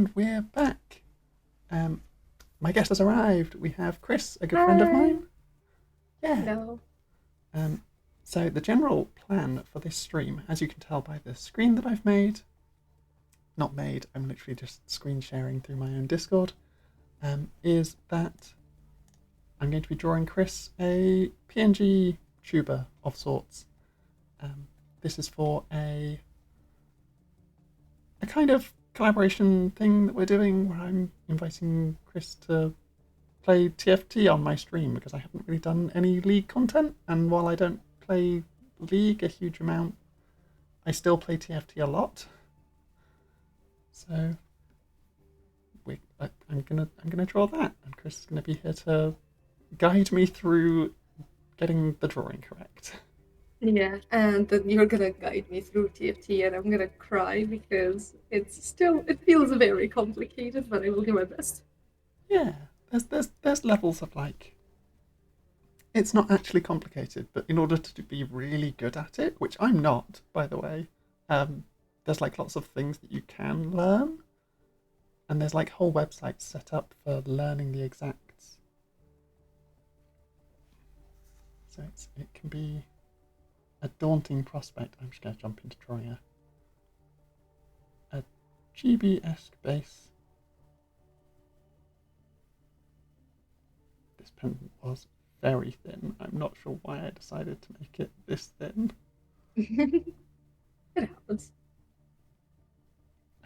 And we're back. Um, my guest has arrived. We have Cris, a good friend of Hi. mine. Yeah. Hello. Um, so the general plan for this stream, as you can tell by the screen that I've made, not made, I'm literally just screen sharing through my own Discord, is that I'm going to be drawing Cris a PNG tuber of sorts. Um, this is for a kind of collaboration thing that we're doing where I'm inviting Cris to play TFT on my stream because I haven't really done any League content, and while I don't play League a huge amount, I still play TFT a lot. So I'm gonna draw that, and Cris is gonna be here to guide me through getting the drawing correct. Yeah, and then you're gonna guide me through TFT, and I'm gonna cry because it feels very complicated, but I will do my best. Yeah, there's levels of like it's not actually complicated, but in order to be really good at it, which I'm not, by the way, um, there's like lots of things that you can learn, and there's like whole websites set up for learning the exacts. So it can be a daunting prospect. I'm just going to jump into drawing a GB-esque base. This pen was very thin. I'm not sure why I decided to make it this thin. It happens.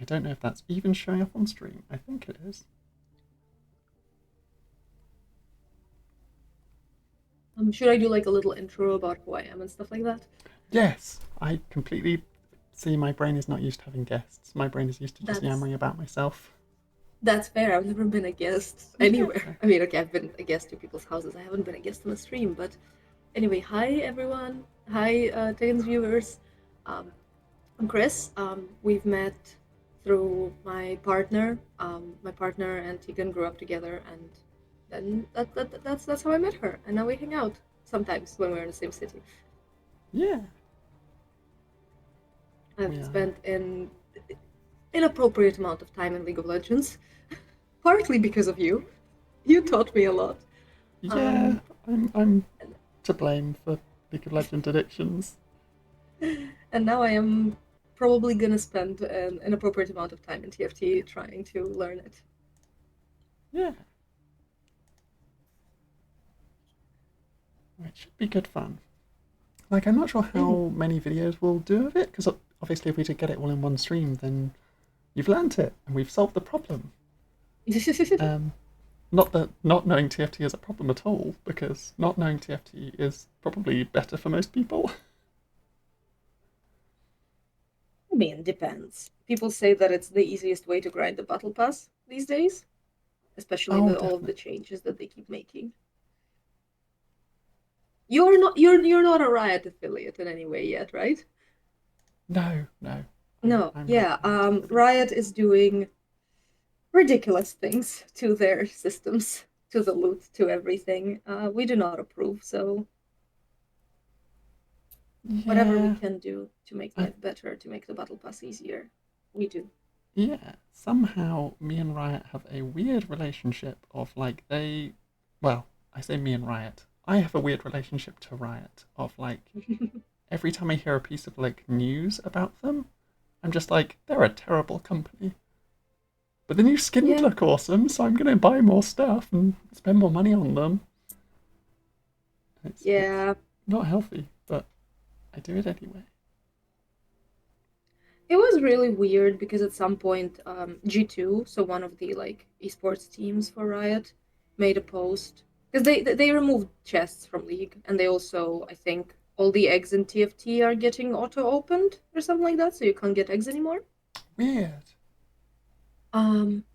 I don't know if that's even showing up on stream. I think it is. Should I do like a little intro about who I am and stuff like that? Yes, I completely see my brain is not used to having guests. My brain is used to just That's yammering about myself. that's fair. I've never been a guest Yeah. anywhere. I mean, okay, I've been a guest to people's houses. I haven't been a guest on a stream, but anyway, hi everyone. Hi, Tails viewers. Um, I'm Cris. We've met through my partner. My partner and Tegan grew up together, and then that's how I met her. And now we hang out sometimes when we're in the same city. Yeah, I've we are. spent an inappropriate amount of time in League of Legends, partly because of you. You taught me a lot. Yeah, Um, I'm to blame for League of Legends addictions. and now I am probably gonna spend an inappropriate amount of time in TFT trying to learn it. Yeah, it should be good fun. Like, I'm not sure Mhm. how many videos we'll do of it, because obviously, if we did get it all in one stream, then you've learnt it and we've solved the problem. Um, Not that not knowing TFT is a problem at all, because not knowing TFT is probably better for most people. I mean, depends. People say that it's the easiest way to grind the battle pass these days, especially Oh, with all of the definitely. changes that they keep making. You're not a Riot affiliate in any way yet, right? No, no, No, I'm not yeah. right affiliate. Riot is doing ridiculous things to their systems, to the loot, to everything. We do not approve, so whatever we Yeah, can do to make I life better, to make the battle pass easier, we do. yeah. Somehow, me and Riot have a weird relationship of like well, I say me and Riot. I have a weird relationship to Riot of like every time I hear a piece of like news about them, I'm just like they're a terrible company. But the new skins Yeah, look awesome, so I'm gonna buy more stuff and spend more money on them. It's yeah. not healthy, but I do it anyway. It was really weird because at some point, G2, so one of the like esports teams for Riot, made a post because they removed chests from League, and they also, I think, all the eggs in TFT are getting auto opened or something like that, so you can't get eggs anymore. Weird.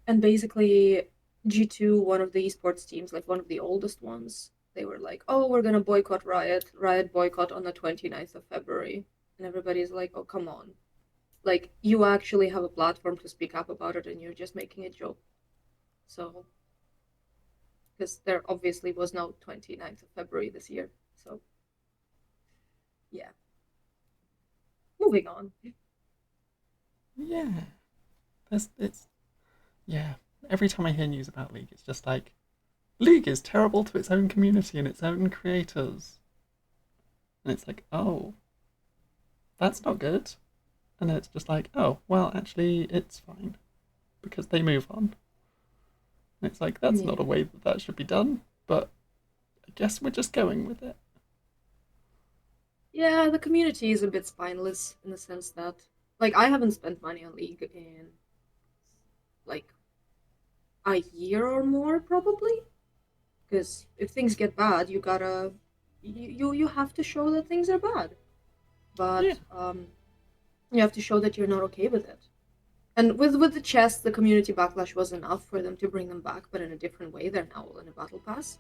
And basically, G2, one of the esports teams, like one of the oldest ones, they were like, "Oh, we're gonna boycott Riot. Riot boycott on the 29th of February," and everybody's like, "Oh, come on." Like you actually have a platform to speak up about it and you're just making a joke. So because there obviously was no 29th of February this year. So yeah, moving on. Yeah. It's Yeah. Every time I hear news about League, it's just like, League is terrible to its own community and its own creators. And it's like, oh, that's not good. And then it's just like, oh, well, actually, it's fine because they move on. And it's like, that's not a Yeah. way that that should be done, but I guess we're just going with it. Yeah, the community is a bit spineless in the sense that, like, I haven't spent money on League in like a year or more, probably. Because if things get bad, you have to show that things are bad. Yeah, But you have to show that you're not okay with it. And with the chess, the community backlash was enough for them to bring them back, but in a different way. They're now in a battle pass.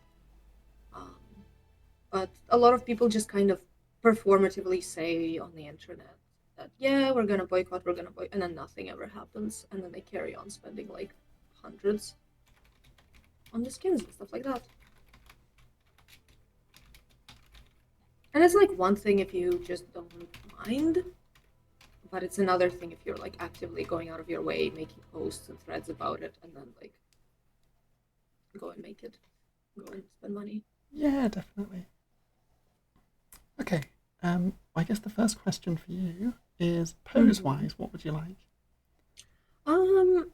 Um, but a lot of people just kind of performatively say on the internet that yeah, we're gonna boycott, and then nothing ever happens, and then they carry on spending like hundreds on the skins and stuff like that. And it's like one thing if you just don't mind, but it's another thing if you're like actively going out of your way, making posts and threads about it, and then like go and make it, go and spend money. yeah, definitely. Okay, I guess the first question for you is pose Mhm. wise, what would you like? Um,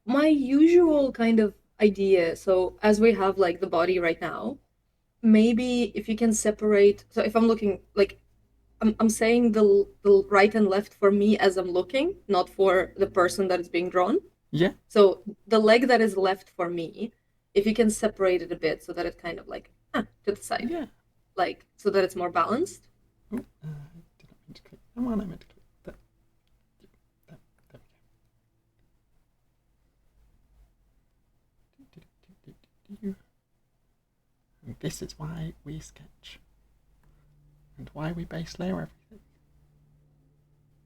my usual kind of idea. So as we have like the body right now, maybe if you can separate. So if I'm looking like I'm saying the right and left for me as I'm looking, not for the person that is being drawn. Yeah, So the leg that is left for me, if you can separate it a bit so that it's kind of like to the side, yeah. like so that it's more balanced. Oh, did I mean to click? Come on, I meant to click. There, there we go. And this is why we sketch and why we base layer everything.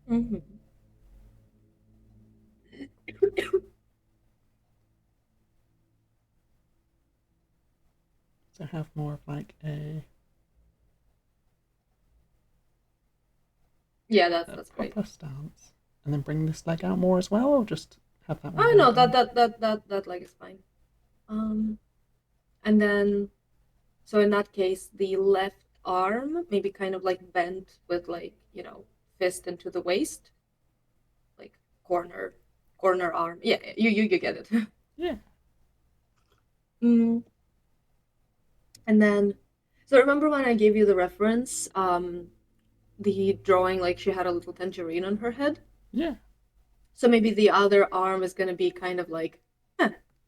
Mm-hmm. So have more of like Yeah, a that's great. proper stance, and then bring this leg out more as well, or just have that one Oh really no, big. that leg is fine. Um, and then so in that case, the left arm maybe kind of like bent with like fist into the waist, like corner corner arm. Yeah, you get it. Yeah, Mm. And then, so remember when I gave you the reference, the drawing like she had a little tangerine on her head? yeah, So maybe the other arm is gonna be kind of like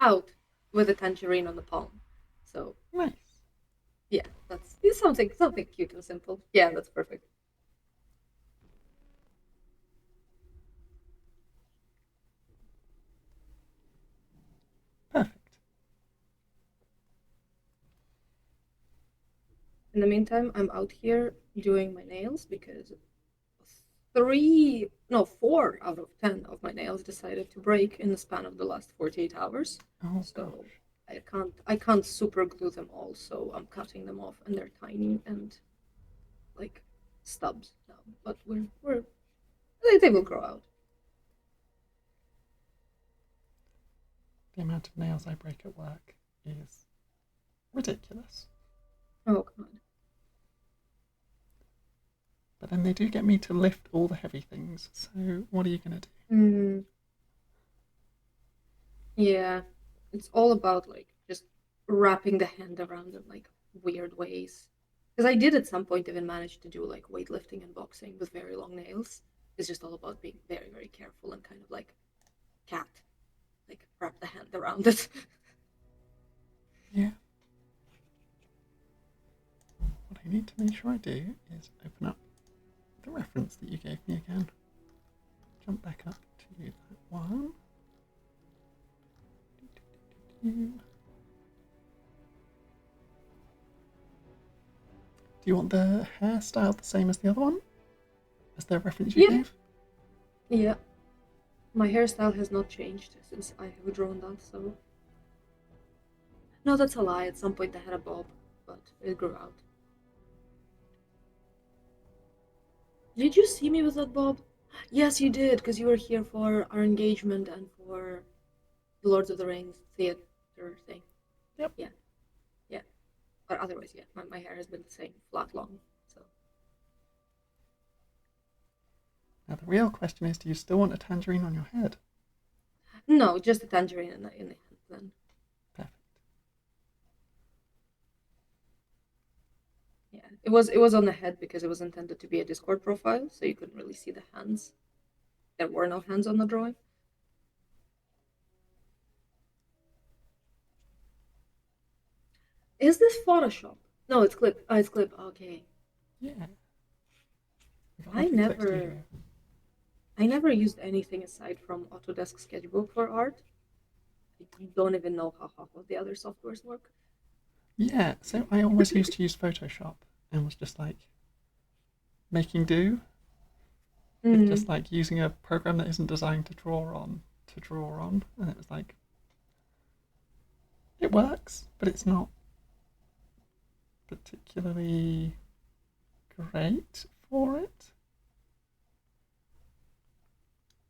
out with a tangerine on the palm. So nice, yeah, it's something cute and simple. Yeah, that's perfect. perfect. In the meantime, I'm out here doing my nails because four out of 10 of my nails decided to break in the span of the last 48 hours. Oh So gosh, I can't super glue them all, so I'm cutting them off and they're tiny and like stubs now. But they will grow out. the amount of nails I break at work is ridiculous. Oh god. But then they do get me to lift all the heavy things. So what are you gonna do? Mm, yeah. It's all about like just wrapping the hand around in like weird ways. Because I did at some point even manage to do like weightlifting and boxing with very long nails. It's just all about being very, very careful and kind of like cat, like wrap the hand around it. Yeah. What I need to make sure I do is open up the reference that you gave me again. Jump back up to that one. Do you want the hairstyle the same as the other one? As the reference you Yep. gave? Yeah. My hairstyle has not changed since I have drawn that, so. No, that's a lie. At some point I had a bob, but it grew out. Did you see me with that bob? Yes, you did, because you were here for our engagement and for the Lord of the Rings theater thing. Yep. Yeah, yeah. But otherwise, yeah, my hair has been the same, flat long. So Now the real question is, do you still want a tangerine on your head? no, just a tangerine in the hand then. Perfect. Yeah, it was on the head because it was intended to be a Discord profile, so you couldn't really see the hands. There were no hands on the drawing. Is this Photoshop? No, it's Clip. Oh, it's Clip. Okay. Yeah. We've got I lovely Click never, Studio. I never used anything aside from Autodesk Sketchbook for art. I don't even know how half of the other softwares work. Yeah, so I always used to use Photoshop and was just like making do. It's just Mm, like using a program that isn't designed to draw on, and it was like it works, but it's not particularly great for it.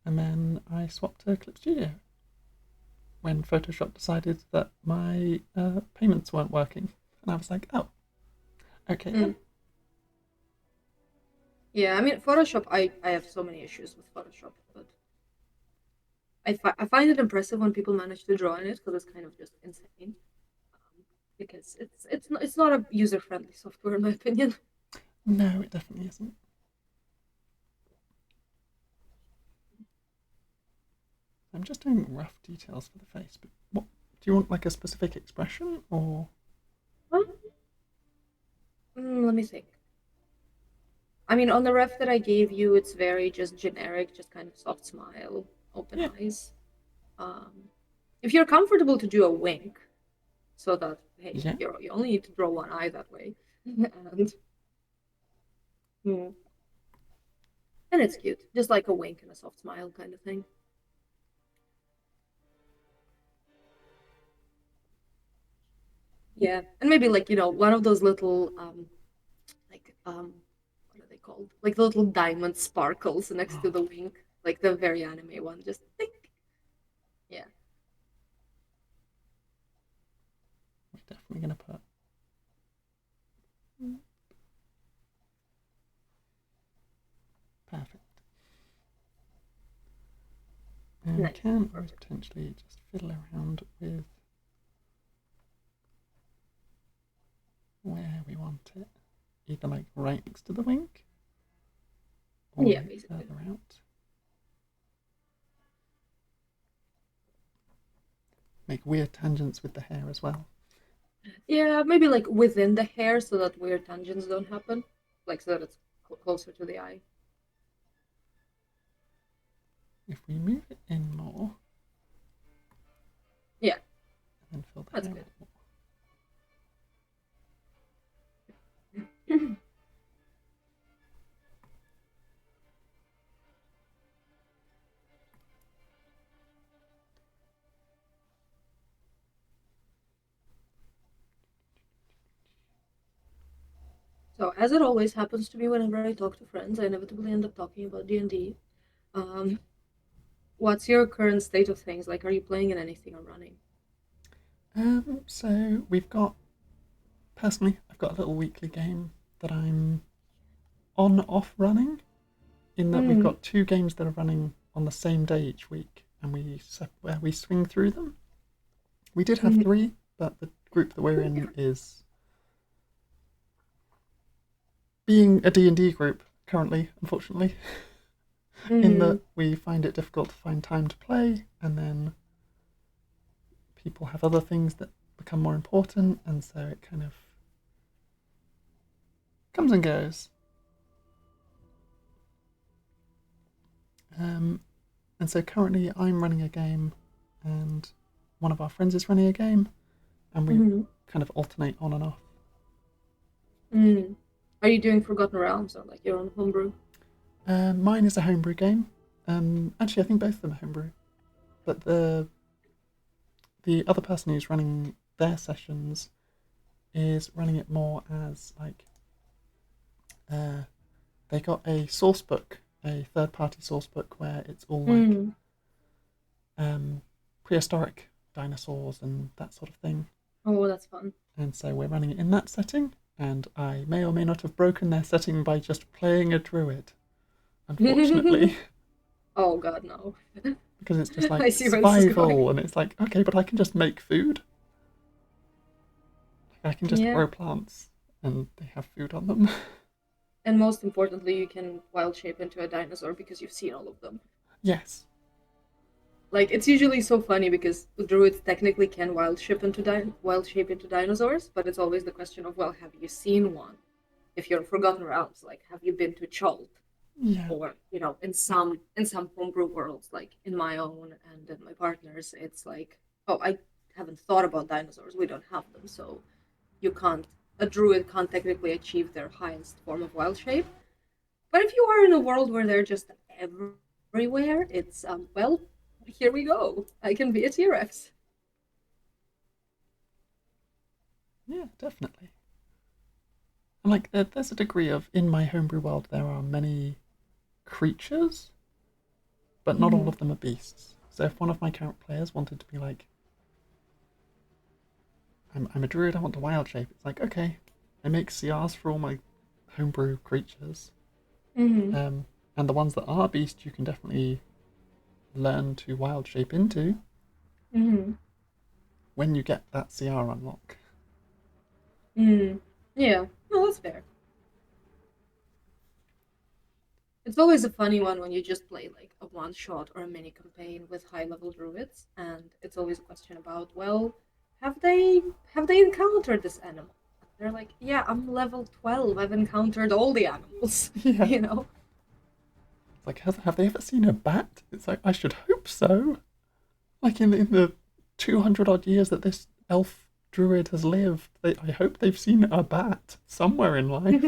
And then I swapped to Clip Studio when Photoshop decided that my payments weren't working, and I was like, oh, okay then. mm. Yeah, I mean, Photoshop, I have so many issues with Photoshop, but I find it impressive when people manage to draw in it because it's kind of just insane. Because it's not a user-friendly software in my opinion. No, it definitely isn't. I'm just doing rough details for the face, but what do you want, like a specific expression or? Huh? Let me think. I mean, on the ref that I gave you, it's very just generic, just kind of soft smile, open Yeah, eyes. Um, if you're comfortable to do a wink, so that hey, yeah, you only need to draw one eye that way, and mm, and it's cute, just like a wink and a soft smile kind of thing. Yeah, and maybe like one of those little like what are they called? Like the little diamond sparkles next to oh, the wink, like the very anime one. Just think, yeah. we're definitely gonna put. Perfect. And we Nice, can always perfect. potentially just fiddle around with where we want it, either like right next to the wink or Yeah, like basically. further out. Make weird tangents with the hair as well. Yeah, maybe like within the hair so that weird tangents don't happen, like so that it's closer to the eye. If we move it in more Yeah, and then fill the that's hair good. out more. So as it always happens to me whenever I talk to friends, I inevitably end up talking about D&D. Um, what's your current state of things? Like, are you playing in anything or running? So we've got, personally, I've got a little weekly game that I'm on off running, in that we've Mm, got two games that are running on the same day each week, and we swing through them. We did have mm, three, but the group that we're in is being a D&D group currently, unfortunately, in that mm. we find it difficult to find time to play, and then people have other things that become more important, and so it kind of comes and goes. Um, and so currently I'm running a game, and one of our friends is running a game, and we Mm, kind of alternate on and off. mm. Are you doing Forgotten Realms or like your own homebrew? Mine is a homebrew game. Actually, I think both of them are homebrew, but the other person who's running their sessions is running it more as like uh, they got a source book, a third party source book where it's all like Mm, um, prehistoric dinosaurs and that sort of thing. Oh, that's fun. And so we're running it in that setting, and I may or may not have broken their setting by just playing a druid, unfortunately, Oh God, no. because it's just I like see where this is going. survival, and it's like, okay, but I can just make food. I can just Yeah. grow plants, and they have food on them. And most importantly, you can wild shape into a dinosaur because you've seen all of them. Yes. Like it's usually so funny because druids technically can wild shape into dinosaurs, but it's always the question of, well, have you seen one? If you're in Forgotten Realms, like have you been to Chult? Yeah. Or in some homebrew worlds, like in my own and in my partner's, it's like, oh, I haven't thought about dinosaurs. We don't have them, so you can't. A druid can't technically achieve their highest form of wild shape. But if you are in a world where they're just everywhere, it's well, here we go. I can be a T-Rex. Yeah, definitely. And like, there's a degree of in my homebrew world there are many creatures, but not all Mm-hmm. of them are beasts. So if one of my character players wanted to be like, I'm a druid, I want to wild shape, it's like, okay, I make CRs for all my homebrew creatures. Mm-hmm. Um, and the ones that are beast, you can definitely learn to wild shape into Mm-hmm. when you get that CR unlock. Mm. Yeah. No, that's fair. It's always a funny one when you just play like a one shot or a mini campaign with high level druids, and it's always a question about, well, have they have they encountered this animal? They're like, yeah, I'm level 12. I've encountered all the animals, Yeah. you know. It's like, have they ever seen a bat? It's like, I should hope so. Like in the 200 odd years that this elf druid has lived, I hope they've seen a bat somewhere in life.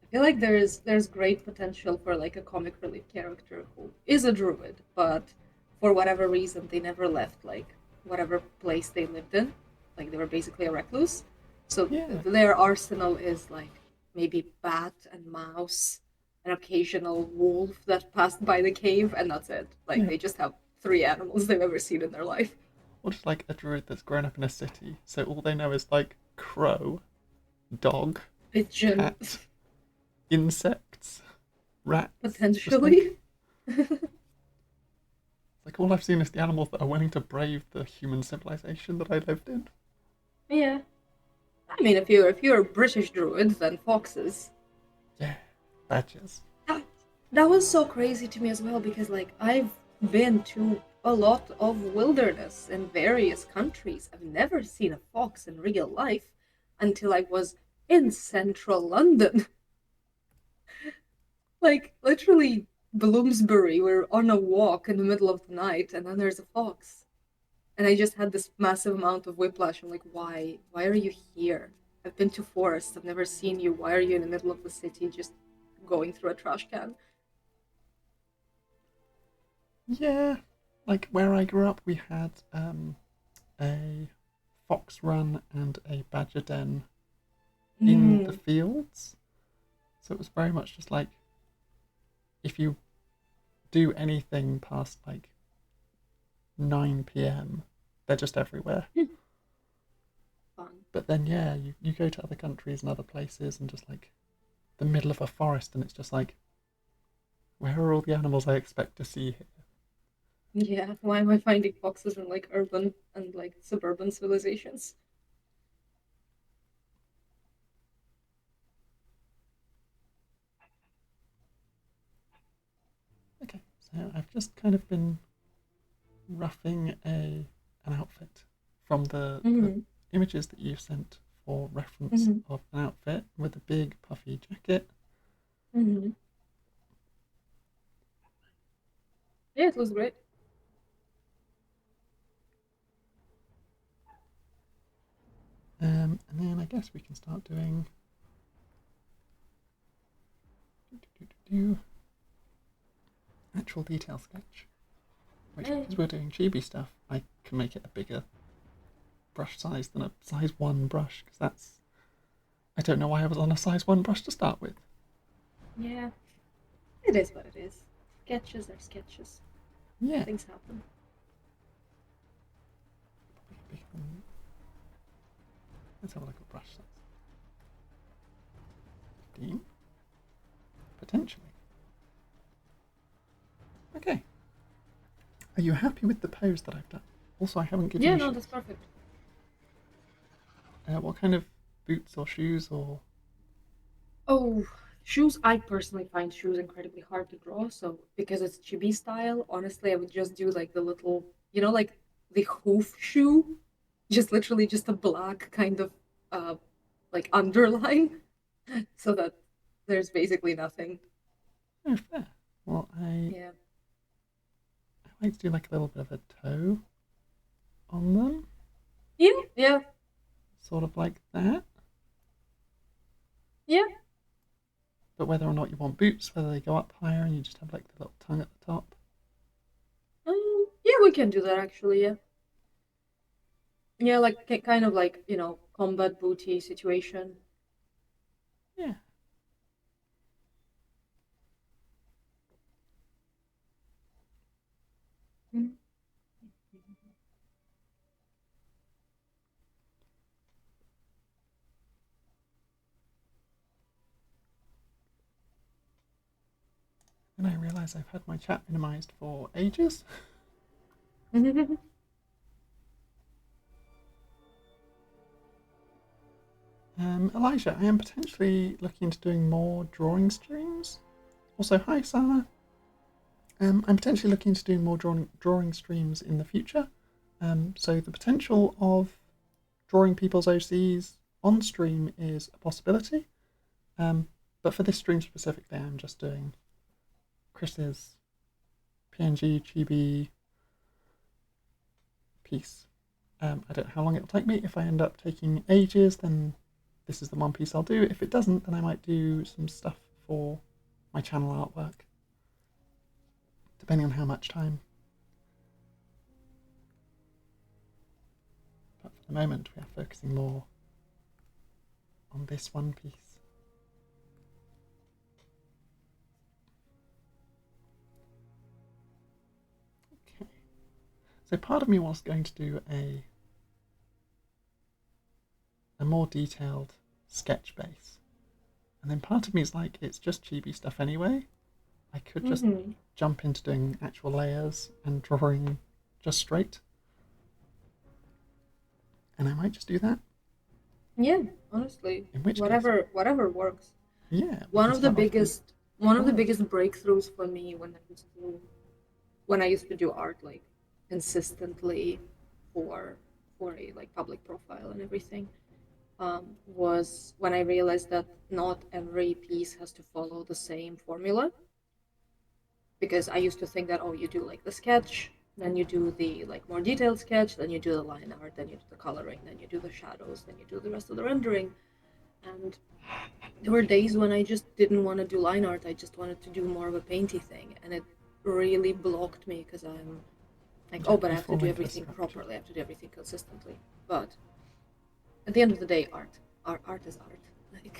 I feel like there's great potential for like a comic relief character who is a druid, but for whatever reason they never left like whatever place they lived in. Like they were basically a recluse. So Yeah, their arsenal is like maybe bat and mouse, an occasional wolf that passed by the cave, and that's it. Like yeah. they just have three animals they've ever seen in their life. Or just like a druid that's grown up in a city, so all they know is like crow, dog, Pigeon, cat, insects, rats. Just potentially. like all I've seen is the animals that are willing to brave the human civilization that I lived in. Yeah. I mean, if you're a British druid, then foxes. Yeah, badgers. That, that was so crazy to me as well because like I've been to a lot of wilderness in various countries. I've never seen a fox in real life until I was in central London. Like literally Bloomsbury, we're on a walk in the middle of the night and then there's a fox. And I just had this massive amount of whiplash. I'm like, why? Why are you here? I've been to forests. I've never seen you. Why are you in the middle of the city just going through a trash can? Yeah, like where I grew up, we had a fox run and a badger den in the Mm. fields. So it was very much just like if you do anything past like 9 p.m., they're just everywhere. Fun. But then, yeah, you go to other countries and other places and just like the middle of a forest, and it's just like, where are all the animals I expect to see here? Yeah, why am I finding foxes in like urban and like suburban civilizations? Okay, so I've just kind of been roughing an outfit from the Mm-hmm. images that you sent for reference Mm-hmm. of an outfit with a big puffy jacket. Mm-hmm. Yeah, it looks great. And then I guess we can start doing actual detail sketch. Which, Eh, because we're doing chibi stuff, I can make it a bigger brush size than a size 1 brush, because that's. I don't know why I was on a size 1 brush to start with. yeah, it is what it is. Sketches are sketches. Yeah. Things happen. Let's have a look at brush size. 15. Potentially. Okay. Are you happy with the pose that I've done? Also, I haven't given Yeah, you no, shoes. that's perfect. What kind of boots or shoes or... Oh, shoes. I personally find shoes incredibly hard to draw. So because it's chibi style, honestly, I would just do like the little, like the hoof shoe, just literally just a black kind of uh like underline, so that there's basically nothing. Oh, fair. Well, Yeah. I like to do like a little bit of a toe on them. Yeah. Yeah. Sort of like that. Yeah. But whether or not you want boots, whether they go up higher and you just have like the little tongue at the top. Yeah, we can do that actually. Yeah. Yeah, like kind of like combat booty situation. Yeah. Mm. And I realise I've had my chat minimised for ages. Elijah, I am potentially looking into doing more drawing streams. Also, hi Sarah. I'm potentially looking to do more drawing streams in the future. So the potential of drawing people's OCs on stream is a possibility. But for this stream specifically, I'm just doing Chris's PNG chibi piece. I don't know how long it'll take me. If I end up taking ages, then this is the one piece I'll do. If it doesn't, then I might do some stuff for my channel artwork, depending on how much time. But for the moment, we are focusing more on this one piece. Okay. So part of me was going to do a more detailed sketch base. And then part of me is like, it's just chibi stuff anyway. I could just jump into doing actual layers and drawing just straight. And I might just do that. Yeah, honestly, In which whatever works. yeah, we One can of the start off with biggest one of the drawing. biggest breakthroughs for me when I used to do art like consistently for a like public profile and everything, was when I realized that not every piece has to follow the same formula. Because I used to think that, oh, you do like the sketch, then you do the like more detailed sketch, then you do the line art, then you do the coloring, then you do the shadows, then you do the rest of the rendering. And there were days when I just didn't want to do line art. I just wanted to do more of a painty thing, and it really blocked me because I'm like, oh, but I You have to fall do into a everything structure. properly. I have to do everything consistently. But at the end of the day, art is art. Like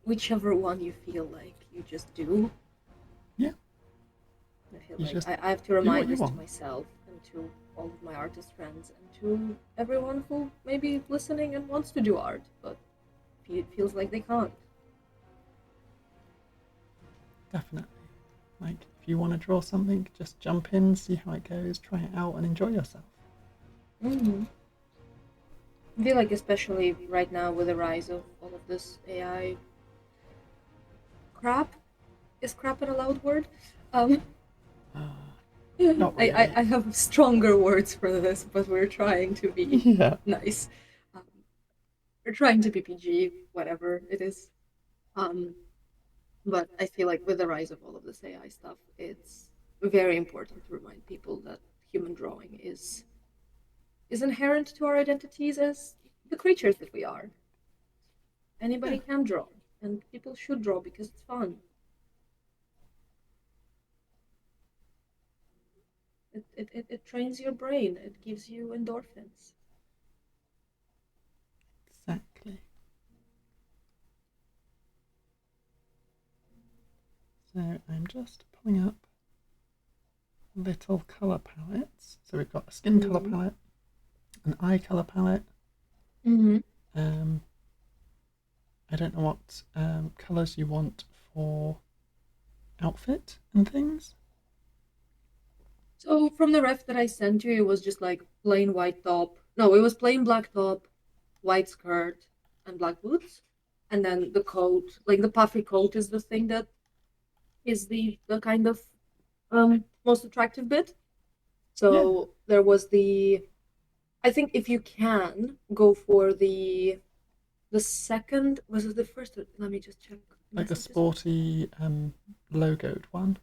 whichever one you feel like you just do. Yeah, I feel you like just I have to do what remind you this to want. myself and to all of my artist friends and to everyone who may be listening and wants to do art, but feels like they can't. Definitely. Like, if you want to draw something, just jump in, see how it goes, try it out, and enjoy yourself. Mm-hmm. I feel like especially right now with the rise of all of this AI crap, is crap an allowed word? Um, Not I really. have stronger words for this, but we're trying to be Yeah. nice. Um, we're trying to be PG, whatever it is. Um, but I feel like with the rise of all of this AI stuff, it's very important to remind people that human drawing is inherent to our identities as the creatures that we are. Yeah. Anybody can draw, and people should draw because it's fun. It trains your brain. It gives you endorphins. Exactly. So I'm just pulling up little colour palettes. So we've got a skin colour Mm-hmm. palette, an eye colour palette. Mm-hmm. Um, I don't know what colours you want for outfit and things. So from the ref that I sent you, it was just like plain white top. No, it was plain black top, white skirt, and black boots. And then the coat, like the puffy coat, is the thing that is the kind of most attractive bit. Yeah, So there was the I think if you can go for the second was it the first? Let me just check like the messages. sporty logoed one.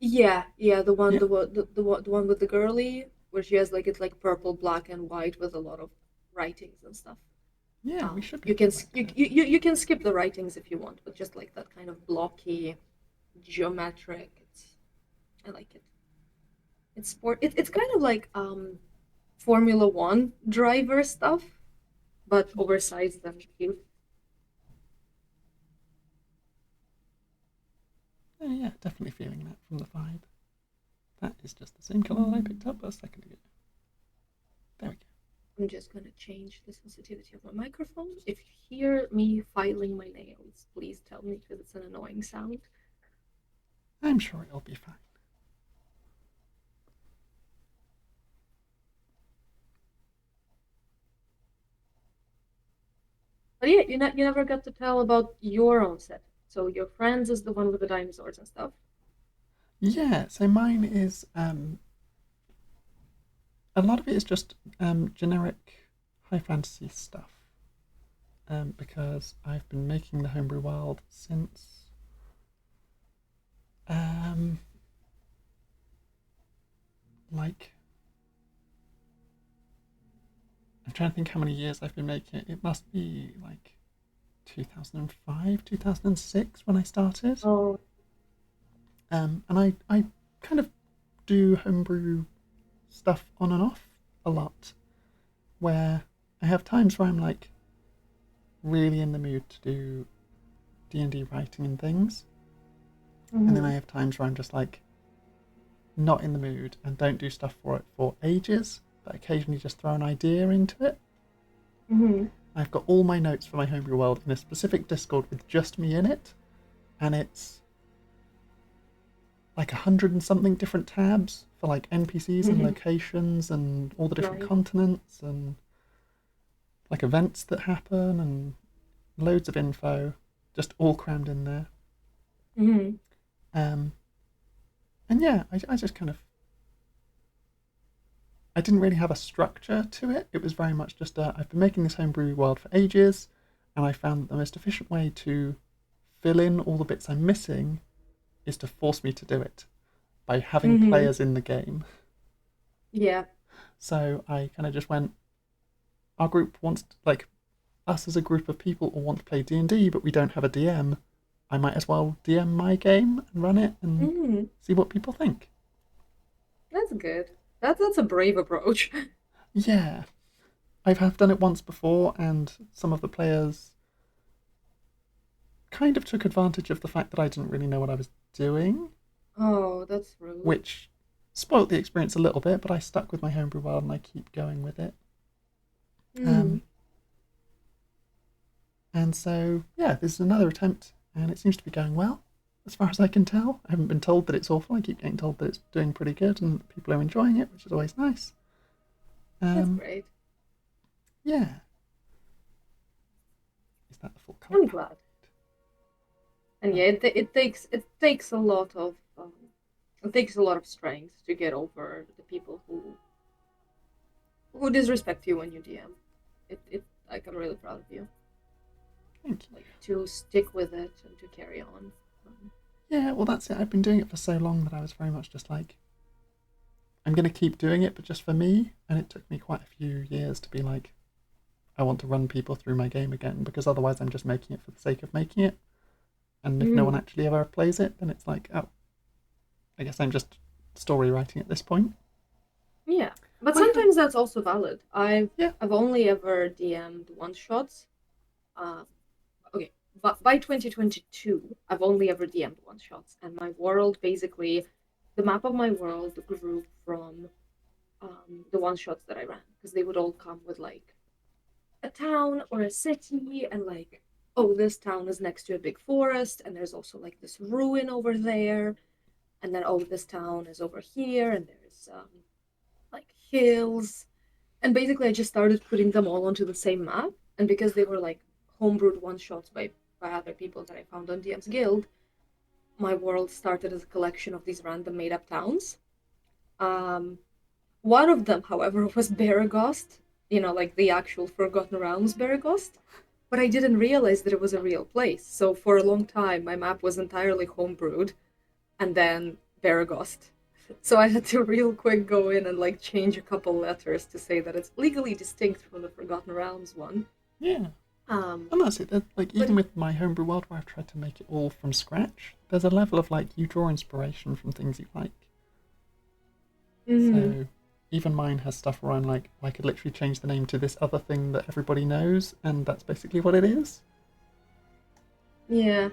Yeah, yeah, the one Yeah, the one the one with the girly where she has like it's like purple, black, and white with a lot of writings and stuff. yeah, we should be You able to can work that. you can skip the writings if you want, but just like that kind of blocky, geometric. I like it. It's sport. It's kind of like Formula One driver stuff, but oversized and cute. Oh, yeah, definitely feeling that from the vibe. That is just the same colour that I picked up a second ago. There we go. I'm just gonna change the sensitivity of my microphone. If you hear me filing my nails, please tell me because it's an annoying sound. I'm sure it'll be fine. But yeah, you never got to tell about your own set. So your friends is the one with the dinosaurs and stuff. Yeah, so mine is a lot of it is just generic high fantasy stuff. Because I've been making the homebrew world since um, like I'm trying to think how many years I've been making it. It must be like 2005, 2006 when I started. Oh. And I kind of do homebrew stuff on and off a lot, where I have times where I'm like really in the mood to do D&D writing and things, and then I Mm-hmm. have times where I'm just like not in the mood and don't do stuff for it for ages, but occasionally just throw an idea into it. Mm-hmm. I've got all my notes for my homebrew world in a specific Discord with just me in it, and it's like 100 and something different tabs for like NPCs and Mm-hmm. locations and all the different Nice. continents and like events that happen and loads of info just all crammed in there. Mm-hmm. Um, and yeah, I just kind of I didn't really have a structure to it. It was very much just I've been making this homebrew world for ages, and I found that the most efficient way to fill in all the bits I'm missing is to force me to do it by having Mm-hmm. players in the game. Yeah. So I kind of just went, our group wants like us as a group of people all want to play D&D, but we don't have a DM. I might as well DM my game and run it and Mm-hmm. see what people think. That's good. That's a brave approach. Yeah, I've done it once before, and some of the players kind of took advantage of the fact that I didn't really know what I was doing, Oh, that's rude. which spoilt the experience a little bit, but I stuck with my homebrew world and I keep going with it. Mm. Um, and so, yeah, this is another attempt, and it seems to be going well, as far as I can tell. I haven't been told that it's awful. I keep getting told that it's doing pretty good and that people are enjoying it, which is always nice. That's Um, great. yeah, is that the full colour I'm palette? glad. And yeah, it takes a lot of it takes a lot of strength to get over the people who disrespect you when you DM. It like I'm really proud of you. Thank you. Like to stick with it and to carry on. Yeah, well, that's it. I've been doing it for so long that I was very much just like, I'm going to keep doing it, but just for me. And it took me quite a few years to be like, I want to run people through my game again because otherwise I'm just making it for the sake of making it. And if no one Mm. actually ever plays it, then it's like, oh, I guess I'm just story writing at this point. Yeah, but I have, sometimes that's also valid. yeah, I've only ever DM'd one shots. Uh, okay, but by 2022, I've only ever DM'd one shots, and my world basically the map of my world grew from the one shots that I ran because they would all come with like a town or a city and like, oh, this town is next to a big forest and there's also like this ruin over there, and then, oh, this town is over here and there's like hills. And basically I just started putting them all onto the same map, and because they were like homebrewed one shots by other people that I found on DM's Guild, my world started as a collection of these random made up towns. um One of them, however, was Baragost, like the actual Forgotten Realms Baragost. But I didn't realize that it was a real place. So for a long time, my map was entirely homebrewed, and then Baragost. So I had to real quick go in and like change a couple letters to say that it's legally distinct from the Forgotten Realms one. Yeah. Um, And that's it. Like but even with my homebrew world, where I've tried to make it all from scratch, there's a level of like you draw inspiration from things you like. mhm, So even mine has stuff where I'm like, I could literally change the name to this other thing that everybody knows, and that's basically what it is. yeah,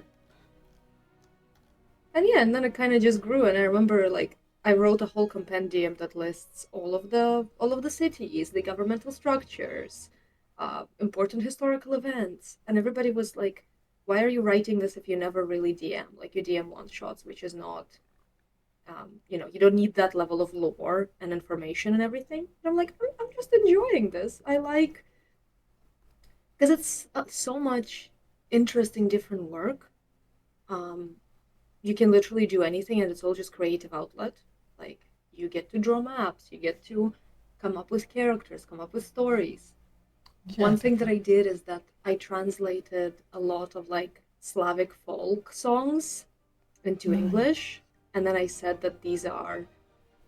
and yeah, and then it kind of just grew. And I remember like I wrote a whole compendium that lists all of the cities, the governmental structures, important historical events, and everybody was like, "Why are you writing this if you never really DM? Like you DM one shots, which is not, you don't need that level of lore and information and everything." And I'm like, I'm just enjoying this. I like because it's so much interesting, different work. Um, you can literally do anything and it's all just creative outlet. Like you get to draw maps, you get to come up with characters, come up with stories. Yeah, One thing that definitely. I did is that I translated a lot of like Slavic folk songs into Nice. English, and then I said that these are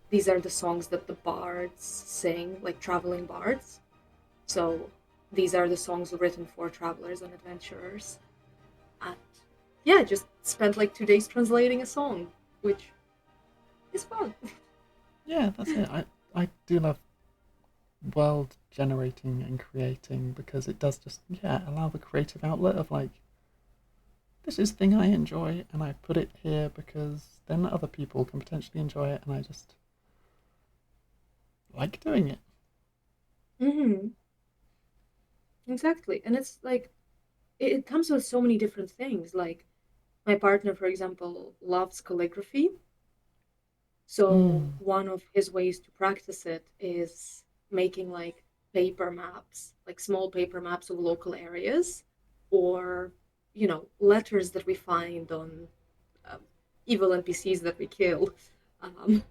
the songs that the bards sing, like traveling bards. So these are the songs written for travelers and adventurers. And yeah, just spent like 2 days translating a song, which is fun. Yeah, that's it. I do love world generating and creating because it does just allow the creative outlet of like this is the thing I enjoy and I put it here because then other people can potentially enjoy it and I just like doing it. Hmm. Exactly. And it's like it comes with so many different things. Like my partner, for example, loves calligraphy. So Mm. one of his ways to practice it is making like paper maps, like small paper maps of local areas, or letters that we find on um, evil NPCs that we kill. Um,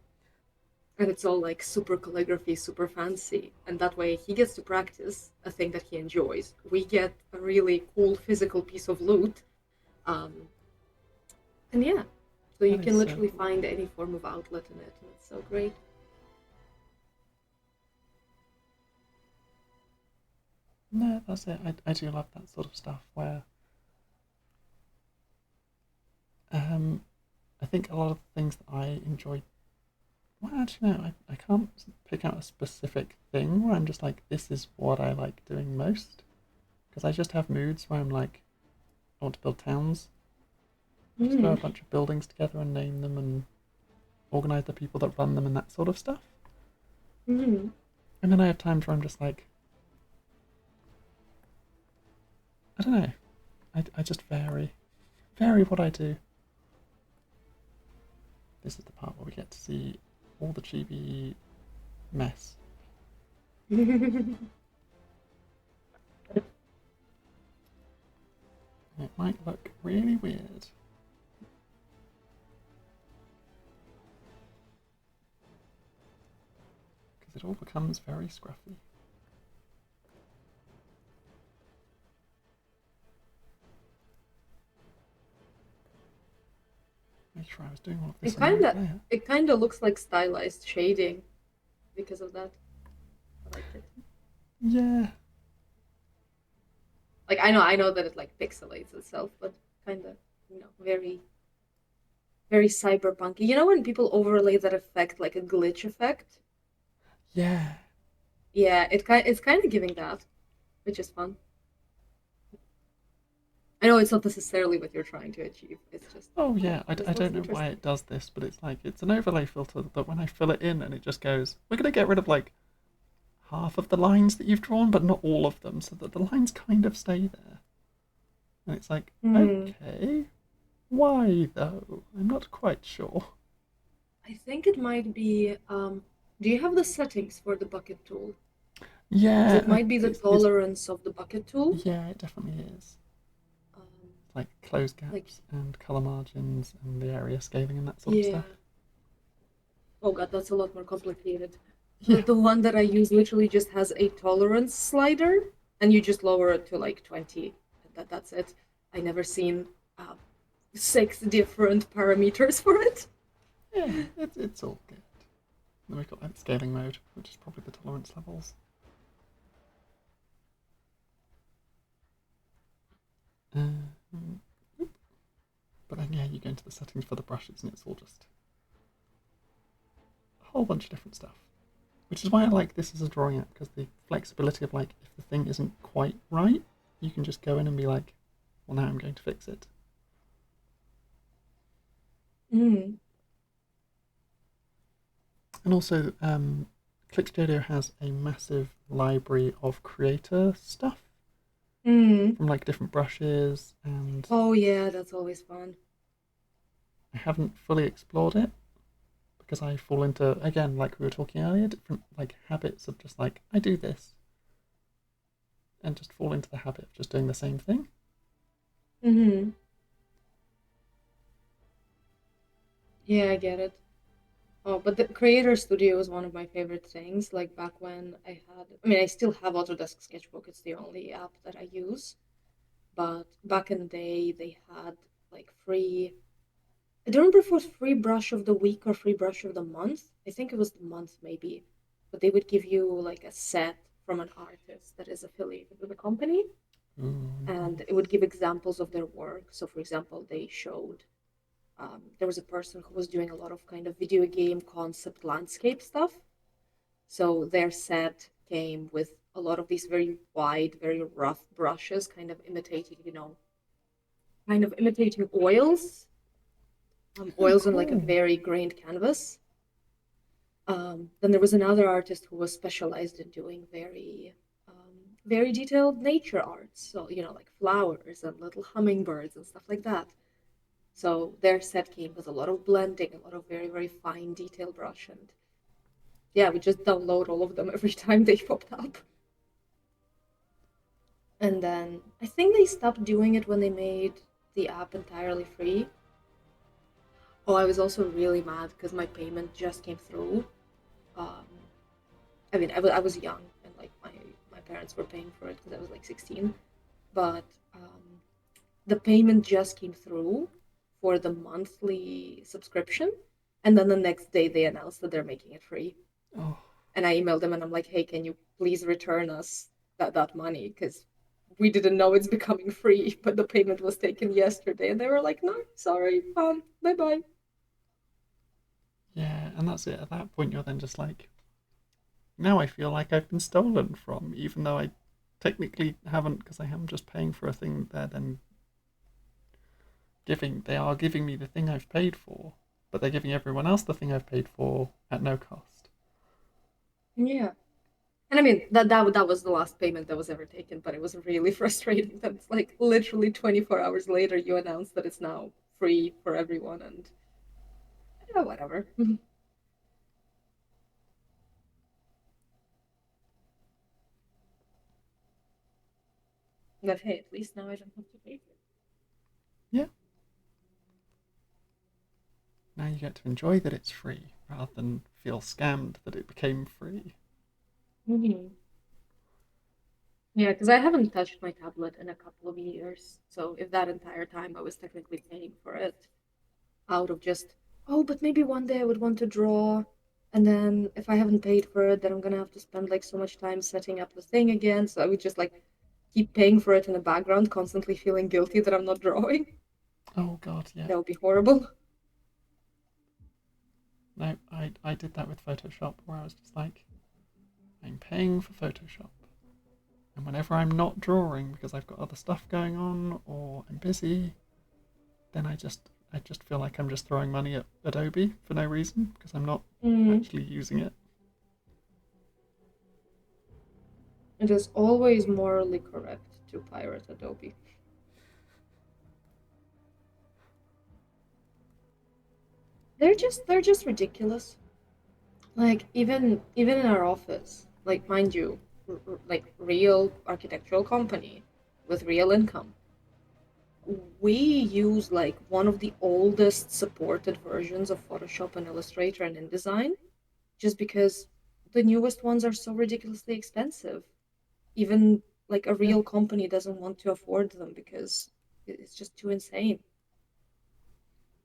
and it's all like super calligraphy, super fancy. And that way he gets to practice a thing that he enjoys. We get a really cool physical piece of loot. Um, and yeah, so you That is can so literally cool. find any form of outlet in it. And it's so great. No, that's it. I do love that sort of stuff where um I think a lot of the things that I enjoy. Well, actually, no, I can't pick out a specific thing where I'm just like, this is what I like doing most. Because I just have moods where I'm like, I want to build towns. Just throw a Mm. bunch of buildings together and name them and organize the people that run them and that sort of stuff. Mm. And then I have times where I'm just like, I don't know. I just vary what I do. This is the part where we get to see all the chibi mess. And it might look really weird because it all becomes very scruffy. Make sure I was doing all of this It on the right kind of layer. it kind of looks like stylized shading because of that. I liked it. Yeah, Like I know that it like pixelates itself, but kind of very very cyberpunky. You know when people overlay that effect like a glitch effect? yeah. Yeah, it's kind of giving that, which is fun. I know it's not necessarily what you're trying to achieve. It's Oh yeah, just I looks don't know why interesting. it does this, but it's like it's an overlay filter that when I fill it in and it just goes, we're gonna get rid of like half of the lines that you've drawn, but not all of them, so that the lines kind of stay there. And it's like, Hmm. okay, why though? I'm not quite sure. I think it might be. Do you have the settings for the bucket tool? Because Yeah, it might be the it's tolerance of the bucket tool. yeah, it definitely is. Um, Like close like, gaps and color margins and the area scaling and that sort of yeah. stuff. Oh God, that's a lot more complicated. The Yeah. the one that I use literally just has a tolerance slider, and you just lower it to like 20. That's it. I never seen uh, 6 different parameters for it. Yeah, it's all good. Then we've got like scaling mode, which is probably the tolerance levels. Um, but then yeah, you go into the settings for the brushes and it's all just a whole bunch of different stuff. Which is why I like this as a drawing app, because the flexibility of like if the thing isn't quite right, you can just go in and be like, well now I'm going to fix it. Mm. And also, Click Studio has a massive library of creator stuff Mm. from like different brushes, and Oh yeah, that's always fun. I haven't fully explored it because I fall into, again, like we were talking earlier, different like habits of just like I do this and just fall into the habit of just doing the same thing. Hmm. Yeah, I get it. Oh, but the Creator Studio was one of my favorite things. Like back when I mean, I still have Autodesk Sketchbook. It's the only app that I use. But back in the day, they had like free. I don't remember if it was free brush of the week or free brush of the month. I think it was the month maybe. But they would give you like a set from an artist that is affiliated with the company, Ooh, and it nice. would give examples of their work. So, for example, they showed there was a person who was doing a lot of kind of video game concept landscape stuff. So their set came with a lot of these very wide, very rough brushes, kind of imitating, kind of imitating oils, Oh, oils on like a cool. very grained canvas. Then there was another artist who was specialized in doing very detailed nature arts. So, like flowers and little hummingbirds and stuff like that. So their set came with a lot of blending, a lot of very, very fine detail brush. And yeah, we just download all of them every time they popped up. And then I think they stopped doing it when they made the app entirely free. Oh, I was also really mad because my payment just came through. Um, I mean, I was young and like my parents were paying for it because I was like 16. But the payment just came through for the monthly subscription. And then the next day they announced that they're making it free. Oh, And I emailed them and I'm like, hey, can you please return us that money? Because we didn't know it's becoming free, but the payment was taken yesterday. And they were like, no, sorry, bye bye. yeah, and that's it. At that point, you're then just like, now I feel like I've been stolen from, even though I technically haven't, because I am just paying for a thing they're then they are giving me the thing I've paid for, but they're giving everyone else the thing I've paid for at no cost. Yeah. And I mean that was the last payment that was ever taken, but it was really frustrating that it's like literally 24 hours later you announce that it's now free for everyone and yeah, whatever. But hey, at least now I don't have to pay for it. Yeah, now you get to enjoy that it's free rather than feel scammed that it became free. Mhm. Yeah, because I haven't touched my tablet in a couple of years. So if that entire time I was technically paying for it out of just, oh, but maybe one day I would want to draw. And then if I haven't paid for it, then I'm gonna have to spend like so much time setting up the thing again. So I would just like keep paying for it in the background, constantly feeling guilty that I'm not drawing. Oh god, yeah. That would be horrible. No, I did that with Photoshop where I was just like, I'm paying for Photoshop. And whenever I'm not drawing because I've got other stuff going on or I'm busy, then I just feel like I'm just throwing money at Adobe for no reason because I'm not Mm. actually using it. It is always morally correct to pirate Adobe. They're just ridiculous. Like even in our office, like mind you, like real architectural company with real income. We use like one of the oldest supported versions of Photoshop and Illustrator and InDesign just because the newest ones are so ridiculously expensive. Even like a Yeah, real company doesn't want to afford them because it's just too insane.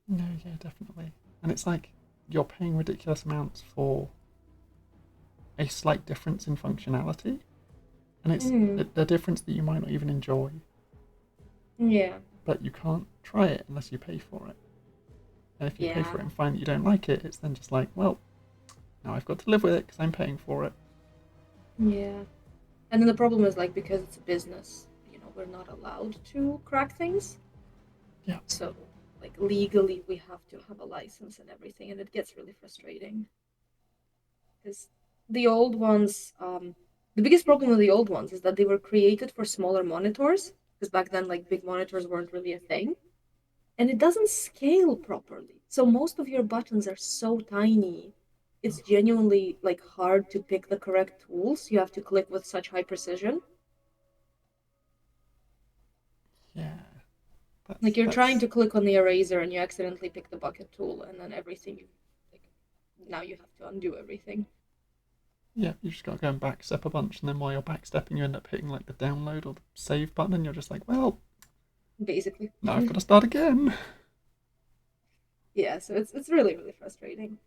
no, yeah, definitely. And it's like you're paying ridiculous amounts for a slight difference in functionality, and it's Mm, a difference that you might not even enjoy, yeah, but you can't try it unless you pay for it. And if you pay for yeah, it and find that you don't like it, it's then just like, well, now I've got to live with it because I'm paying for it. yeah. And then the problem is like because it's a business, we're not allowed to crack things. Yeah, So like legally we have to have a license and everything, and it gets really frustrating. Because the old ones, the biggest problem with the old ones is that they were created for smaller monitors, because back then, like, big monitors weren't really a thing, and it doesn't scale properly. So most of your buttons are so tiny. It's genuinely like hard to pick the correct tools. You have to click with such high precision. yeah, Like that's you're trying that's to click on the eraser and you accidentally pick the bucket tool, and then everything you like now you have to undo everything. yeah. You just got to go and backstep a bunch, and then while you're backstepping, you end up hitting like the download or the save button, and you're just like, well, Basically. now I've got to start again. Yeah, so it's really, really frustrating.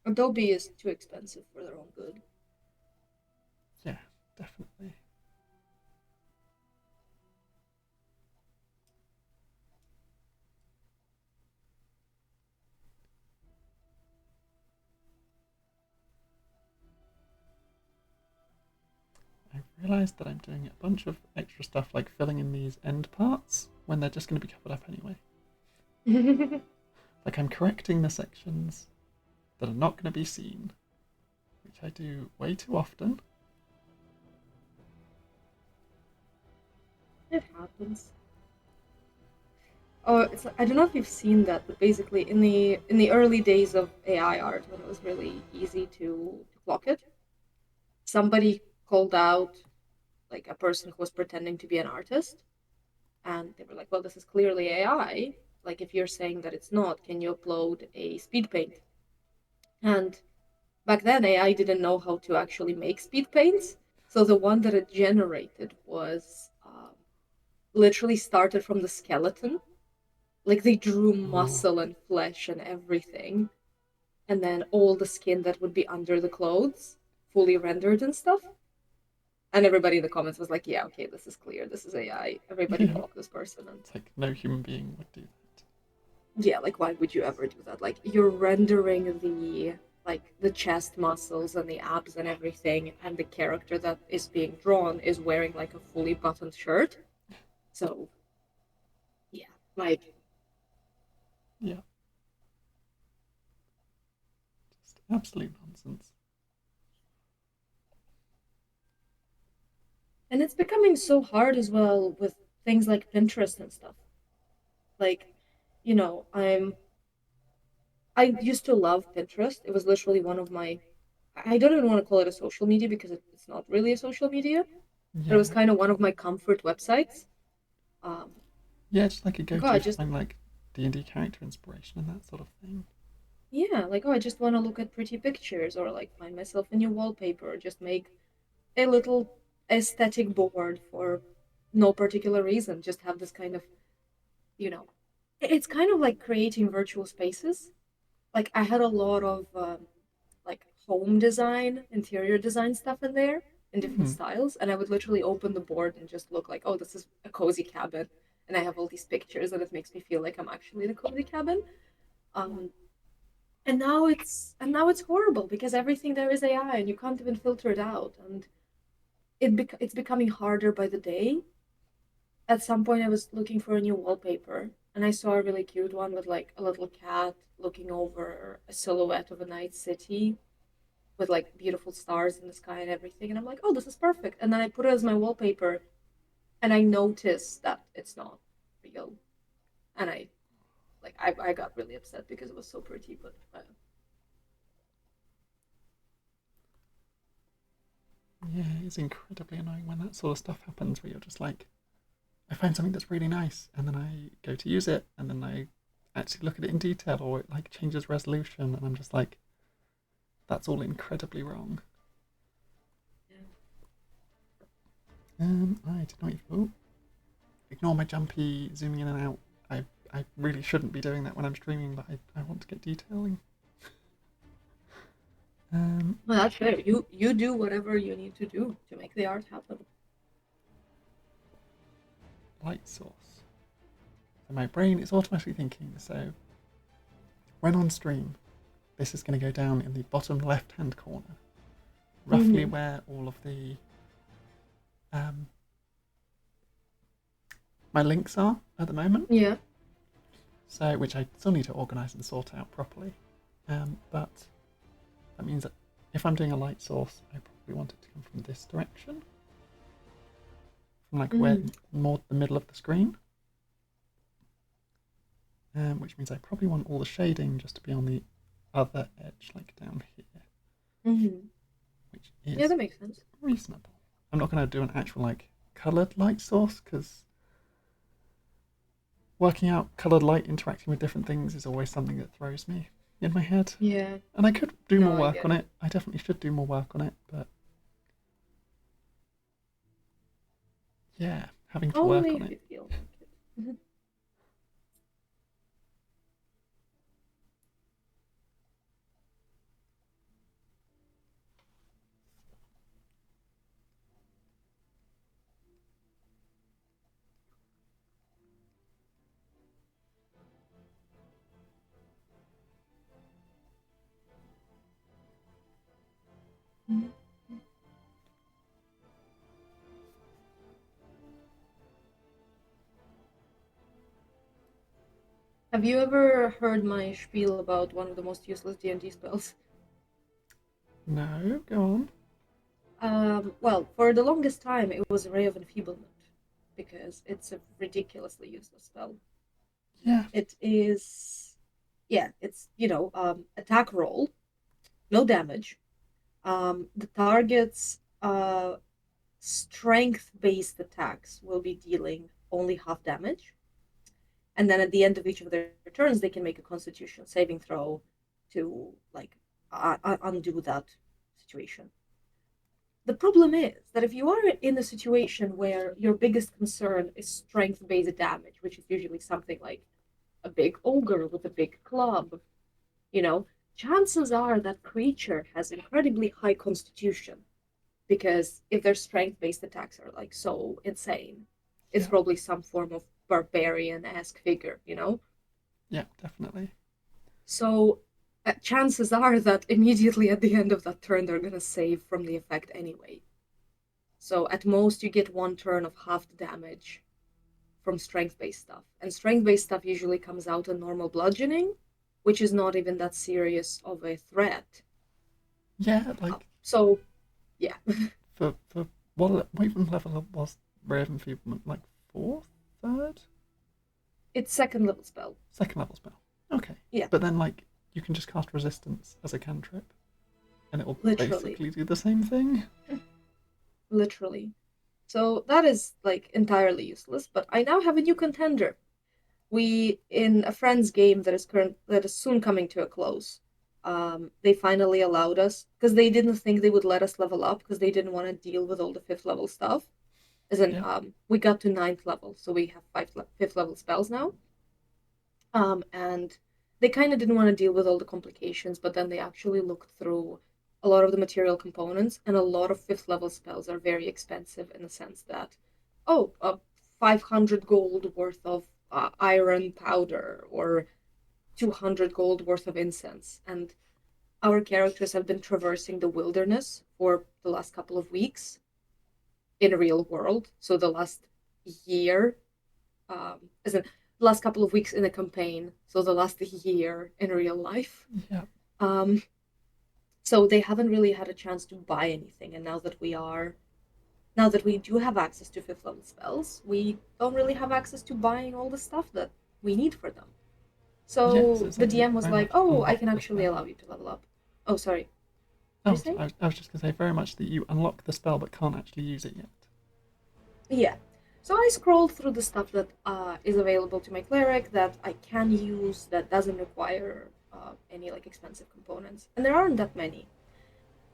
Adobe is too expensive for their own good. Yeah, definitely. I've realised that I'm doing a bunch of extra stuff like filling in these end parts when they're just going to be covered up anyway. Like I'm correcting the sections that are not going to be seen, which I do way too often. It happens. Oh, it's I don't know if you've seen that, but basically in the early days of AI art, when it was really easy to clock it, somebody called out like a person who was pretending to be an artist, and they were like, "Well, this is clearly AI. Like, if you're saying that it's not, can you upload a speed paint?" And back then, AI didn't know how to actually make speed paints, so the one that it generated was literally started from the skeleton. Like they drew Oh, muscle and flesh and everything, and then all the skin that would be under the clothes, fully rendered and stuff. And everybody in the comments was like, "Yeah, okay, this is clear. This is AI. Everybody yeah. block this person." And It's like no human being would do that. yeah, like why would you ever do that? Like you're rendering the chest muscles and the abs and everything, and the character that is being drawn is wearing like a fully buttoned shirt. So yeah, like Yeah, just absolute nonsense. and it's becoming so hard as well with things like Pinterest and stuff. Like, I used to love Pinterest. It was literally one of my I don't even want to call it a social media because it's not really a social media, but it was Yeah, kind of one of my comfort websites. Um, yeah. It's like a like, oh, I go-to for just finding like D&D character inspiration and that sort of thing. yeah, like, oh, I just want to look at pretty pictures or like find myself a new wallpaper or just make a little aesthetic board for no particular reason. Just have this kind of, you know, it's kind of like creating virtual spaces. Like I had a lot of like home design, interior design stuff in there in different Hmm. styles, and I would literally open the board and just look like, oh, this is a cozy cabin, and I have all these pictures, and it makes me feel like I'm actually in a cozy cabin. Um, and now it's horrible because everything there is AI, and you can't even filter it out, and it's becoming harder by the day. At some point, I was looking for a new wallpaper, and I saw a really cute one with like a little cat looking over a silhouette of a night city with like beautiful stars in the sky and everything. And I'm like, oh, this is perfect. And then I put it as my wallpaper, and I noticed that it's not real. And I got really upset because it was so pretty, but Yeah, it's incredibly annoying when that sort of stuff happens where you're just like, I find something that's really nice and then I go to use it and then I actually look at it in detail or it like changes resolution and I'm just like, that's all incredibly wrong. yeah. I did not even. Oh, ignore my jumpy zooming in and out. I really shouldn't be doing that when I'm streaming, but I want to get detailing. Well, that's fair. You do whatever you need to do to make the art happen. Light source. So my brain is automatically thinking, so when on stream, this is going to go down in the bottom left hand corner, roughly where all of the my links are at the moment. Yeah. So, which I still need to organise and sort out properly. But that means that if I'm doing a light source, I probably want it to come from this direction, from like where more the middle of the screen. Which means I probably want all the shading just to be on the other edge, like down here, which is Yeah, that makes sense. reasonable. I'm not going to do an actual like coloured light source because working out coloured light interacting with different things is always something that throws me in my head. Yeah. And I could do No, more I work get on it. it. I definitely should do more work on it, but yeah, having to work Only on if it. you feel like it. Have you ever heard my spiel about one of the most useless D&D spells? No, go on. Well, for the longest time, it was a Ray of Enfeeblement because it's a ridiculously useless spell. Yeah, It is, yeah, it's, attack roll, no damage. The target's strength-based attacks will be dealing only half damage. And then at the end of each of their turns, they can make a Constitution saving throw to like undo that situation. The problem is that if you are in a situation where your biggest concern is strength-based damage, which is usually something like a big ogre with a big club, you know, chances are that creature has incredibly high constitution because if their strength-based attacks are like so insane, it's yeah, probably some form of barbarian-esque figure. yeah, definitely. So chances are that immediately at the end of that turn, they're going to save from the effect anyway. So at most, you get one turn of half the damage from strength-based stuff. And strength-based stuff usually comes out in normal bludgeoning, which is not even that serious of a threat. Yeah, like So, yeah. for what even level was Raven Feeblement? Like fourth, third, It's second level spell. second level spell. Okay, Yeah, but then like you can just cast resistance as a cantrip, and it will literally. basically do the same thing. Literally. So that is like entirely useless, but I now have a new contender. We in a friend's game that is soon coming to a close. They finally allowed us because they didn't think they would let us level up because they didn't want to deal with all the fifth level stuff. As in, Yeah, we got to ninth level, so we have fifth level spells now. And they kind of didn't want to deal with all the complications, but then they actually looked through a lot of the material components, and a lot of fifth level spells are very expensive in the sense that, oh, 500 gold worth of iron powder or 200 gold worth of incense. And our characters have been traversing the wilderness for the last couple of weeks. in real world. So the last year, as in the last couple of weeks in a campaign. So the last year in real life. Yeah. Um, so they haven't really had a chance to buy anything. And now that we do have access to fifth level spells, we don't really have access to buying all the stuff that we need for them. Yes, So it's the like you DM was very like, much "Oh, I unlock can the actually spell. allow you to level up." Oh, sorry. What did you Oh, say? I was just going to say very much that you unlock the spell but can't actually use it yet. Yeah. So I scrolled through the stuff that is available to my cleric that I can use that doesn't require any like expensive components, and there aren't that many.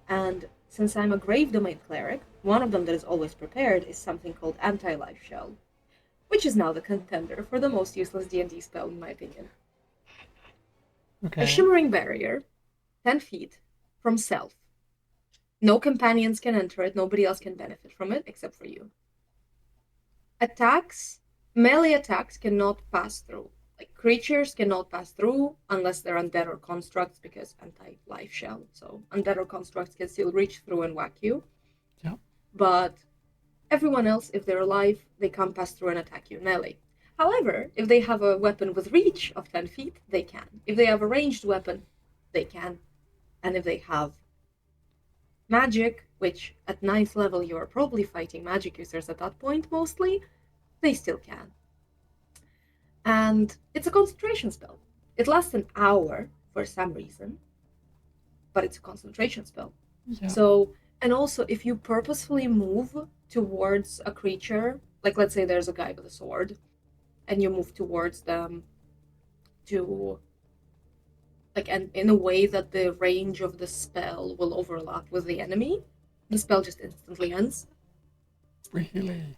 And since I'm a Grave Domain cleric, one of them that is always prepared is something called Anti-Life Shell, which is now the contender for the most useless D&D spell in my opinion. A Okay. shimmering barrier, 10 feet from self. No companions can enter it, nobody else can benefit from it except for you. Attacks, melee attacks cannot pass through. Like creatures cannot pass through unless they're undead or constructs because anti-life shell. So undead or constructs can still reach through and whack you. Yeah. But everyone else, if they're alive, they can't pass through and attack you melee. However, if they have a weapon with reach of 10 feet, they can. If they have a ranged weapon, they can. And if they have magic, which at 9th level you are probably fighting magic users at that point mostly, they still can. And it's a concentration spell. It lasts an hour for some reason, but it's a concentration spell. Yeah. So, and also if you purposefully move towards a creature, like let's say there's a guy with a sword, and you move towards them to like and in a way that the range of the spell will overlap with the enemy, the spell just instantly ends. Really?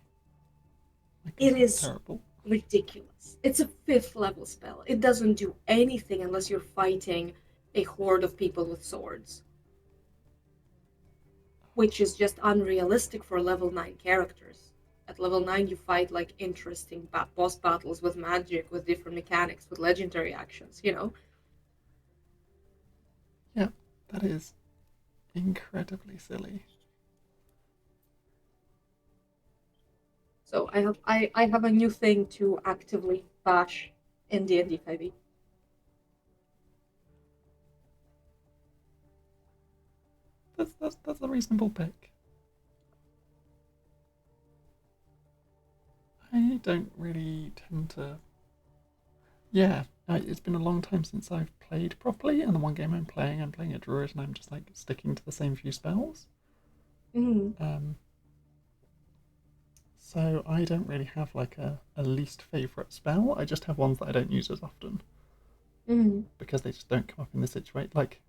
My God, It that's is terrible. ridiculous. It's a 5th level spell. It doesn't do anything unless you're fighting a horde of people with swords, which is just unrealistic for level 9 characters. At level 9, you fight like interesting boss battles with magic, with different mechanics, with legendary actions, you know? Yeah, that is incredibly silly. So I have a new thing to actively bash in D&D 5e. That's a reasonable pick. I don't really tend to. Yeah, it's been a long time since I've played properly, and the one game I'm playing a druid, and I'm just like sticking to the same few spells. Mm. Um, so I don't really have like a least favorite spell. I just have ones that I don't use as often Mm. because they just don't come up in the situation. Like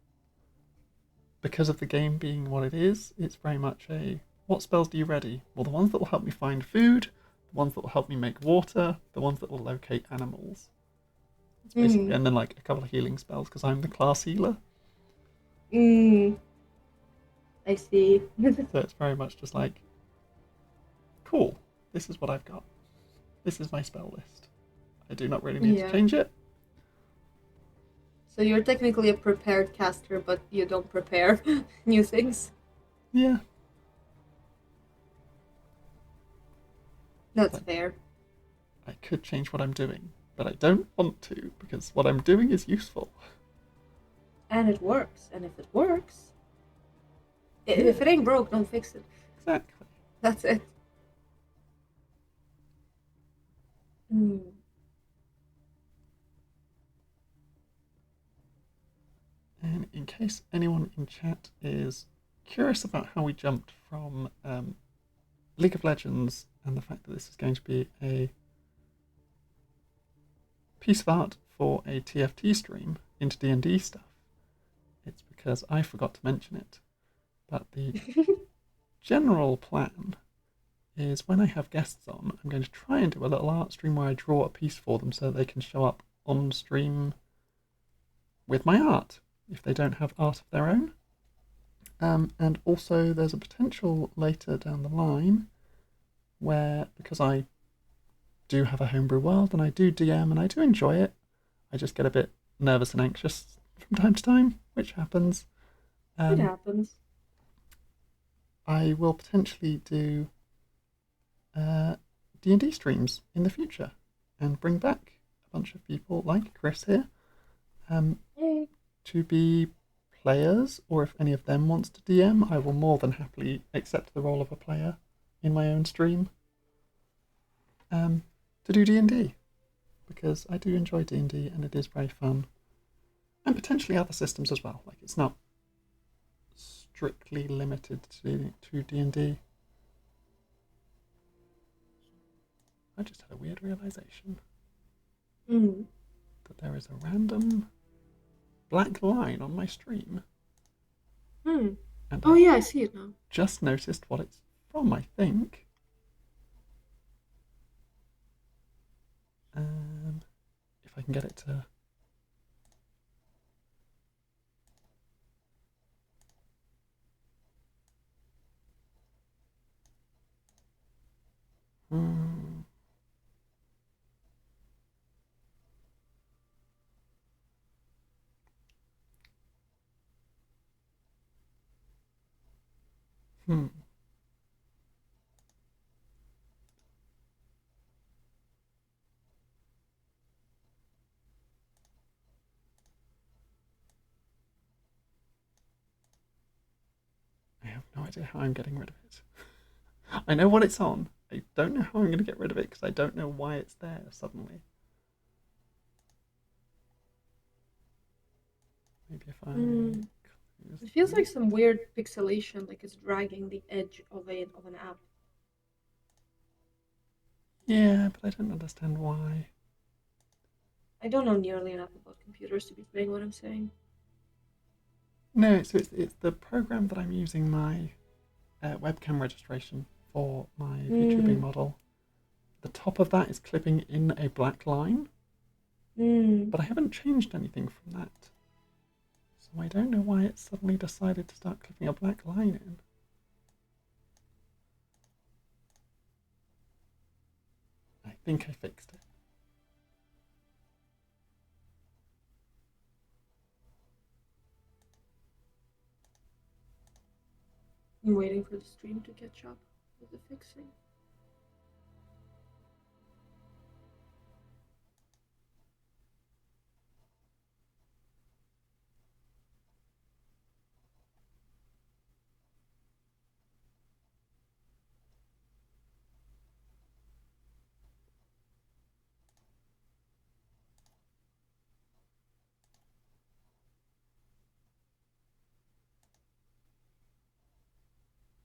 because of the game being what it is, it's very much a what spells do you ready? Well, the ones that will help me find food, the ones that will help me make water, the ones that will locate animals. It's basically, Mm. and then like a couple of healing spells because I'm the class healer. Mm. I see. So it's very much just like, cool, this is what I've got. This is my spell list. I do not really need to Yeah. change it. So you're technically a prepared caster, but you don't prepare new things. Yeah. That's Like, fair. I could change what I'm doing, but I don't want to because what I'm doing is useful. And it works. And if it works, Yeah, if it ain't broke, don't fix it. exactly. That's it. Mm. And in case anyone in chat is curious about how we jumped from League of Legends and the fact that this is going to be a piece of art for a TFT stream into D&D stuff, it's because I forgot to mention it. But the general plan is when I have guests on, I'm going to try and do a little art stream where I draw a piece for them so that they can show up on stream with my art if they don't have art of their own. And also, there's a potential later down the line where, because I do have a homebrew world and I do DM and I do enjoy it, I just get a bit nervous and anxious from time to time, which happens. It happens. I will potentially do D&D streams in the future and bring back a bunch of people like Cris here Yay. to be players, or if any of them wants to DM, I will more than happily accept the role of a player in my own stream to do D&D, because I do enjoy D&D and it is very fun, and potentially other systems as well. Like, it's not strictly limited to D&D. I just had a weird realization that there is a random black line on my stream. Hmm. And Oh yeah, I see it now. Just noticed what it's from, I think. If I can get it to... Hmm. I have no idea how I'm getting rid of it. I know what it's on. I don't know how I'm going to get rid of it because I don't know why it's there suddenly. Maybe if I... It feels like some weird pixelation, like it's dragging the edge of an app. Yeah, but I don't understand why. I don't know nearly enough about computers to be saying what I'm saying. No, so it's the program that I'm using my webcam registration for my VTubing model. The top of that is clipping in a black line, but I haven't changed anything from that. So I don't know why it suddenly decided to start clipping a black line in. I think I fixed it. I'm waiting for the stream to catch up with the fixing.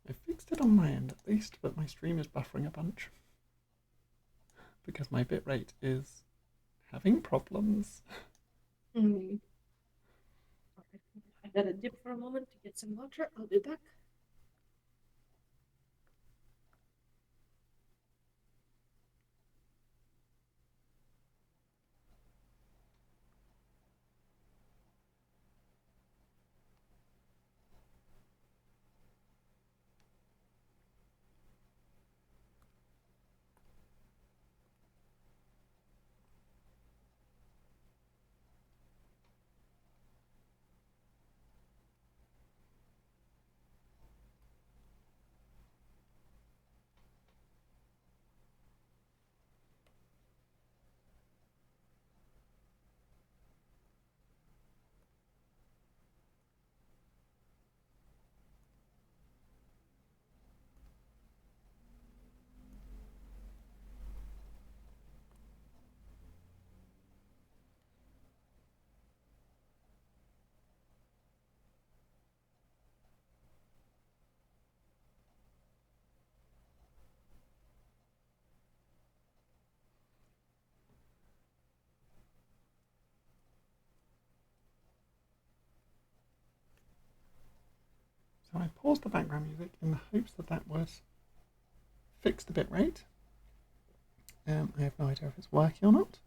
I fixed it on my end at least, but my stream is buffering a bunch because my bitrate is having problems. I gotta dip for a moment to get some water. I'll be back. So I paused the background music in the hopes that that would fix the bitrate. I have no idea if it's working or not.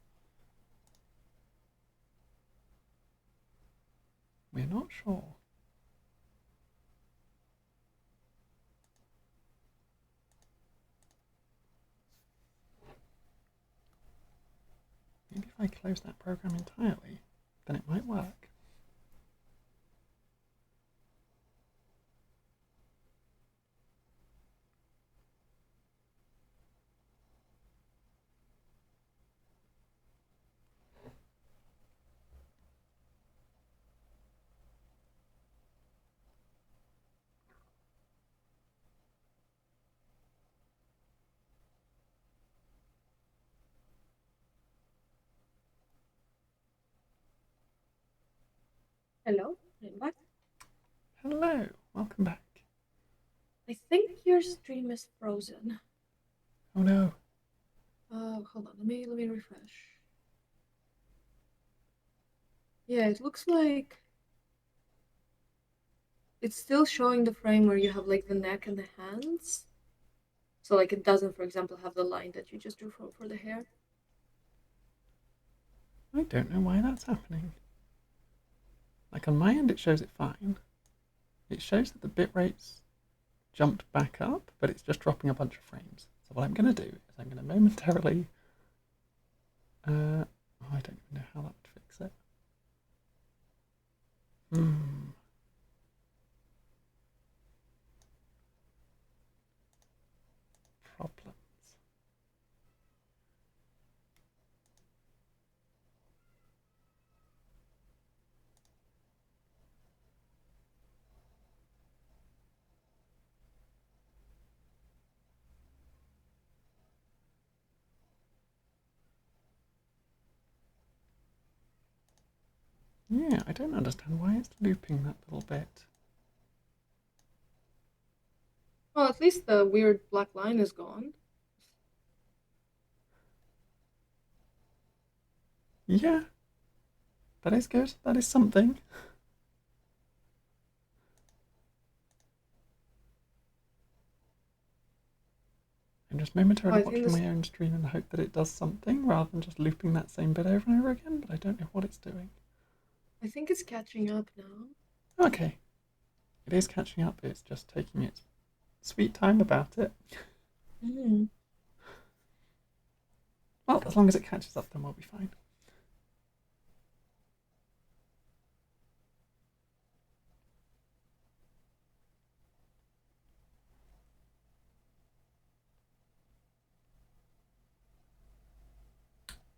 We're not sure. Maybe if I close that program entirely, then it might work. Hello, I'm back. Hello, welcome back. I think your stream is frozen. Oh no. Hold on. Let me refresh. Yeah, it looks like it's still showing the frame where you have like the neck and the hands. So like it doesn't, for example, have the line that you just drew for the hair. I don't know why that's happening. Like on my end, it shows it fine. It shows that the bit rate's jumped back up, but it's just dropping a bunch of frames. So what I'm going to do is I'm going to momentarily. I don't even know how that would fix it. Hmm. Problems. Yeah, I don't understand why it's looping that little bit. Well, at least the weird black line is gone. Yeah, that is good. That is something. I'm just Oh, momentarily I think watching this. my own stream in the hope that it does something rather than just looping that same bit over and over again, but I don't know what it's doing. I think it's catching up now. Okay, it is catching up, it's just taking its sweet time about it. Mm-hmm. Well, as long as it catches up, then we'll be fine.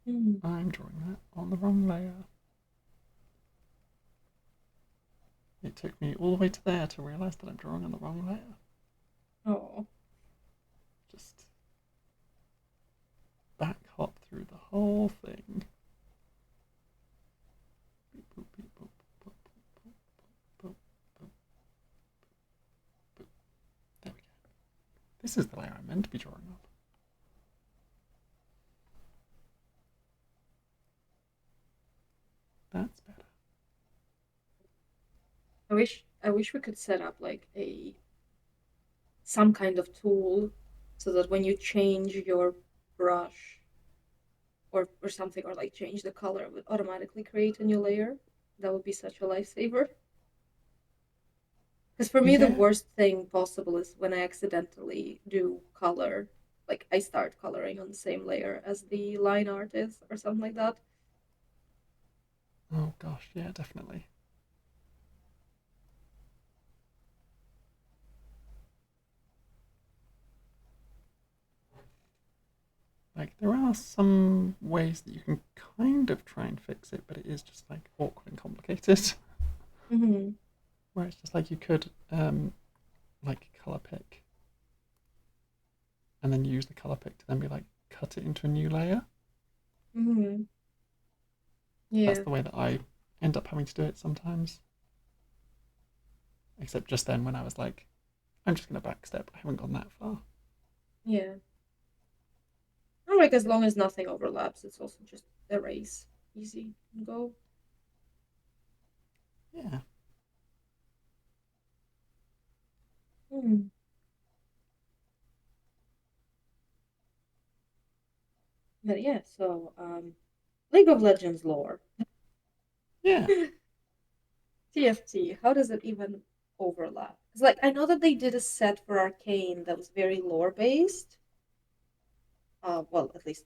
Mm-hmm. I'm drawing that on the wrong layer. It took me all the way to there to realise that I'm drawing on the wrong layer. Oh. Just back hop through the whole thing. Beep, boop, beep, boop, boop, boop, boop, boop, boop, boop. There we go. This is the layer I'm meant to be drawing on. That's better. I wish we could set up like a some kind of tool so that when you change your brush or something, or like change the color, it would automatically create a new layer. That would be such a lifesaver. Because for me, the Yeah. worst thing possible is when I accidentally do color, like I start coloring on the same layer as the line art is, or something like that. Oh gosh, yeah, definitely. Like, there are some ways that you can kind of try and fix it, but it is just like awkward and complicated. Mm-hmm. Where it's just like you could, like, color pick and then use the color pick to then be like, cut it into a new layer. Mm-hmm. That's Yeah. the way that I end up having to do it sometimes. Except just then when I was like, I'm just going to backstep. I haven't gone that far. Yeah. Or like as long as nothing overlaps, it's also just erase. Easy and go. Yeah. Hmm. But yeah, so League of Legends lore. Yeah. TFT, how does it even overlap? Because like I know that they did a set for Arcane that was very lore based. Well, at least,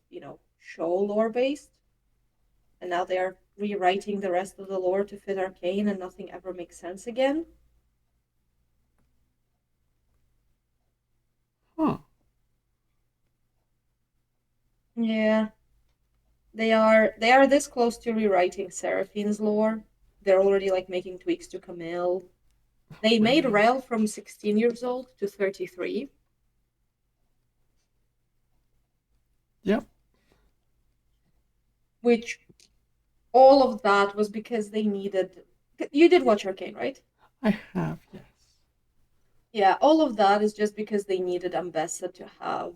show lore based. And now they are rewriting the rest of the lore to fit Arcane and nothing ever makes sense again. Huh. Yeah. They are this close to rewriting Seraphine's lore. They're already like making tweaks to Camille. They made Really? Rel from 16 years old to 33, Yep. which all of that was because they needed You did watch Arcane, right? I have, yes. Yeah, all of that is just because they needed Ambessa to have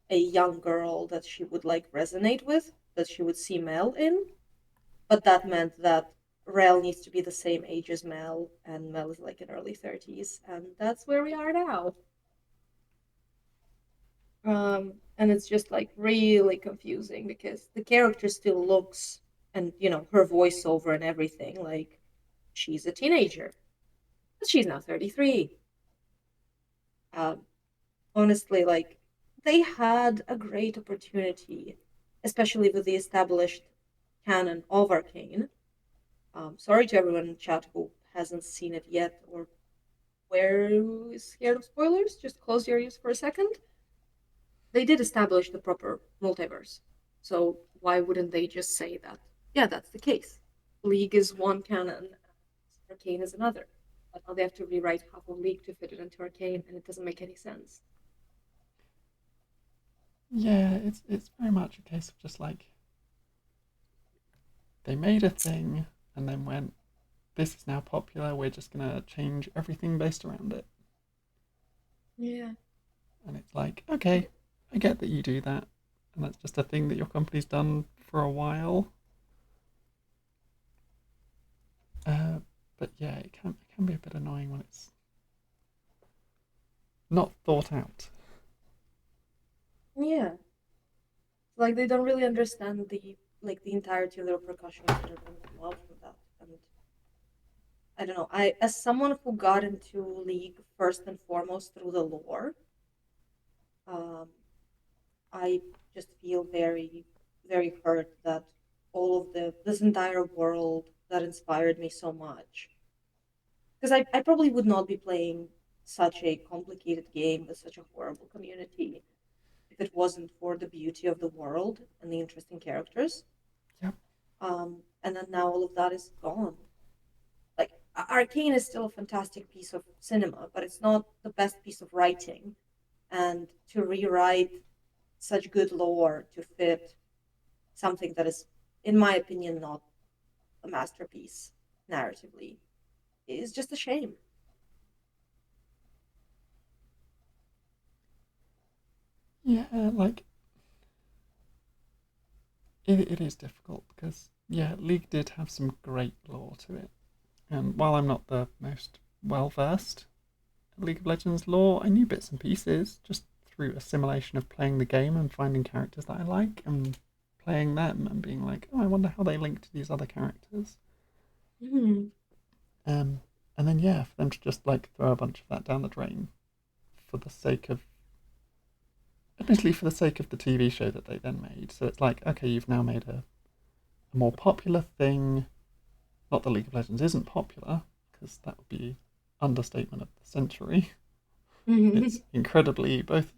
a young girl that she would like resonate with, that she would see Mel in. But that meant that Rel needs to be the same age as Mel, and Mel is like in early 30s, and that's where we are now. And it's just like really confusing because the character still looks and her voiceover and everything like she's a teenager, but she's now 33. Um, Honestly, like they had a great opportunity, especially with the established canon of Arcane. Sorry to everyone in chat who hasn't seen it yet or where is scared of spoilers. Just close your ears for a second. They did establish the proper multiverse. So why wouldn't they just say that? Yeah, that's the case. League is one canon, Arcane is another. But now they have to rewrite half of League to fit it into Arcane, and it doesn't make any sense. Yeah, it's very much a case of just like they made a thing and then went, this is now popular, we're just gonna change everything based around it. Yeah. And it's like, okay, I get that you do that, and that's just a thing that your company's done for a while. But yeah, it can be a bit annoying when it's not thought out. Yeah. Like they don't really understand the entirety of the repercussions that are going to come out from that. And I don't know. I as someone who got into League first and foremost through the lore, um, I just feel very, very hurt that all of this entire world that inspired me so much. Because I probably would not be playing such a complicated game with such a horrible community if it wasn't for the beauty of the world and the interesting characters. Yep. And then now all of that is gone. Like Arcane is still a fantastic piece of cinema, but it's not the best piece of writing. And to rewrite such good lore to fit something that is, in my opinion, not a masterpiece narratively is just a shame. Yeah, like it is difficult because yeah, League did have some great lore to it. And while I'm not the most well versed at League of Legends lore, I knew bits and pieces just through assimilation of playing the game and finding characters that I like and playing them and being like, oh, I wonder how they link to these other characters. Mm. Um, and then yeah, for them to just like throw a bunch of that down the drain for the sake of, admittedly for the sake of the TV show that they then made. So it's like, okay, you've now made a more popular thing. Not that League of Legends isn't popular, because that would be understatement of the century. It's incredibly both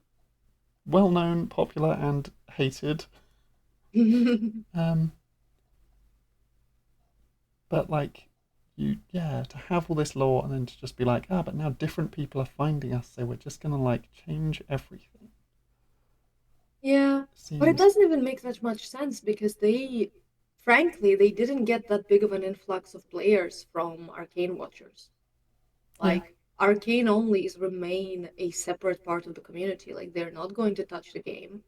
well known, popular, and hated. Um, but like yeah, to have all this lore and then to just be like, ah, but now different people are finding us, so we're just gonna like change everything. Yeah, but it Seems doesn't even make that much sense because frankly, they didn't get that big of an influx of players from Arcane Watchers. yeah, Like, Arcane onlys remain a separate part of the community. Like, they're not going to touch the game.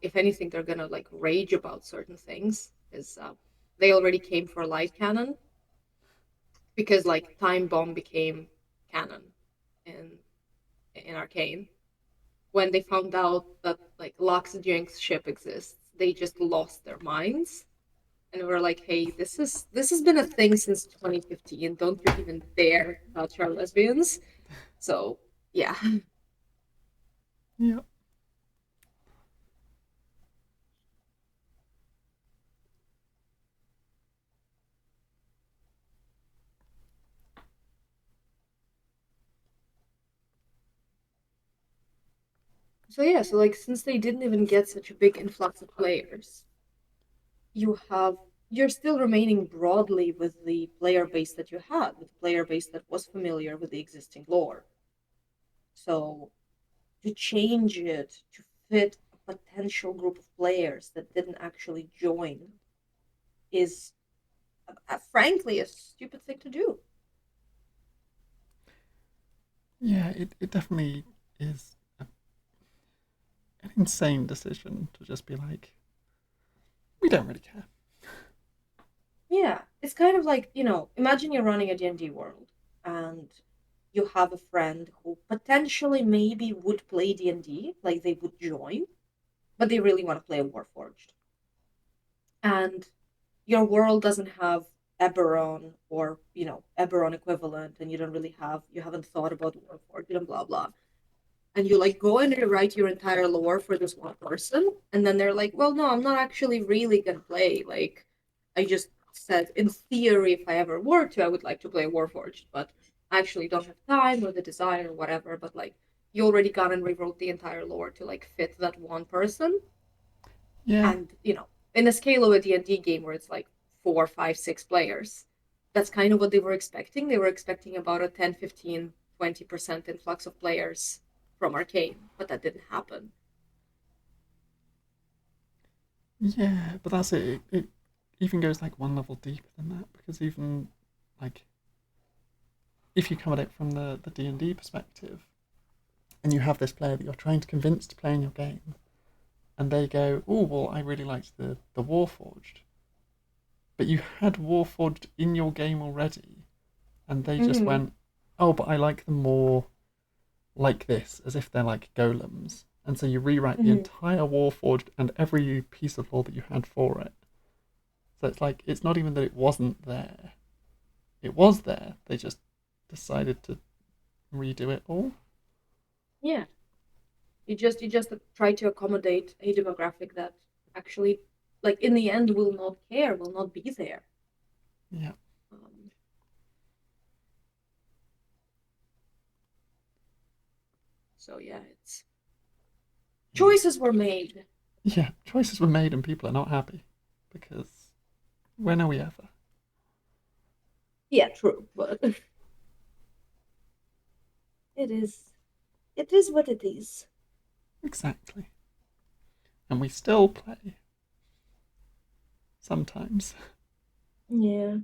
If anything, they're gonna like rage about certain things, because they already came for light canon because like Time Bomb became canon in Arcane. When they found out that like Loxodjink's ship exists, they just lost their minds and were like, "Hey, this has been a thing since 2015. Don't you even dare touch our lesbians." So yeah, yeah, so like since they didn't even get such a big influx of players, you're still remaining broadly with the player base that you had, with the player base that was familiar with the existing lore. So to change it to fit a potential group of players that didn't actually join is frankly, a stupid thing to do. Yeah, it definitely is an insane decision to just be like, we don't really care. Yeah, it's kind of like, imagine you're running a D&D world and you have a friend who potentially maybe would play D&D, like they would join, but they really want to play Warforged. And your world doesn't have Eberron or, Eberron equivalent, and you haven't thought about Warforged and blah blah. And you like go and rewrite your entire lore for this one person, and then they're like, well, no, I'm not actually really gonna play. Like, I just said in theory, if I ever were to, I would like to play Warforged, but I actually don't have time or the desire or whatever. But like, you already gone and rewrote the entire lore to like fit that one person, Yeah, and in a scale of a D&D game where it's like 4, 5, 6 players, that's kind of what they were expecting. They were expecting about a 10, 15, 20% influx of players from Arcane, but that didn't happen. yeah, but that's it. It even goes like one level deeper than that because even like if you come at it from the D and D perspective, and you have this player that you're trying to convince to play in your game, and they go, "Oh, well, I really liked the Warforged," but you had Warforged in your game already, and they just Mm-hmm. went, "Oh, but I like them more like this," as if they're like golems. And so you rewrite the Mm-hmm. entire Warforged and every piece of lore that you had for it. So it's like it's not even that it wasn't there; it was there. They just decided to redo it all. Yeah, you just try to accommodate a demographic that actually, like in the end, will not care, will not be there. Yeah, Um, so yeah, it's yeah, choices were made. yeah. Choices were made and people are not happy because when are we ever? Yeah, true, but it is it is what it is. Exactly. And we still play sometimes. Yeah.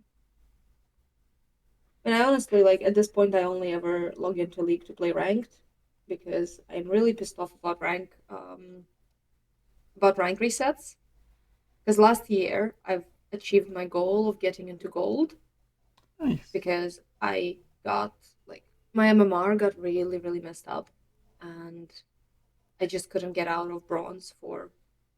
And I honestly, like, at this point, I only ever log into League to play ranked because I'm really pissed off about rank resets. Because last year, I've achieved my goal of getting into gold Nice. because I got, like, my MMR got really, really messed up. And I just couldn't get out of bronze for,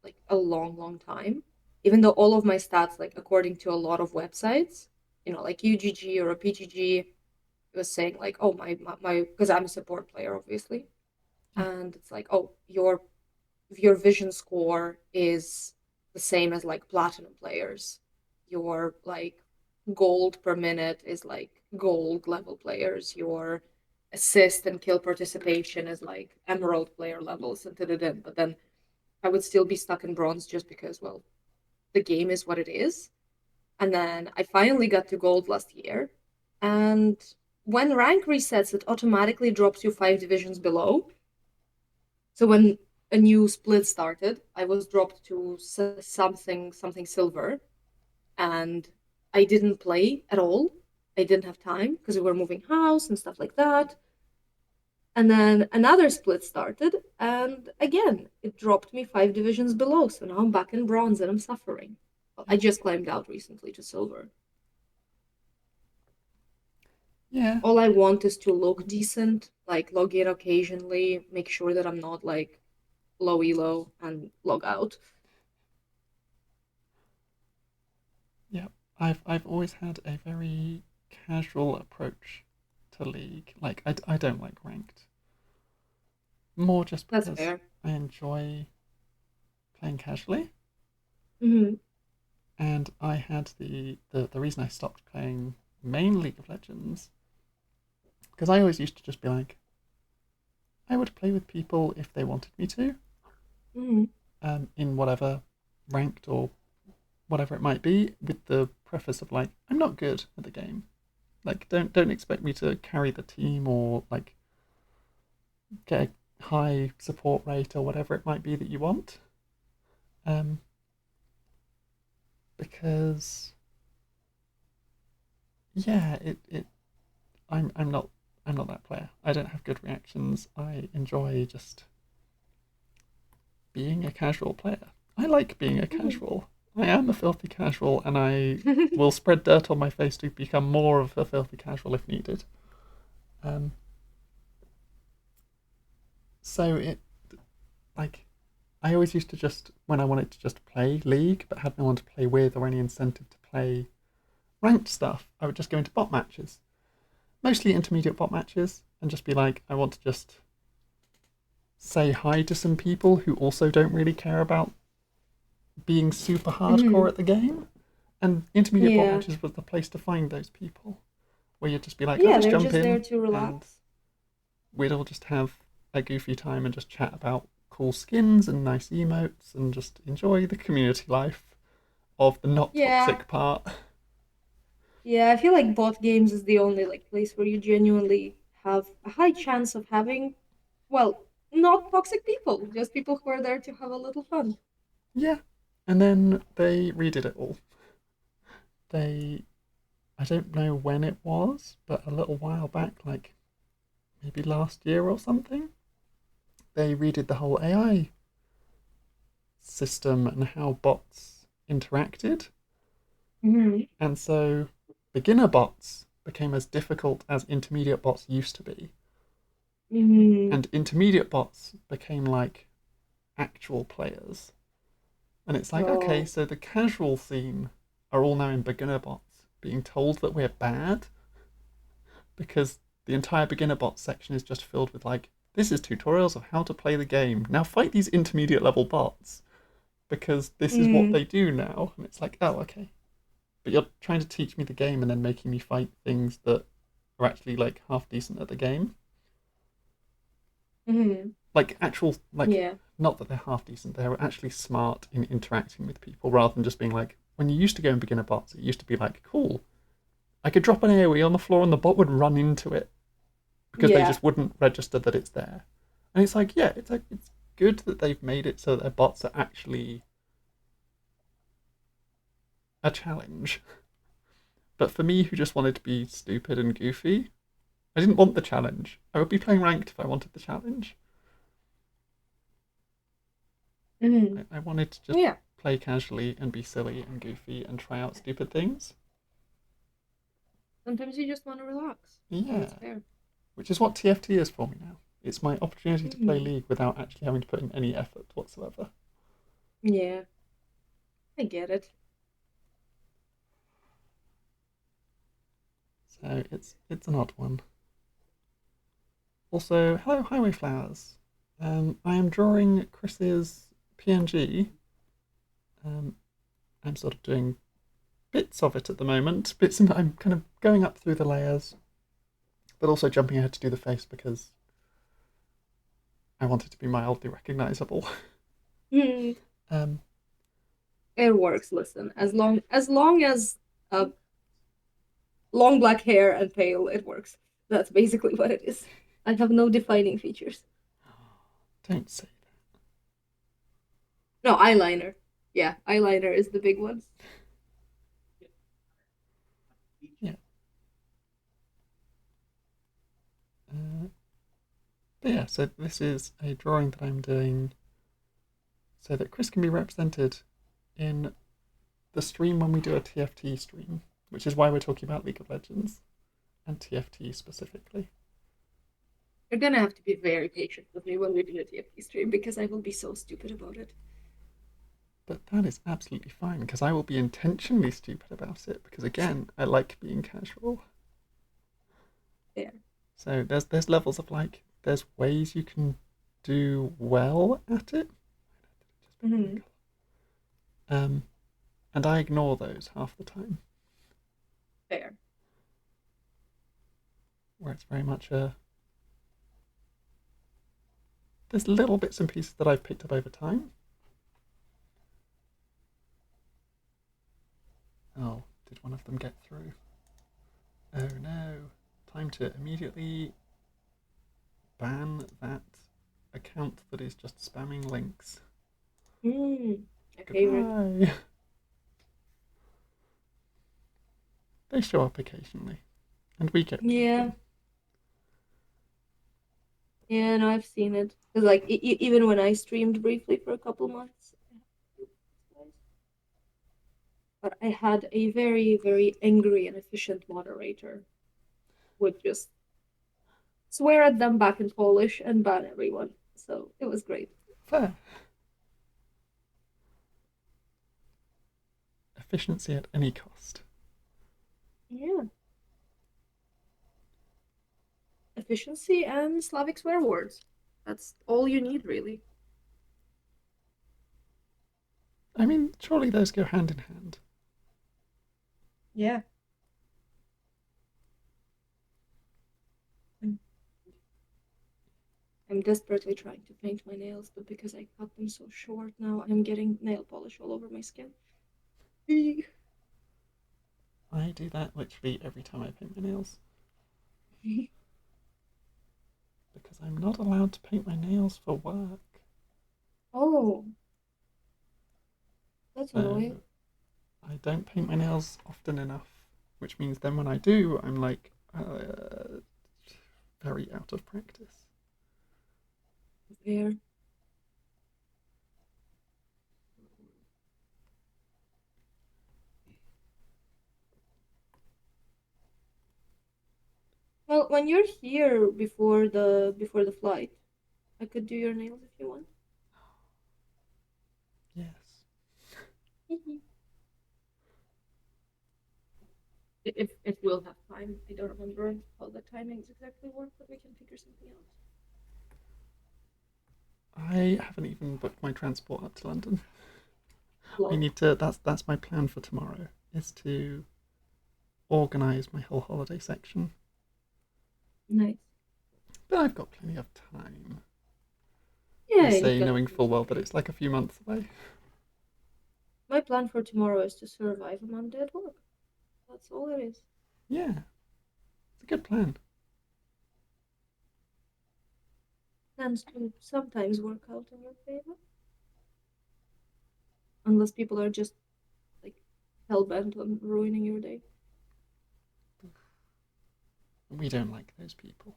like, a long, long time. Even though all of my stats, like, according to a lot of websites, like UGG or a PGG, it was saying like, oh my, because I'm a support player, obviously, Yeah. and it's like, oh, your vision score is the same as like platinum players. Your like gold per minute is like gold level players. Your assist and kill participation is like emerald player levels and da-da-da. But then I would still be stuck in bronze just because, well, the game is what it is. And then I finally got to gold last year. And when rank resets, it automatically drops you 5 divisions below. So when a new split started, I was dropped to something silver, and I didn't play at all. I didn't have time because we were moving house and stuff like that. And then another split started, and again, it dropped me 5 divisions below. So now I'm back in bronze and I'm suffering. Well, I Yeah. just climbed out recently to silver. Yeah. All I want is to look decent, like log in occasionally, make sure that I'm not like low elo and log out. Yeah. I've always had a very casual approach to League. Like I don't like ranked. More just That's because fair. I enjoy playing casually. Hmm. And I had the reason I stopped playing main League of Legends because I always used to just be like, I would play with people if they wanted me to, Hmm. in whatever ranked or whatever it might be, with the preface of like, I'm not good at the game. Like, don't expect me to carry the team or like get a high support rate or whatever it might be that you want. Um, because yeah, I'm not that player. I don't have good reactions. I enjoy just being a casual player. I like being a Mhm. casual. I am a filthy casual, and I will spread dirt on my face to become more of a filthy casual if needed. Um, so it like I always used to just when I wanted to just play League, but had no one to play with or any incentive to play ranked stuff, I would just go into bot matches, mostly intermediate bot matches, and just be like, I want to just say hi to some people who also don't really care about being super hardcore Mhm. at the game. And intermediate bot Yeah. matches was the place to find those people, where you'd just be like, I'll Yeah, just they're jump just there in, to and relax. we'd all just have a goofy time and just chat about cool skins and nice emotes and just enjoy the community life of the not Yeah. toxic part. Yeah, I feel like bot games is the only like place where you genuinely have a high chance of having, well, not toxic people, just people who are there to have a little fun. Yeah. And then they redid it all. They, I don't know when it was, but a little while back, like maybe last year or something, they redid the whole AI system and how bots interacted. Hmm. And so beginner bots became as difficult as intermediate bots used to be. Hmm. And intermediate bots became like actual players. And it's like, okay, Oh. so the casual scene are all now in beginner bots being told that we're bad because the entire beginner bot section is just filled with like, this is tutorials of how to play the game. Now fight these intermediate level bots because this is what Mm. they do now. And it's like, oh, okay. But you're trying to teach me the game and then making me fight things that are actually like half decent at the game. Hmm. Like actual like Yeah. not that they're half decent, they're actually smart in interacting with people rather than just being like when you used to go in beginner bots, it used to be like, cool, I could drop an AoE on the floor and the bot would run into it because they Yeah. just wouldn't register that it's there. And it's like, yeah, it's good that they've made it so that their bots are actually a challenge. But for me, who just wanted to be stupid and goofy, I didn't want the challenge. I would be playing ranked if I wanted the challenge. Hmm. I wanted to just Yeah. play casually and be silly and goofy and try out stupid things. Sometimes you just want to relax, and it's Yeah, fair. which is what TFT is for me now. It's my opportunity to play Hmm. League without actually having to put in any effort whatsoever. Yeah, I get it. So it's an odd one. Also, hello Highway Flowers. I am drawing Chris's PNG. Um, I'm sort of doing bits of it at the moment. Bits and I'm kind of going up through the layers, but also jumping ahead to do the face because I want it to be mildly recognizable. Hmm. um, It works, listen. As long as uh long black hair and pale, it works. That's basically what it is. I have no defining features. don't say No, eyeliner. Yeah, eyeliner is the big one. that. Yeah. Uh, but yeah, so this is a drawing that I'm doing so that Chris can be represented in the stream when we do a TFT stream, which is why we're talking about League of Legends and TFT specifically. You're gonna have to be very patient with me when we do a TFT stream because I will be so stupid about it. But that is absolutely fine because I will be intentionally stupid about it because again, I like being casual. Yeah. So there's levels of like there's ways you can do well at it. Hmm. Um, and I ignore those half the time, Fair. where it's very much a there's little bits and pieces that I've picked up over time. Oh, did one of them get through? Oh no! Time to immediately ban that account that is just spamming links. Mm, my favorite. Goodbye. They show up occasionally, and we get rid of Yeah, them. yeah, no, I've seen it. Because like even when I streamed briefly for a couple months, but I had a very, very angry and efficient moderator who would just swear at them back in Polish and ban everyone. So it was great. Fair. Efficiency at any cost. Yeah. Efficiency and Slavic swear words. That's all you need, really. I mean, surely those go hand in hand. Yeah. I'm desperately trying to paint my nails, but because I cut them so short now, I'm getting nail polish all over my skin. I do that literally every time I paint my nails. Because I'm not allowed to paint my nails for work. Oh, that's annoying. So I don't paint my nails often enough, which means then when I do, I'm like very out of practice. Fair. Well, when you're here before the flight, I could do your nails if you want. Yes. If we'll have time. I don't remember how the timings exactly work, but we can figure something out. I haven't even booked my transport up to London. I Lol. need to. That's my plan for tomorrow. Is to organise my whole holiday section. Nice. But I've got plenty of time. Yeah, I and you've say, got knowing full well that it's like a few months away. my plan for tomorrow is to survive a Monday at work. That's all it is. Yeah, it's a good plan. Tends to sometimes work out in your favor. Unless people are just like hell bent on ruining your day. We don't like those people.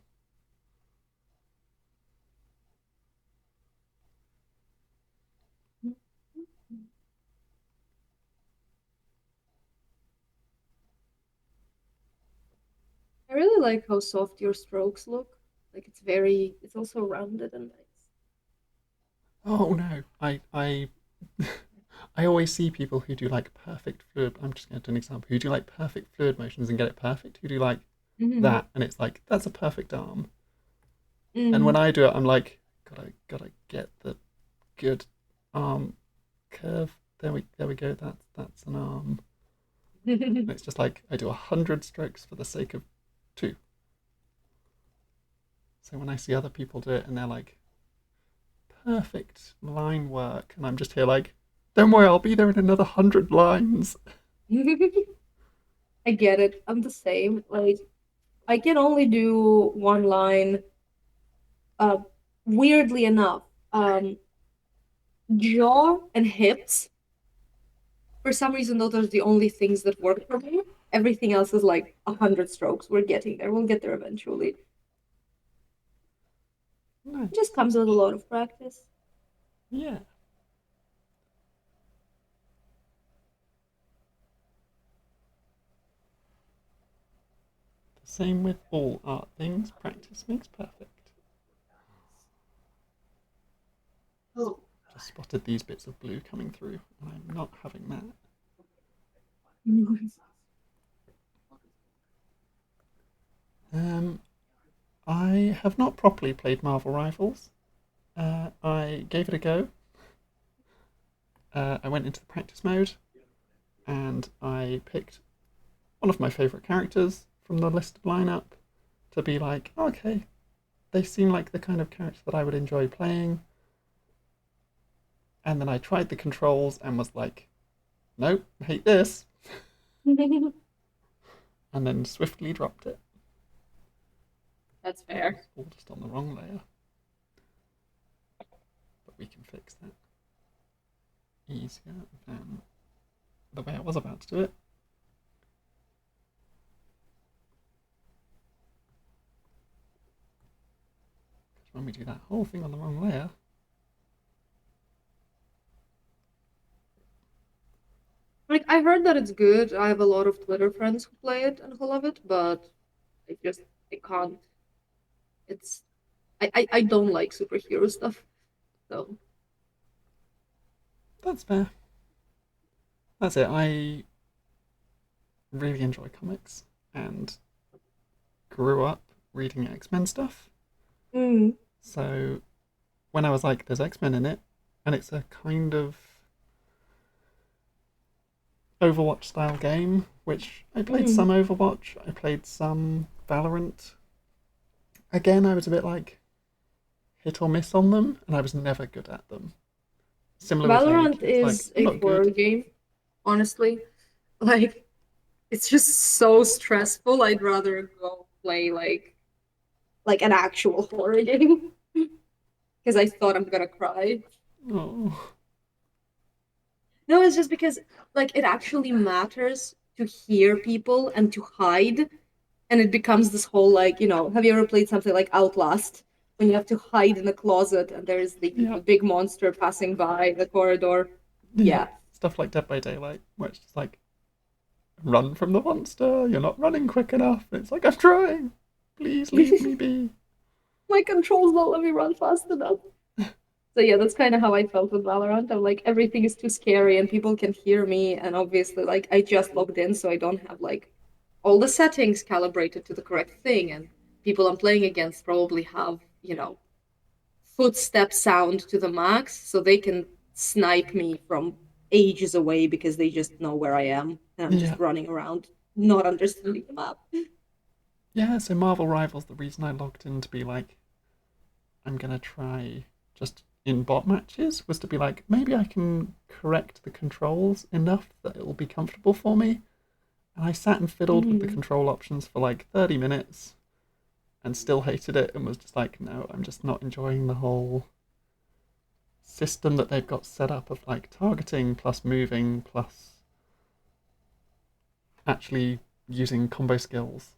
I really like how soft your strokes look. Like it's also rounded and nice. Oh no, I always see people who do like perfect fluid. I'm just going to do an example. Who do like perfect fluid motions and get it perfect. Who do like Mm-hmm. that, and it's like that's a perfect arm. And when Mm. I do it, I'm like, gotta get the good arm curve. There we go. That's an arm. And it's just like I do 100 strokes for the sake of two. So when I see other people do it and they're like perfect line work, and I'm just here like, don't worry, I'll be there in another 100 lines. I get it. I'm the same. Like I can only do one line. Uh, weirdly enough, jaw and hips. For some reason, those are the only things that work for me. Everything else is like 100 strokes. We're getting there. We'll get there eventually. It just Nice. comes with a lot of practice. Yeah. The same with all art things. Practice makes perfect. Oh. Just spotted these bits of blue coming through, and I'm not having that. Um, I have not properly played Marvel Rivals. I gave it a go. I went into the practice mode, and I picked one of my favourite characters from the listed lineup to be like, okay, they seem like the kind of character that I would enjoy playing. And then I tried the controls and was like, nope, hate this. And then swiftly dropped it. That's It fair. was all just on the wrong layer. But we can fix that easier than the way I was about to do it. When we do that whole thing on the wrong layer. Like I heard that it's good. I have a lot of Twitter friends who play it and who love it, but I just I can't. It's I don't like superhero stuff. So That's fair. That's it. I really enjoy comics and grew up reading X-Men stuff. mm, So when I was like, there's X-Men in it, and it's a kind of Overwatch style game, which I played mm. some Overwatch, I played some Valorant. Again, I was a bit like hit or miss on them, and I was never good at them. Similar with League, Valorant it's like is I'm a not good. horror game, honestly. Like it's just so stressful. I'd rather go play like an actual horror game because I thought I'm gonna cry. Oh, No, it's just because like it actually matters to hear people and to hide, and it becomes this whole like, have you ever played something like Outlast when you have to hide in a closet and there's yeah, the big monster passing by the corridor? yeah. Yeah. Stuff like Dead by Daylight, where it's just like run from the monster. You're not running quick enough. It's like I'm trying. Please leave me be. My controls don't let me run fast enough. So yeah, that's kind of how I felt with Valorant. I'm like everything is too scary and people can hear me, and obviously like I just logged in, so I don't have like all the settings calibrated to the correct thing, and people I'm playing against probably have, footstep sound to the max, so they can snipe me from ages away because they just know where I am, and I'm Yeah, just running around, not understanding the map. yeah. So Marvel Rivals, the reason I logged in to be like, I'm gonna try just in bot matches was to be like, maybe I can correct the controls enough that it will be comfortable for me. And I sat and fiddled with the Mm. control options for like 30 minutes and still hated it and was just like, no, I'm just not enjoying the whole system that they've got set up of like targeting plus moving plus actually using combo skills.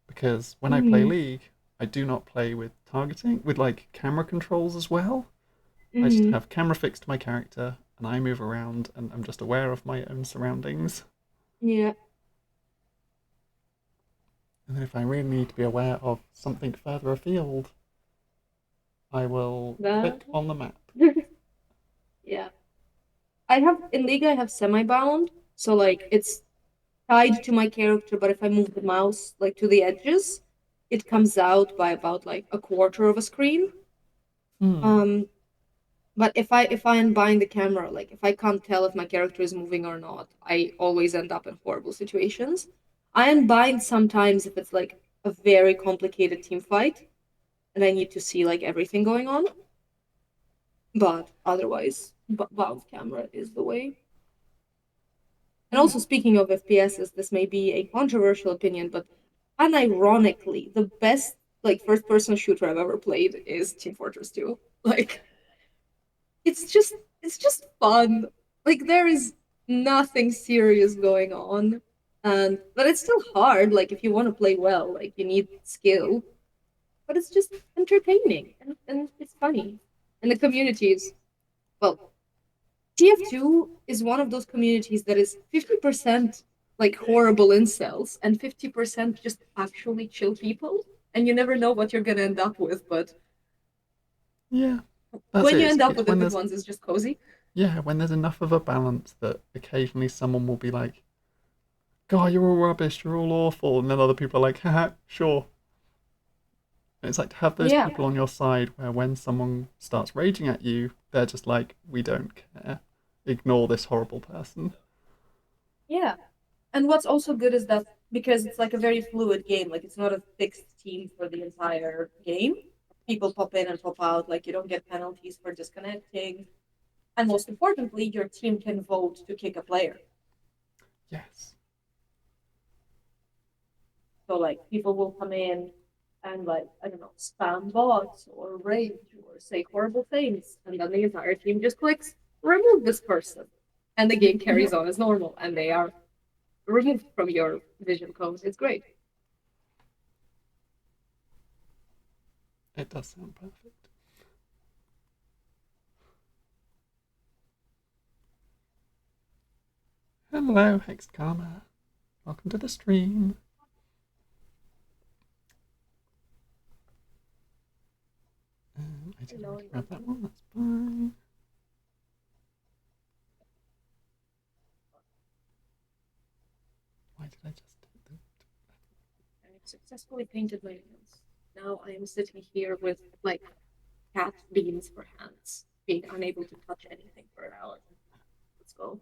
Because when I play Mm. League, I do not play with targeting, with like camera controls as well. I just Mm. have camera fixed to my character and I move around and I'm just aware of my own surroundings. Yeah, And then if I really need to be aware of something further afield, I will that. click on the map. Yeah. I have in League I have semi-bound, so like it's tied to my character, but if I move the mouse like to the edges, it comes out by about like a quarter of a screen. Hmm. Um, but if I unbind the camera, like if I can't tell if my character is moving or not, I always end up in horrible situations. I unbind sometimes if it's like a very complicated team fight and I need to see like everything going on, but otherwise, bound camera is the way. And Yeah. also, speaking of FPSs, this may be a controversial opinion, but unironically, the best like first-person shooter I've ever played is Team Fortress 2. Like, it's just fun. Like, there is nothing serious going on, and but it's still hard. Like, if you want to play well, like you need skill, but it's just entertaining and it's funny. And the communities, well, TF2 is one of those communities that is 50% like horrible incels and 50% just actually chill people. And you never know what you're gonna end up with, but Yeah. That's when it. you end up It's with the when good there's ones, it's just cozy. yeah, when there's enough of a balance that occasionally someone will be like, God, you're all rubbish, you're all awful, and then other people are like, haha, sure. And it's like to have those Yeah, people on your side where when someone starts raging at you, they're just like, we don't care. Ignore this horrible person. yeah. And what's also good is that because it's like a very fluid game, like it's not a fixed team for the entire game. People pop in and pop out, like you don't get penalties for disconnecting. And most importantly, your team can vote to kick a player. Yes. So like people will come in and like I don't know spam bots or rage or say horrible things, and then the entire team just clicks remove this person, and the game carries Yep. on as normal, and they are removed from your vision codes. It's great. It does sound perfect. Hello, Hexed Karma. Welcome to the stream. I didn't already grab that one, that's fine. Why did I just do that? I've successfully painted my nails. Now I am sitting here with like cat beans for hands, being unable to touch anything for an hour. Let's go.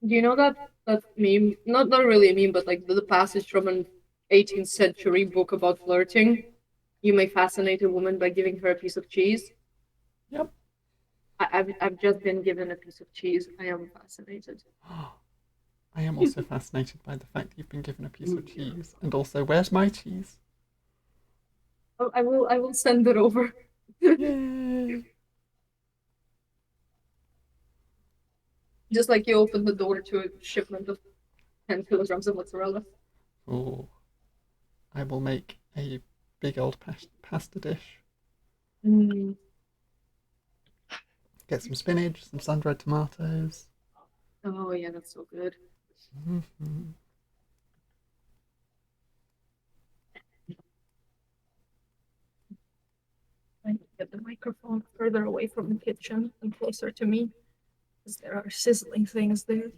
Do you know that meme? Not really a meme, but like the passage from an 18th century book about flirting. You may fascinate a woman by giving her a piece of cheese. Yep. I've just been given a piece of cheese. I am fascinated. I am also fascinated by the fact that you've been given a piece of cheese. And also, where's my cheese? Oh, I will send it over. Yay! Just like you opened the door to a shipment of 10 kilograms of mozzarella. Oh, I will make a big old pasta dish. Mm. Get some spinach, some sun-dried tomatoes. Oh yeah, that's so good. Mm-hmm. I need to get the microphone further away from the kitchen and closer to me, because there are sizzling things there.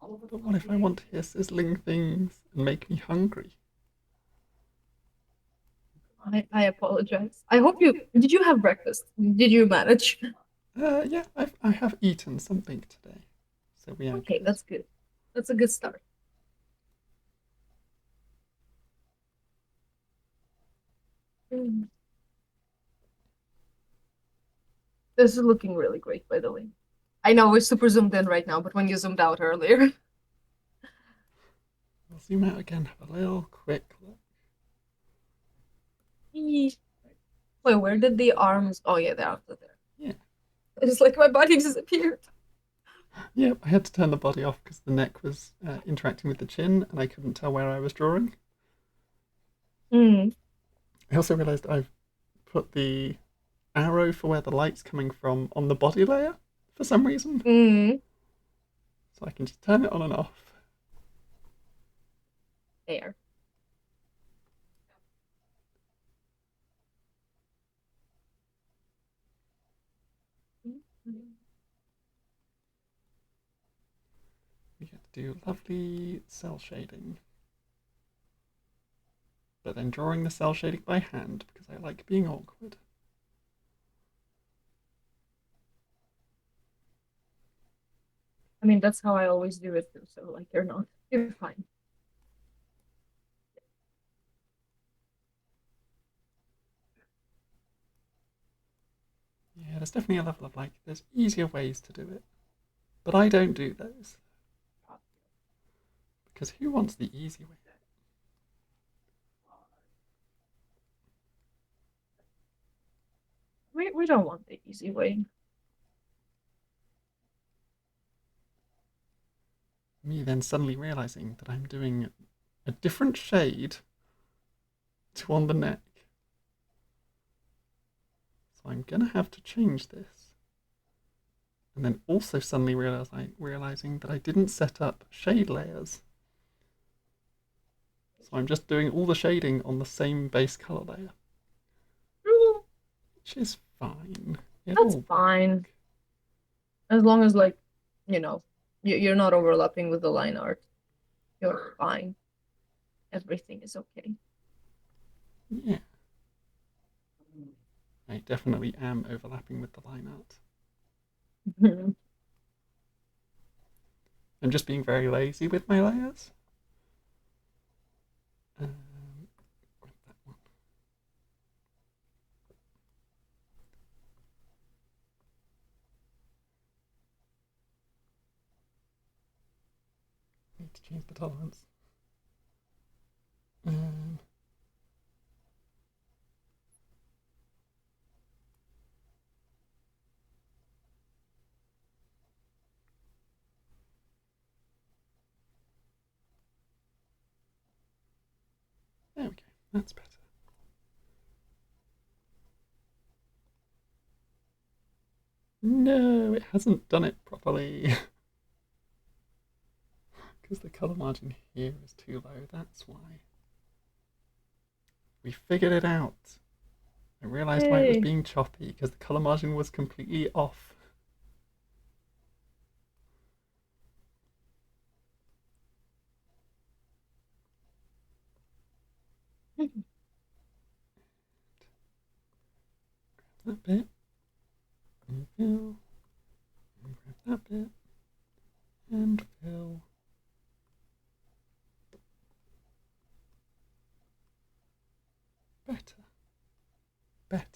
But what if I want to hear sizzling things and make me hungry? I apologize. I hope you did you have breakfast? Did you manage? Yeah, I have eaten something today, so we are Okay, good. that's good. That's a good start. Mm. This is looking really great, by the way. I know we're super zoomed in right now, but when you zoomed out earlier. We'll zoom out again, have a little quick look. Wait, where did the arms? Oh yeah, they're after there. Yeah. It's like my body disappeared. Yep, I had to turn the body off because the neck was interacting with the chin and I couldn't tell where I was drawing. Mm. I also realised I've put the arrow for where the light's coming from on the body layer for some reason. Mm. So I can just turn it on and off. There. We get to do lovely cell shading. But then drawing the cell shading by hand because I like being awkward. I mean, that's how I always do it too. So like, you're fine. Yeah, there's definitely a level of like, there's easier ways to do it. But I don't do those. Because who wants the easy way? We don't want the easy way. Me then suddenly realizing that I'm doing a different shade to on the neck. So I'm gonna have to change this. And then also suddenly realizing that I didn't set up shade layers. So I'm just doing all the shading on the same base color layer. Which is fine. That's fine. As long as like, you know, you're not overlapping with the line art. You're fine. Everything is okay. Yeah. I definitely am overlapping with the line art. I'm just being very lazy with my layers. Grab that one. Need to change the tolerance. Um, there we go. That's better. No, it hasn't done it properly. Because the colour margin here is too low, that's why. We figured it out. I realised why it was Hey. being choppy, because the colour margin was completely off. That bit. And fill. And grab that bit. And fill. Better. Better.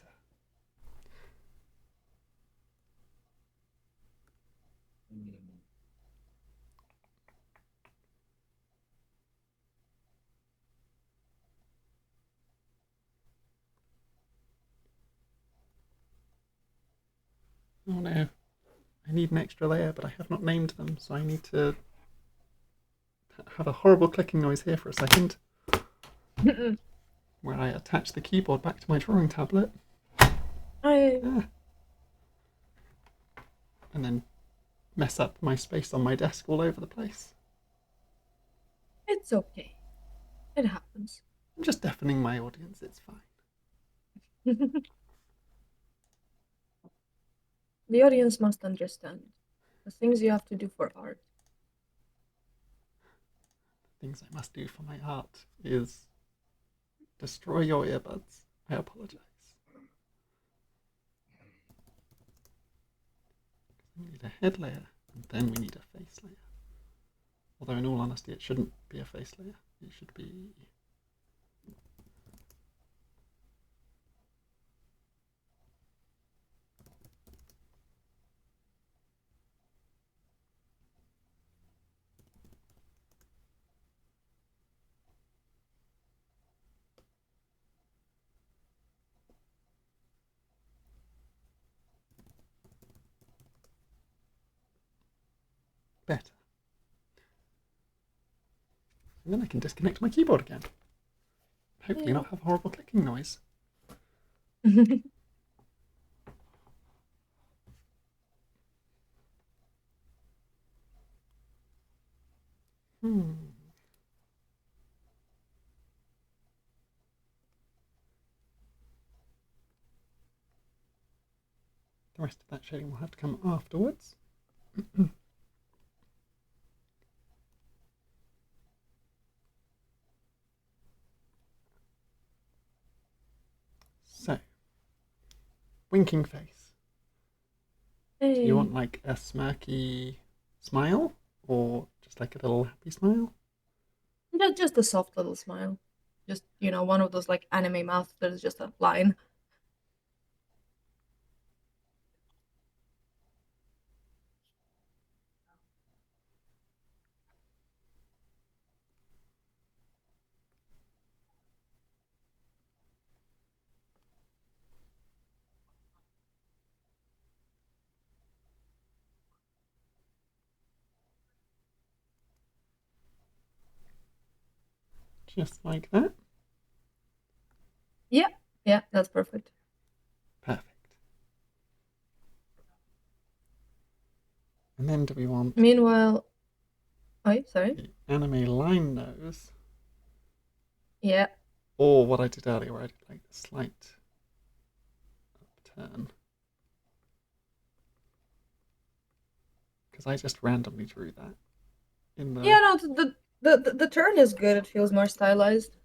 Oh no. I need an extra layer, but I have not named them, so I need to have a horrible clicking noise here for a second, where I attach the keyboard back to my drawing tablet. I And then mess up my space on my desk all over the place. It's okay. It happens. I'm just deafening my audience, it's fine. The audience must understand the things you have to do for art. Things I must do for my art is destroy your earbuds. I apologise. We need a head layer, and then we need a face layer. Although in all honesty, it shouldn't be a face layer. It should be... better. And then I can disconnect my keyboard again. Hopefully not have a horrible clicking noise. The rest of that shading will have to come afterwards. So, winking face. Do you want like a smirky smile or just like a little happy smile? Just a soft little smile. Just, one of those like anime mouths that is just a line. Just like that. Yeah, that's perfect. Perfect. And then do we want Meanwhile, oh, sorry. the anime line nose? Yeah. Or what I did earlier where I did like a slight upturn. Because I just randomly drew that in the... Yeah, no, the turn is good. It feels more stylized.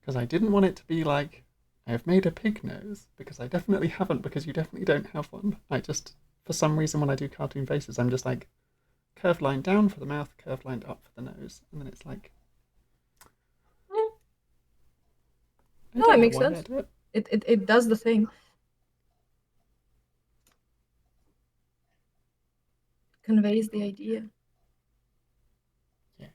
Because I didn't want it to be like, I have made a pig nose, because I definitely haven't, because you definitely don't have one. I just, for some reason when I do cartoon faces, I'm just like, curved line down for the mouth, curved line up for the nose. And then it's like... No, it makes sense. It does the thing. conveys the idea. Yeah.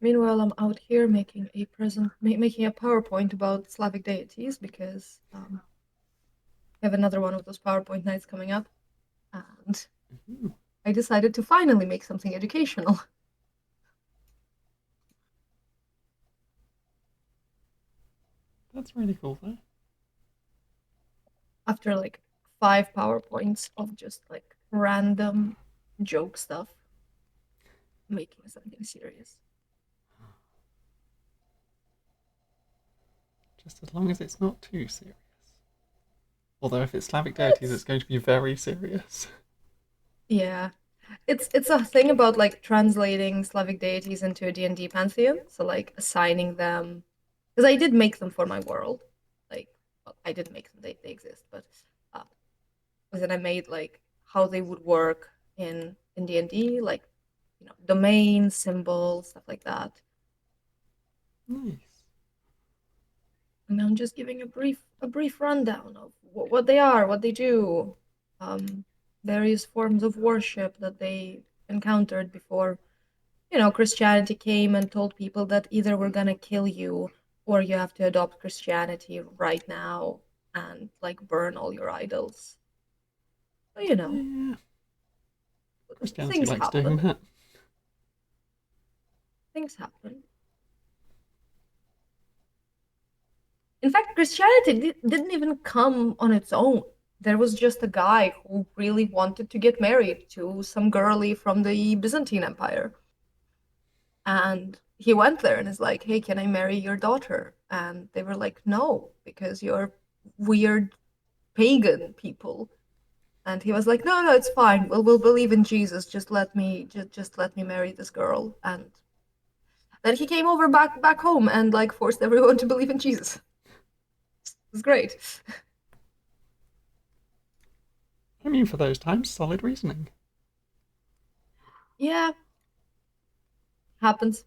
Meanwhile, I'm out here making making a PowerPoint about Slavic deities because I have another one of those PowerPoint nights coming up, and Ooh, I decided to finally make something educational that's really cool though. after like 5 PowerPoints of just like random joke stuff, making something serious. Just as long as it's not too serious. Although if it's Slavic deities, it's It's going to be very serious. yeah, it's a thing about like translating Slavic deities into a D&D pantheon. So like assigning them, because I did make them for my world. Like, well, I didn't make them; they exist. But uh, then I made like how they would work in D&D, like domain symbols, stuff like that. Nice. And I'm just giving a brief rundown of what they are, what they do, um, various forms of worship that they encountered before Christianity came and told people that either we're gonna kill you or you have to adopt Christianity right now and like burn all your idols. But, Yeah, Christianity things likes doing happen. that. Things happen. In fact, Christianity didn't even come on its own. There was just a guy who really wanted to get married to some girlie from the Byzantine Empire. And he went there and is like, hey, can I marry your daughter? And they were like, no, because you're weird pagan people. And he was like, no, no, it's fine. We'll believe in Jesus. Just let me marry this girl. And then he came over back home and like forced everyone to believe in Jesus. It was great. I mean, for those times, solid reasoning. Yeah, happens.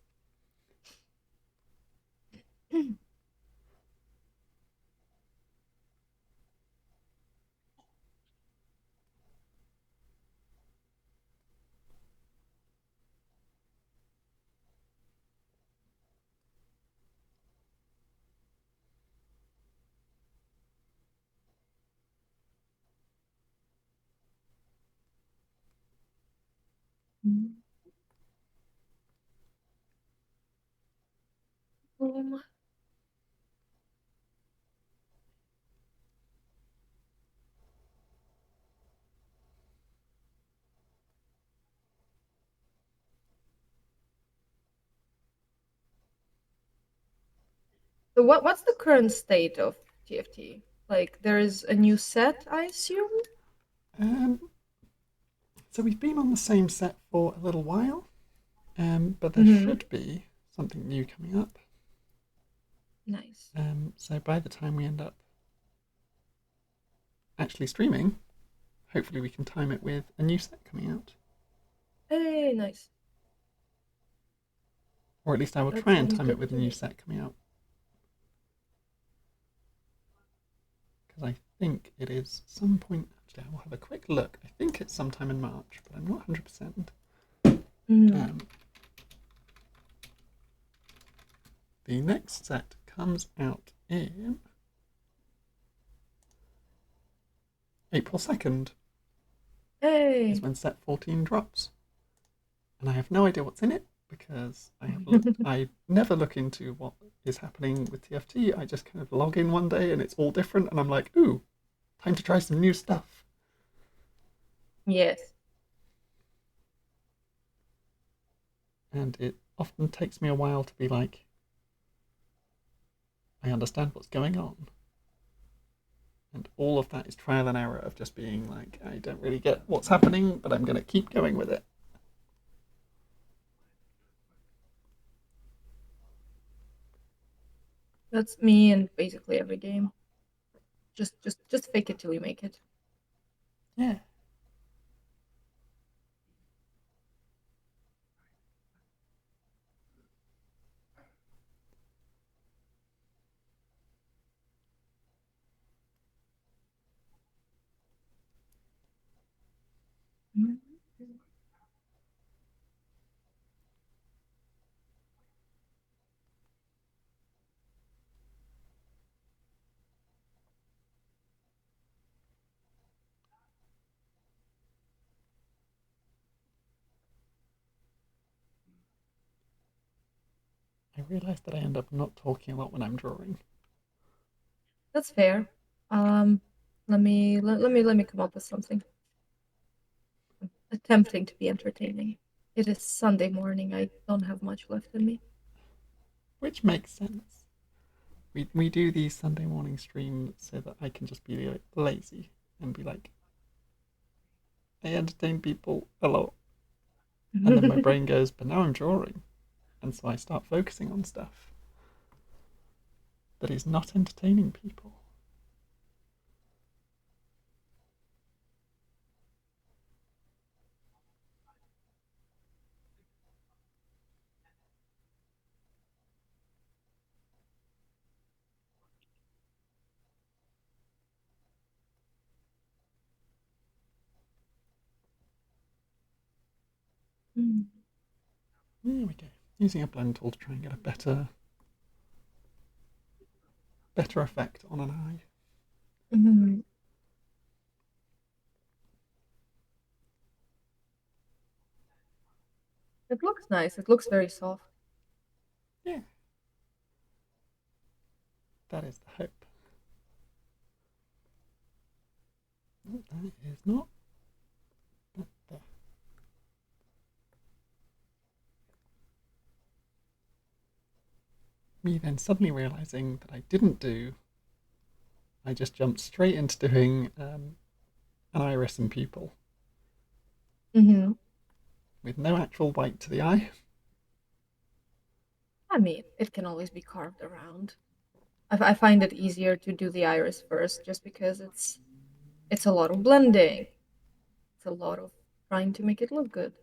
Um, so what's the current state of TFT? Like there is a new set, I assume? Um, so we've been on the same set for a little while, but there Mm-hmm. should be something new coming up. Nice. So by the time we end up actually streaming, hopefully we can time it with a new set coming out. Hey, nice. Or at least I will That try and sounds time it good with a to new me. set coming out. Because I think it is some point. Actually, I will have a quick look. I think it's sometime in March, but I'm not 100%. Mm. Um, the next set comes out in April 2nd, is Hey. when set 14 drops. And I have no idea what's in it because I have looked. I never look into what is happening with TFT. I just kind of log in one day and it's all different, and I'm like, ooh, time to try some new stuff. Yes. And it often takes me a while to be like, I understand what's going on. And all of that is trial and error of just being like, I don't really get what's happening, but I'm going to keep going with it. That's me in basically every game. Just fake it till you make it. Yeah. I realise that I end up not talking a lot when I'm drawing. That's fair. Um, let me come up with something. Attempting to be entertaining. It is Sunday morning. I don't have much left in me. Which makes sense. We do these Sunday morning streams so that I can just be like, lazy and be like, I entertain people a lot. And then my brain goes, but now I'm drawing. And so I start focusing on stuff that is not entertaining people. There we go. Using a blend tool to try and get a better effect on an eye. Mhm. It looks nice. It looks very soft. Yeah, that is the hope. Oh, that is not. There. Me then suddenly realizing that I didn't do. I just jumped straight into doing an iris and pupil Hmm. with no actual white to the eye. I mean, it can always be carved around. I find it easier to do the iris first, just because it's a lot of blending. It's a lot of trying to make it look good.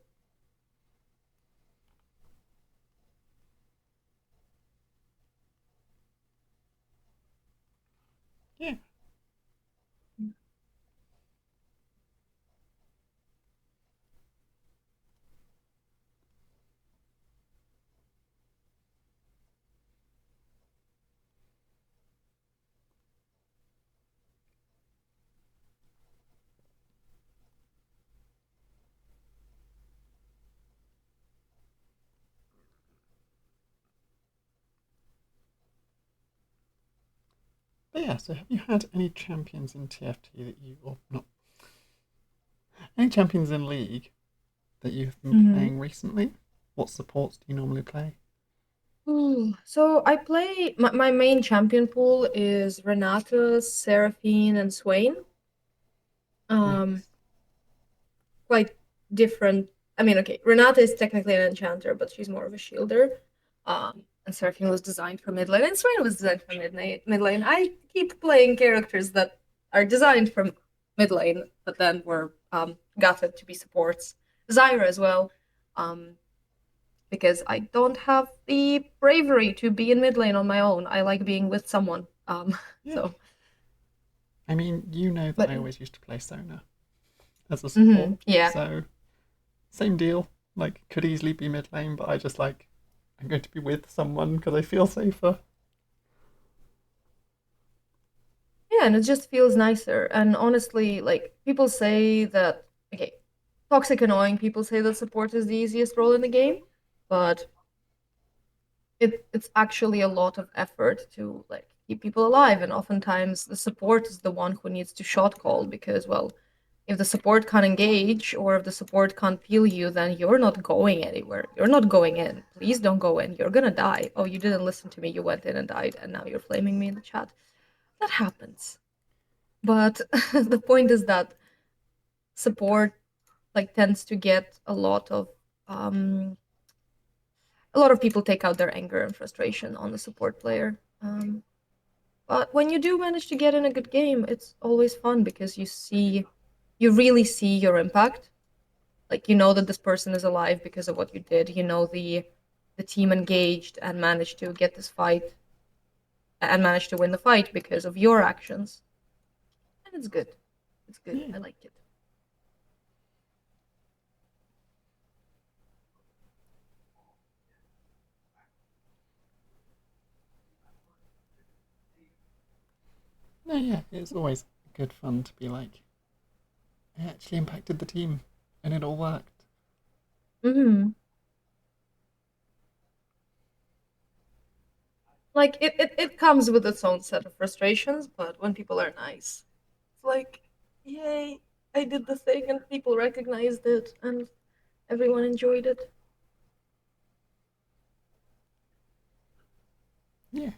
Yeah. But yeah, so have you had any champions in TFT that you, or not, any champions in League that you've been Hmm. playing recently? What supports do you normally play? Ooh, so I play my main champion pool is Renata, Seraphine, and Swain. Um, Nice. quite different. I mean, okay, Renata is technically an enchanter, but she's more of a shielder. And Seraphine was designed for mid lane, and Swain was designed for mid lane. I keep playing characters that are designed for mid lane, but then were gutted to be supports. Zyra as well, um, because I don't have the bravery to be in mid lane on my own. I like being with someone. Yeah. So, I mean, you know that but I always used to play Sona as a support, yeah. so same deal. Like, could easily be mid lane, but I just like, I'm going to be with someone because I feel safer. Yeah, and it just feels nicer. And honestly, like people say that, okay, toxic annoying people say that support is the easiest role in the game, but it's actually a lot of effort to like keep people alive. And oftentimes the support is the one who needs to shot call because, well, if the support can't engage or if the support can't peel you, then you're not going anywhere. You're not going in. Please don't go in. You're gonna die. Oh, you didn't listen to me. You went in and died, and now you're flaming me in the chat. That happens. But the point is that support like tends to get a lot of people take out their anger and frustration on the support player. But when you do manage to get in a good game, it's always fun because you really see your impact. Like you know that this person is alive because of what you did. You know the team engaged and managed to get this fight and managed to win the fight because of your actions. And it's good. It's good. Yeah. I like it. No, yeah, it's always good fun to be like, I actually impacted the team and it all worked. Hmm. Like it comes with its own set of frustrations, but when people are nice, it's like, yay, I did the thing and people recognized it and everyone enjoyed it. Yeah.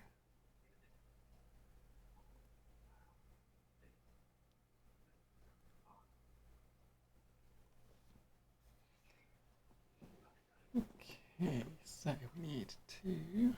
Okay, so we need to.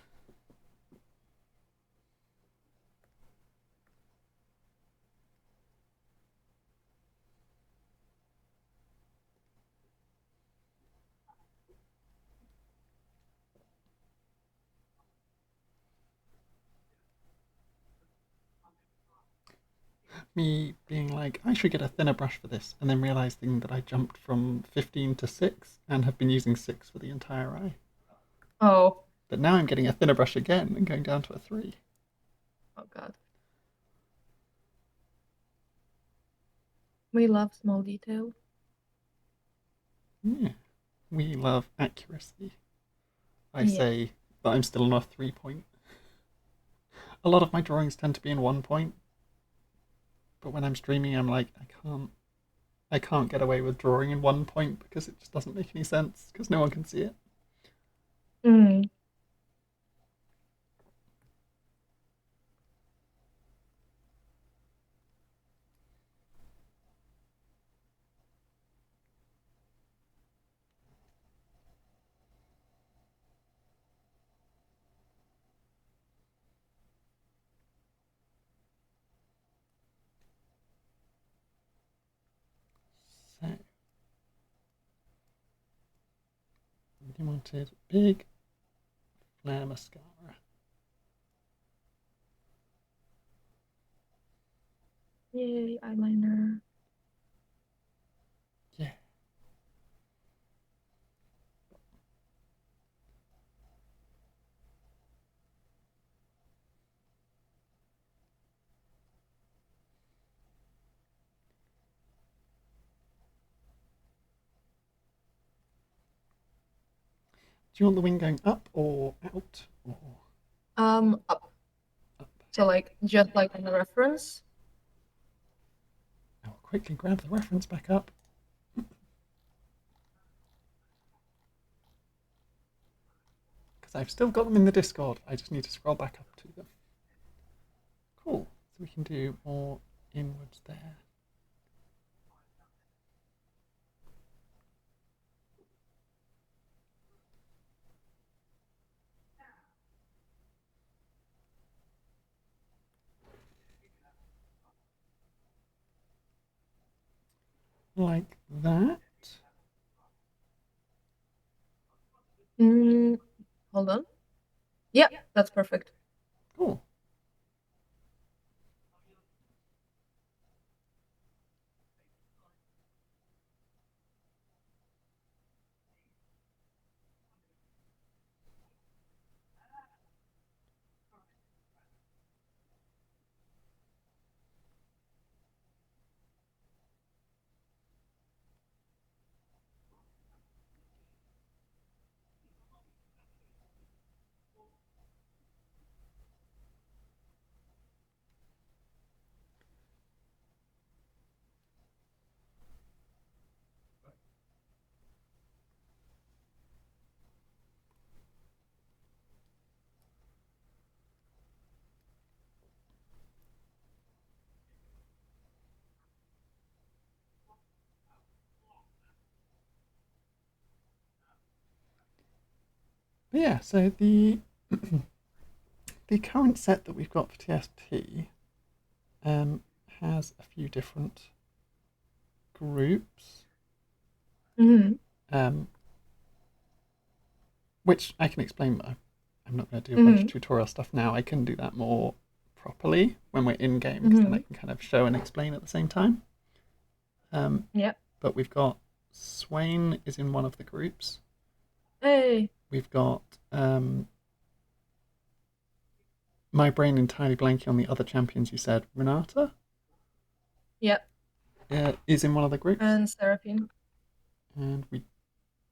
Me being like, I should get a thinner brush for this, and then realizing that I jumped from 15 to 6 and have been using 6 for the entire eye. Oh, But now I'm getting a thinner brush again and going down to a 3. oh god. We love small detail. Yeah. We love accuracy. I Yeah. say that I'm still on a 3 point. A lot of my drawings tend to be in 1 point, but when I'm streaming, I'm like, I can't get away with drawing in 1 point because it just doesn't make any sense because no one can see it. Mm. So you wanted big flare mascara. Yay, eyeliner. Yeah. Do you want the wing going up or out or Up. up? So like just like in the reference. I will quickly grab the reference back up. Because I've still got them in the Discord. I just need to scroll back up to them. Cool. So we can do more inwards there. Like that. Mm, hold on. Yeah, that's perfect. Cool. But yeah, so the the current set that we've got for TSP has a few different groups, Hmm. um, which I can explain. I'm not going to do a bunch of Hmm. tutorial stuff now. I can do that more properly when we're in game because then I Hmm. can kind of show and explain at the same time. Um, Yeah. but we've got Swain is in one of the groups. Hey. We've got my brain entirely blanking on the other champions you said. Renata Yeah. is in one of the groups, And Seraphine. and we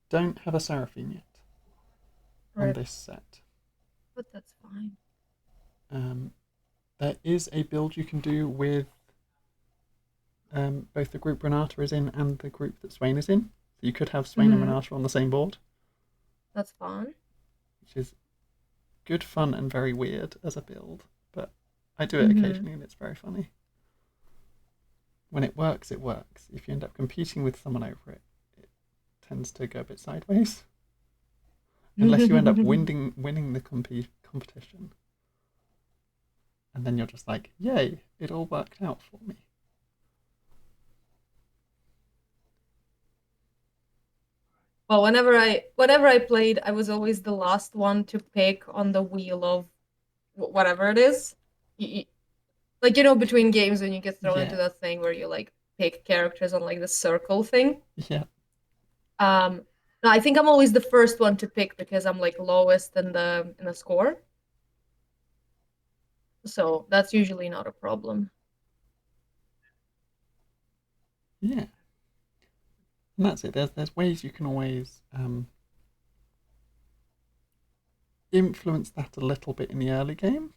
don't have a Seraphine yet on Rip. this set. But that's fine. Um, there is a build you can do with both the group Renata is in and the group that Swain is in. So you could have Swain and Hmm. Renata on the same board, That's fun. which is good fun and very weird as a build. But I do it Hmm. occasionally and it's very funny. When it works, it works. If you end up competing with someone over it, it tends to go a bit sideways. Unless you end up winning the competition. And then you're just like, yay, it all worked out for me. Well, whenever I played, I was always the last one to pick on the wheel of whatever it is. Like between games when you get thrown into Yeah, that thing where you like pick characters on like the circle thing. yeah, Um, no, I think I'm always the first one to pick because I'm like lowest in the score. So that's usually not a problem. yeah. And that's it. There's ways you can always influence that a little bit in the early game,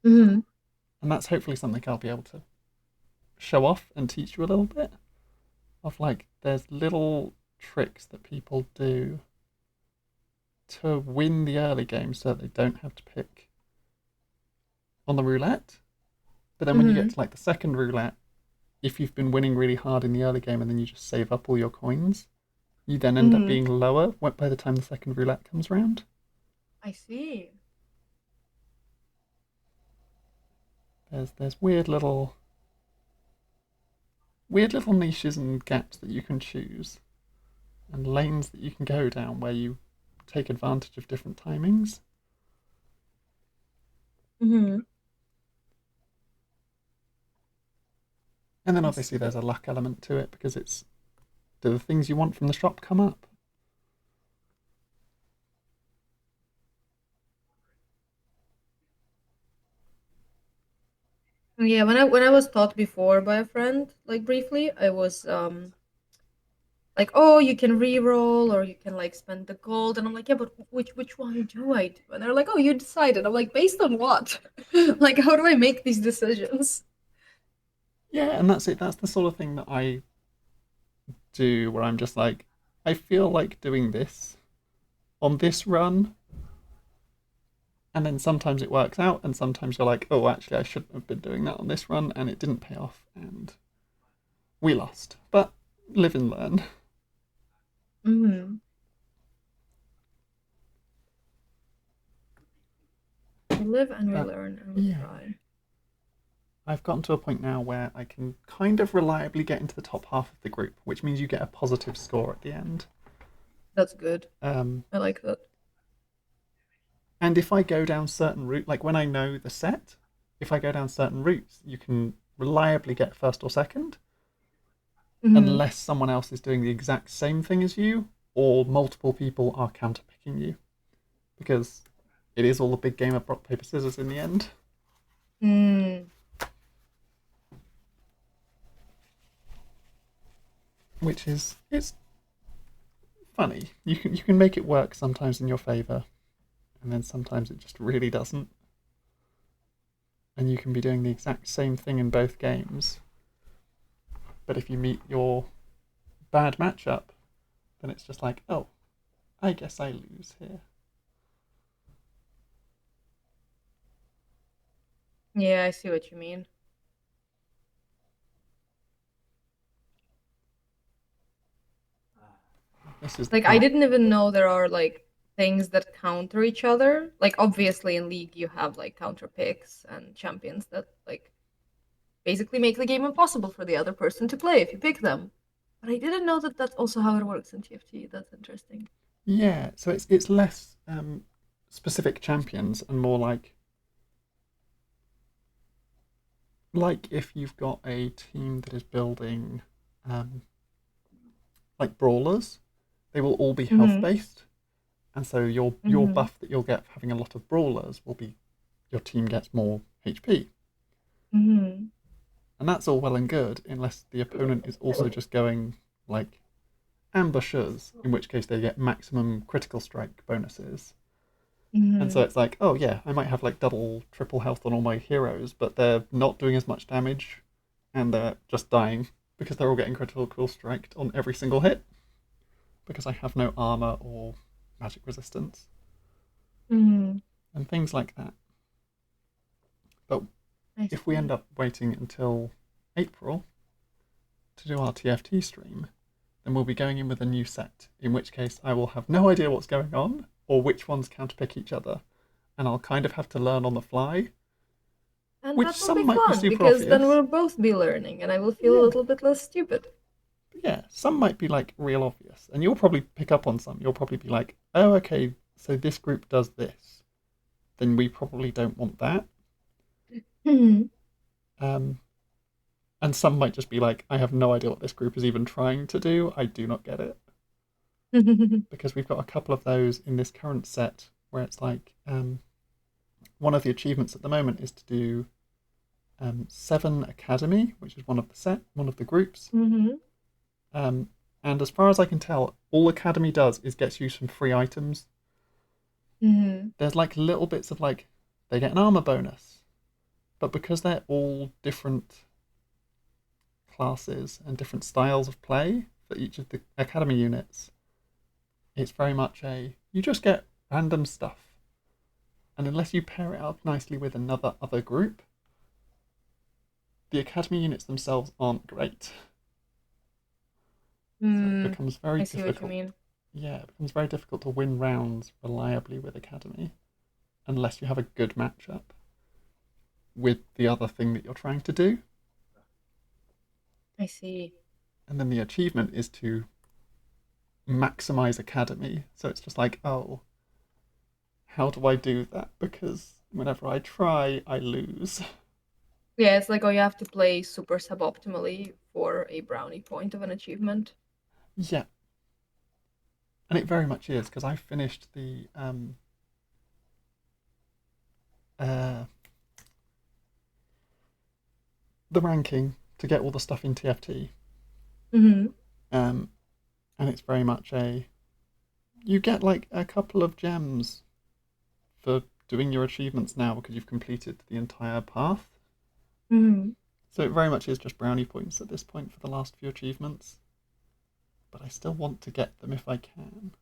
Hmm. and that's hopefully something I'll be able to show off and teach you a little bit of like there's little tricks that people do to win the early game so that they don't have to pick on the roulette. But then when you get Hmm. to like the second roulette, if you've been winning really hard in the early game and then you just save up all your coins, you then end up Hmm. being lower by the time the second roulette comes around. I see. There's weird little niches and gaps that you can choose and lanes that you can go down where you take advantage of different timings. Hmm. And then I obviously there's see. a luck element to it because it's do the things you want from the shop come up? Yeah, when I was taught before by a friend, like briefly, I was like, oh, you can re-roll or you can like spend the gold, and I'm like, yeah, but which one do I do? And they're like, oh, you decided. I'm like, based on what? Like, how do I make these decisions? Yeah, and that's it. That's the sort of thing that I do where I'm just like, I feel like doing this on this run, and then sometimes it works out, and sometimes you're like, oh, actually, I shouldn't have been doing that on this run, and it didn't pay off, and we lost. But live and learn. Hmm. We live and we But learn and we yeah, try. I've gotten to a point now where I can kind of reliably get into the top half of the group, which means you get a positive score at the end. That's good. Um, I like that. and if I go down certain route, like when I know the set, if I go down certain routes, you can reliably get first or second, Hmm. unless someone else is doing the exact same thing as you, or multiple people are counterpicking you, because it is all a big game of rock paper scissors in the end. Mm. Which is it's funny. You can make it work sometimes in your favor, and then sometimes it just really doesn't. And you can be doing the exact same thing in both games, but if you meet your bad matchup, then it's just like, oh, I guess I lose here. Yeah, I see what you mean. This is the Like, I part. didn't even know there are like things that counter each other. Like obviously in League you have like counter picks and champions that like basically make the game impossible for the other person to play if you pick them. But I didn't know that that's also how it works in TFT. That's interesting. Yeah, so it's less specific champions and more like if you've got a team that is building um, like brawlers, they will all be health Mm-hmm. based, and so your Mm-hmm. buff that you'll get for having a lot of brawlers will be your team gets more HP, Mm-hmm. and that's all well and good unless the opponent is also just going like ambushers, in which case they get maximum critical strike bonuses. And so Mm-hmm. it's like, oh yeah, I might have like double, triple health on all my heroes, but they're not doing as much damage, and they're just dying because they're all getting critical strike on every single hit because I have no armor or magic resistance Mm-hmm. and things like that. But I if we end see. up waiting until April to do our TFT stream, then we'll be going in with a new set, in which case I will have no idea what's going on or which ones counterpick each other, and I'll kind of have to learn on the fly, And which that will some be might be fun super because then obvious. we'll both be learning and I will feel a Yeah, little bit less stupid. but yeah, some might be like real obvious, and you'll probably pick up on some. You'll probably be like, oh, okay, so this group does this, then we probably don't want that. Mm-hmm. Um, and some might just be like, I have no idea what this group is even trying to do. I do not get it. Because we've got a couple of those in this current set where it's like one of the achievements at the moment is to do 7 Academy, which is one of the groups. Mm-hmm. Um, and as far as I can tell, all Academy does is gets you some free items. Mm-hmm. There's like little bits of like they get an armor bonus, but because they're all different classes and different styles of play for each of the Academy units, it's very much a you just get random stuff, and unless you pair it up nicely with another other group, the Academy units themselves aren't great. So it Mm, becomes very I see what you difficult. mean. Yeah, it becomes very difficult to win rounds reliably with Academy unless you have a good matchup with the other thing that you're trying to do. I see. And then the achievement is to maximize Academy. So it's just like, oh, how do I do that? Because whenever I try, I lose. Yeah, it's like, oh, you have to play super suboptimally for a brownie point of an achievement. Yeah, and it very much is because I finished uh, the ranking to get all the stuff in TFT, Mm-hmm. um, and it's very much a you get like a couple of gems for doing your achievements now because you've completed the entire path. Mm-hmm. So it very much is just brownie points at this point for the last few achievements, but I still want to get them if I can.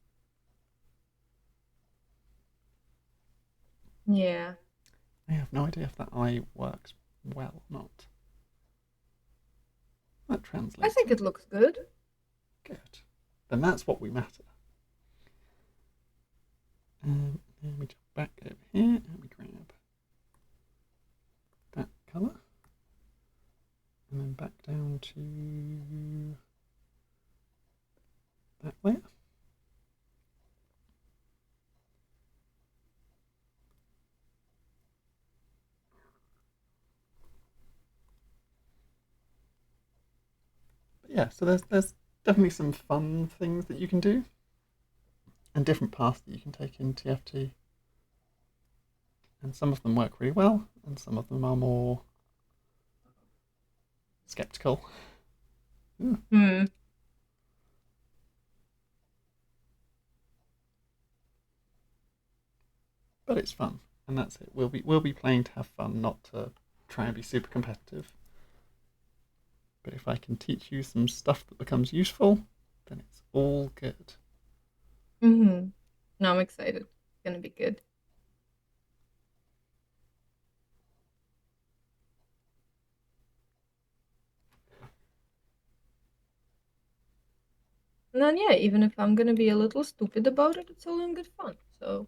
Yeah. I have no idea if that eye works well or not. That I translates think to it looks good. good. Then that's what we matter. Then we jump back over here and we grab that colour. And then back down to that layer. But yeah, so there's definitely some fun things that you can do and different paths that you can take in TFT. And some of them work really well, and some of them are more skeptical. Ooh, Hmm. but it's fun, and that's it. We'll be playing to have fun, not to try and be super competitive. But if I can teach you some stuff that becomes useful, then it's all good. Mm-hmm. No, I'm excited. It's gonna be good. And then yeah, even if I'm gonna be a little stupid about it, it's all in good fun. So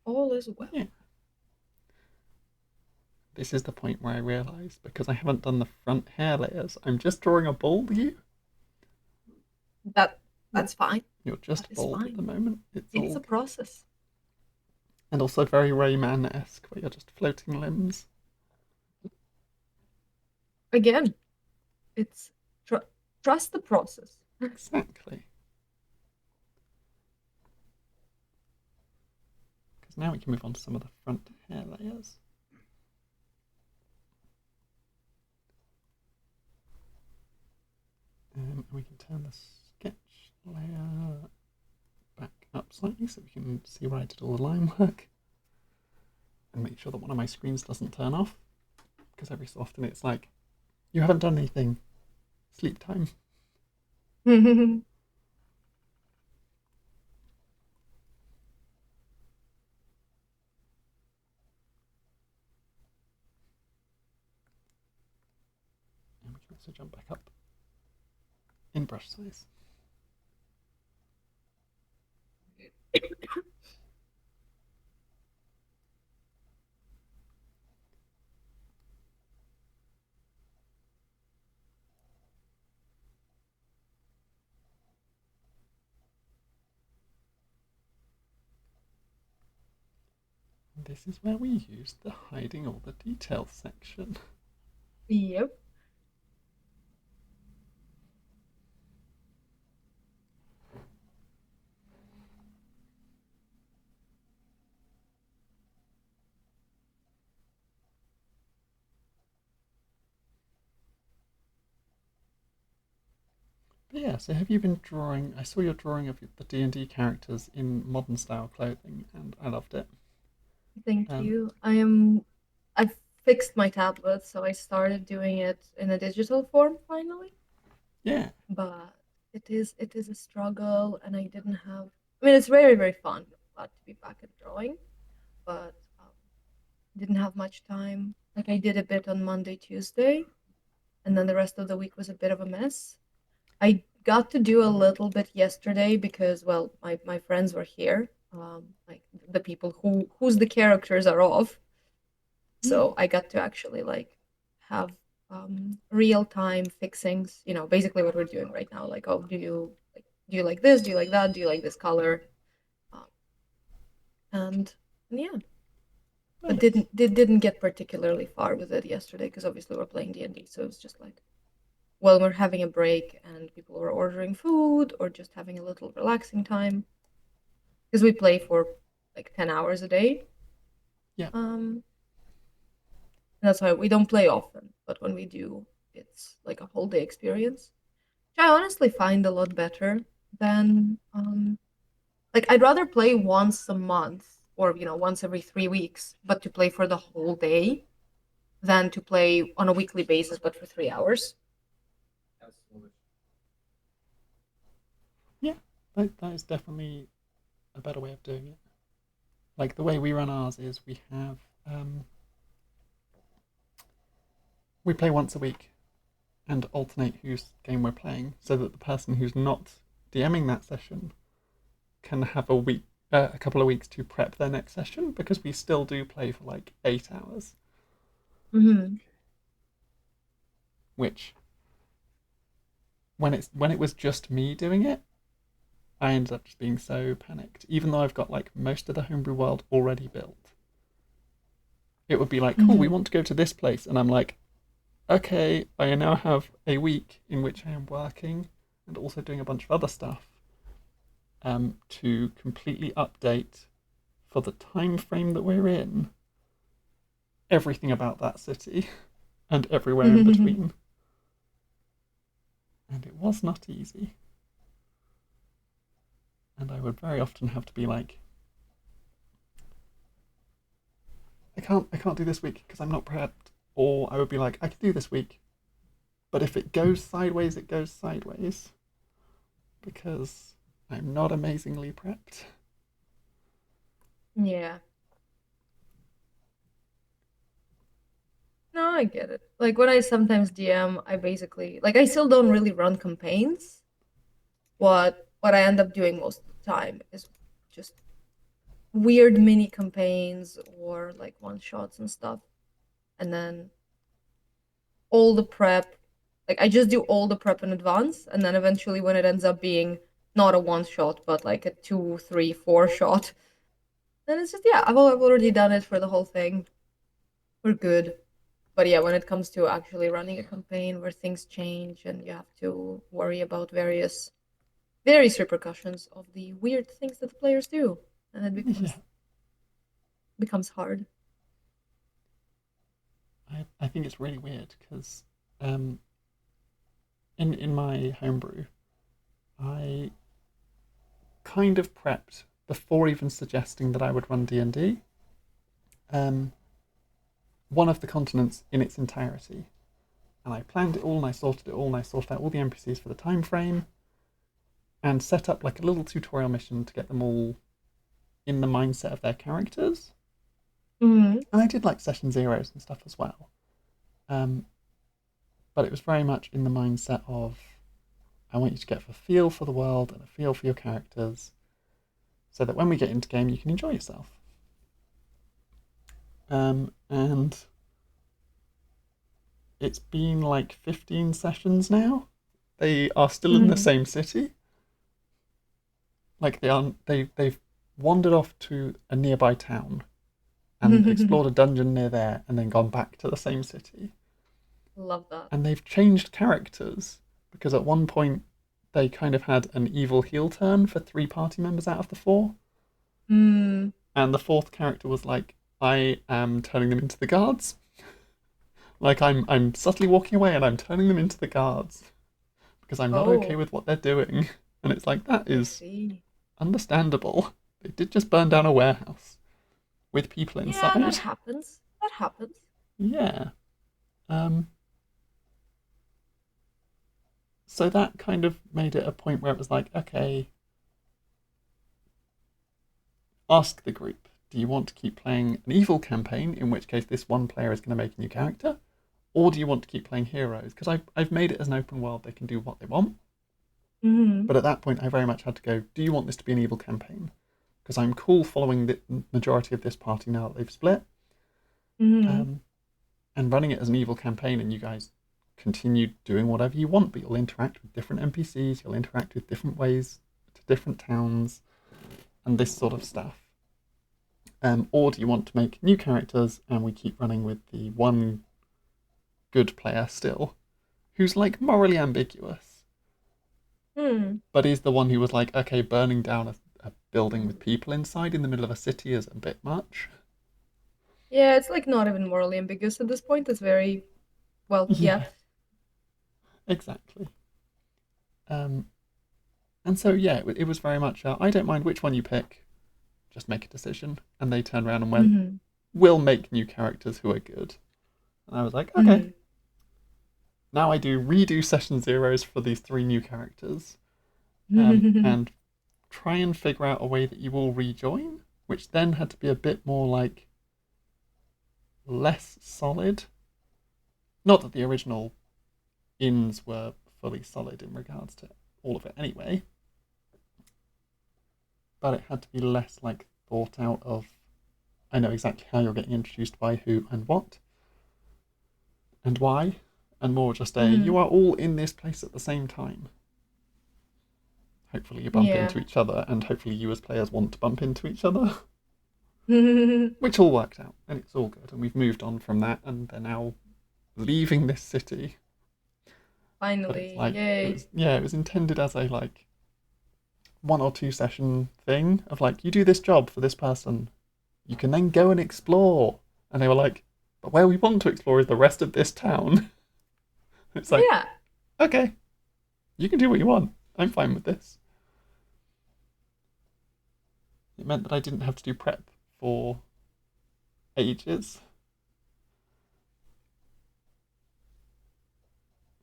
all is well. Yeah. This is the point where I realise, because I haven't done the front hair layers, I'm just drawing a bald you. That You're, that's fine. you're That just is bald at the fine. moment. It's It's all a good. process. And also very Rayman-esque, where you're just floating limbs. Again, it's tr trust the process. Exactly. Because now we can move on to some of the front hair layers. We can turn the sketch layer back up slightly so we can see where I did all the line work. And make sure that one of my screens doesn't turn off. Because every so often it's like, you haven't done anything. Sleep time. And we can also jump back up in brush size. And this is where we use the hiding all the details section. Yep. But yeah, so have you been drawing? I saw your drawing of the D&D characters in modern style clothing, and I loved it. Thank Um, you. I've fixed my tablet, so I started doing it in a digital form finally. yeah, But it is a struggle, and I didn't have. I mean, it's very very fun. Glad to be back at drawing, but didn't have much time. Like I did a bit on Monday, Tuesday, and then the rest of the week was a bit of a mess. I got to do a little bit yesterday because, well, my friends were here, like the people whose the characters are of. yeah, So I got to actually like have real time fixings. Basically what we're doing right now. Like, oh, do you like this? Do you like that? Do you like this color? Um, and yeah, but nice. didn't get particularly far with it yesterday because obviously we're playing D&D, so it was just like well, we're having a break and people were ordering food or just having a little relaxing time because we play for like 10 hours a day. Yeah, Um, that's why we don't play often, but when we do, it's like a whole day experience, which I honestly find a lot better than like I'd rather play once a month or once every 3 weeks, but to play for the whole day than to play on a weekly basis but for 3 hours. yeah, that is definitely a better way of doing it. Like the way we run ours is um, we play once a week and alternate whose game we're playing, so that the person who's not DMing that session can have a couple of weeks to prep their next session, because we still do play for like 8 hours, Mm-hmm. which when it was just me doing it, I ended up just being so panicked. Even though I've got like most of the homebrew world already built, it would be like, cool, we Mm-hmm. want to go to this place, and I'm like, okay, I now have a week in which I am working and also doing a bunch of other stuff, to completely update for the time frame that we're in everything about that city and everywhere in between. And it was not easy. And I would very often have to be like, I can't do this week because I'm not prepped. Or I would be like, I can do this week, but if it goes sideways, it goes sideways, because I'm not amazingly prepped. Yeah. No, I get it. Like when I sometimes DM, I basically like I still don't really run campaigns. What I end up doing most of the time is just weird mini campaigns or like one shots and stuff. And then all the prep, like I just do all the prep in advance, and then eventually when it ends up being not a one shot, but like a two, three, four shot, then it's just yeah, I've already done it for the whole thing. We're good. But yeah, when it comes to actually running a campaign where things change and you have to worry about various repercussions of the weird things that the players do, and it Yeah, becomes hard. I think it's really weird because um, in my homebrew, I kind of prepped before even suggesting that I would run D&D. Um, one of the continents in its entirety, and I planned it all, and I sorted it all, and I sorted out all the NPCs for the time frame, and set up like a little tutorial mission to get them all in the mindset of their characters. Mm-hmm. And I did like session zeros and stuff as well. Um, but it was very much in the mindset of I want you to get a feel for the world and a feel for your characters, so that when we get into game, you can enjoy yourself. And it's been like 15 sessions now. They are still in the Mm-hmm. same city. Like they've wandered off to a nearby town and explored a dungeon near there and then gone back to the same city. Love that. And they've changed characters because at one point they kind of had an evil heel turn for 3 party members out of the 4. Mm. And the 4th character was like, I am turning them into the guards. Like I'm subtly walking away and I'm turning them into the guards because I'm not okay Oh, with what they're doing. And it's like that I is see. understandable. They did just burn down a warehouse with people Yeah, that inside. happens. That happens. Yeah. Um so that kind of made it a point where it was like, okay, ask the group, do you want to keep playing an evil campaign, in which case this one player is going to make a new character? Or do you want to keep playing heroes? Because I've made it as an open world, they can do what they want. Mm-hmm. But at that point, I very much had to go, do you want this to be an evil campaign? Because I'm cool following the majority of this party now that they've split, Mm-hmm. um, and running it as an evil campaign, and you guys continue doing whatever you want, but you'll interact with different NPCs, you'll interact with different ways to different towns, and this sort of stuff. Or do you want to make new characters and we keep running with the one good player still, who's like morally ambiguous, Hmm. but is the one who was like, okay, burning down a building with people inside in the middle of a city is a bit much. Yeah, it's like not even morally ambiguous at this point. It's very well, yeah. Yeah, exactly. Um, and so yeah, it was very much I don't mind which one you pick, just make a decision. And they turned around and went, Mm-hmm. we'll make new characters who are good. And I was like, okay. Mm-hmm. Now I do redo session zeros for these 3 new characters, and try and figure out a way that you all rejoin, which then had to be a bit more like less solid. Not that the original ins were fully solid in regards to all of it anyway, but it had to be less like thought out of I know exactly how you're getting introduced by who and what and why, and more just Mm-hmm. you are all in this place at the same time. Hopefully you bump Yeah. into each other, and hopefully you as players want to bump into each other. Finally, Which all worked out, and it's all good, and we've moved on from that, and they're now leaving this city. But it's like yay. it was intended as a like 1 or 2 session thing of like you do this job for this person, you can then go and explore, and they were like, but where we want to explore is the rest of this town. It's like, Yeah. okay, you can do what you want. I'm fine with this. It meant that I didn't have to do prep for ages.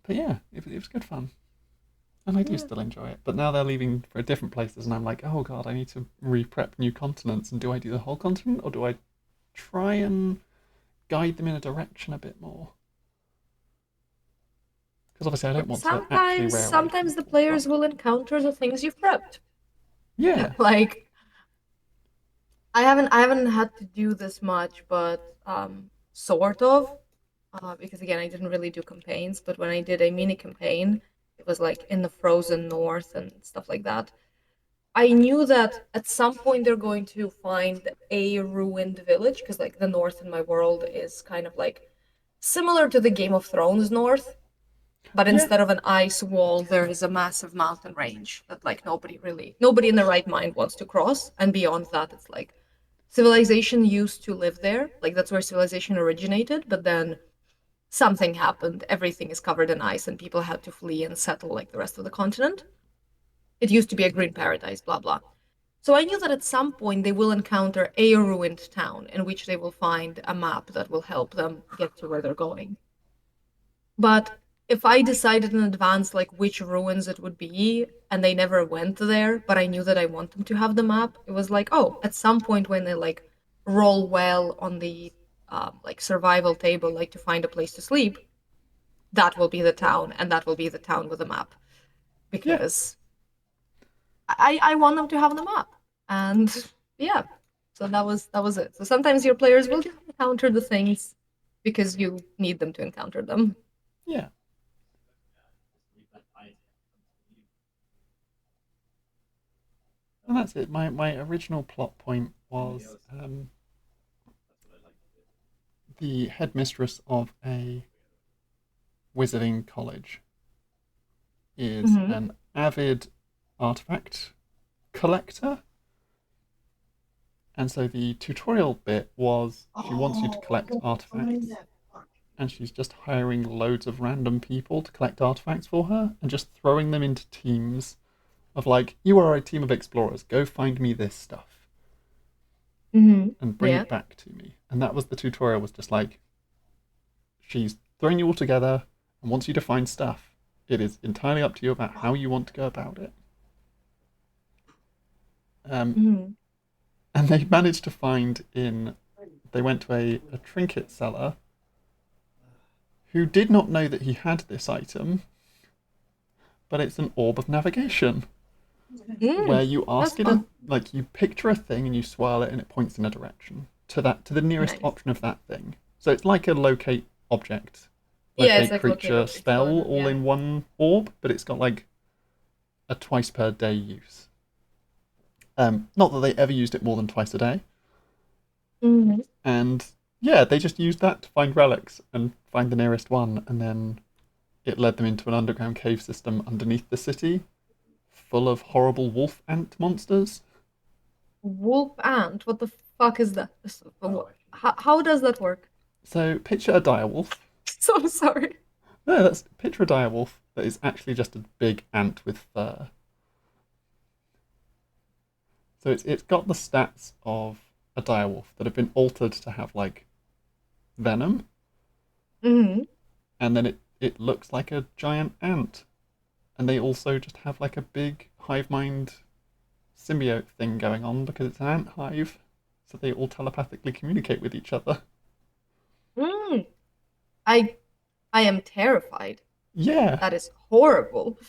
But yeah, it was good fun. And I do Yeah. still enjoy it. But now they're leaving for different places, and I'm like, oh god, I need to re prep new continents. And do I do the whole continent, or do I try and guide them in a direction a bit more. Because obviously I don't want to actually railroad Sometimes the people, players but will encounter the things you've prepped. yeah, Like I haven't had to do this much, but sort of. Because again, I didn't really do campaigns, but when I did a mini campaign, it was like in the frozen north and stuff like that. I knew that at some point they're going to find a ruined village, because like the north in my world is kind of like similar to the Game of Thrones north, but yeah, instead of an ice wall, there is a massive mountain range that like nobody in their right mind wants to cross. And beyond that, it's like civilization used to live there. Like that's where civilization originated, but then something happened. Everything is covered in ice, and people had to flee and settle like the rest of the continent. It used to be a green paradise, blah blah. So I knew that at some point they will encounter a ruined town in which they will find a map that will help them get to where they're going. But if I decided in advance like which ruins it would be, and they never went there, but I knew that I want them to have the map, it was like, oh, at some point when they like roll well on the like survival table, like to find a place to sleep, that will be the town, and that will be the town with a map, yeah. because I want them to have the map, and yeah, so that was it. So sometimes your players will encounter the things because you need them to encounter them. Yeah, and that's it. My original plot point was the headmistress of a wizarding college is Mm-hmm. an avid artifact collector. And so the tutorial bit was she wants you to collect artifacts, and she's just hiring loads of random people to collect artifacts for her and just throwing them into teams of like, you are a team of explorers, go find me this stuff Mm-hmm. and bring Yeah. it back to me. And that was the tutorial, was just like, she's throwing you all together and wants you to find stuff. It is entirely up to you about how you want to go about it. Um, Mm-hmm. and they managed to find they went to a trinket seller who did not know that he had this item, but it's an orb of navigation where Mm, you that's ask it fun. like you picture a thing and you swirl it and it points in a direction to the nearest Nice. option of that thing. So it's like a locate object, Yeah, it's locate like locate creature object spell one. all Yeah. in one orb, but it's got like a twice per day use. Not that they ever used it more than twice a day. Mm-hmm. And yeah, they just used that to find relics and find the nearest one, and then it led them into an underground cave system underneath the city, full of horrible wolf ant monsters. Wolf ant. What the fuck is that? How does that work? So picture a direwolf. So sorry. No, that's picture a direwolf that is actually just a big ant with fur. So it's got the stats of a direwolf that have been altered to have like venom, Mm-hmm. and then it looks like a giant ant. And they also just have like a big hive mind symbiote thing going on because it's an ant hive. So they all telepathically communicate with each other. Mm. I I am terrified. Yeah. That is horrible.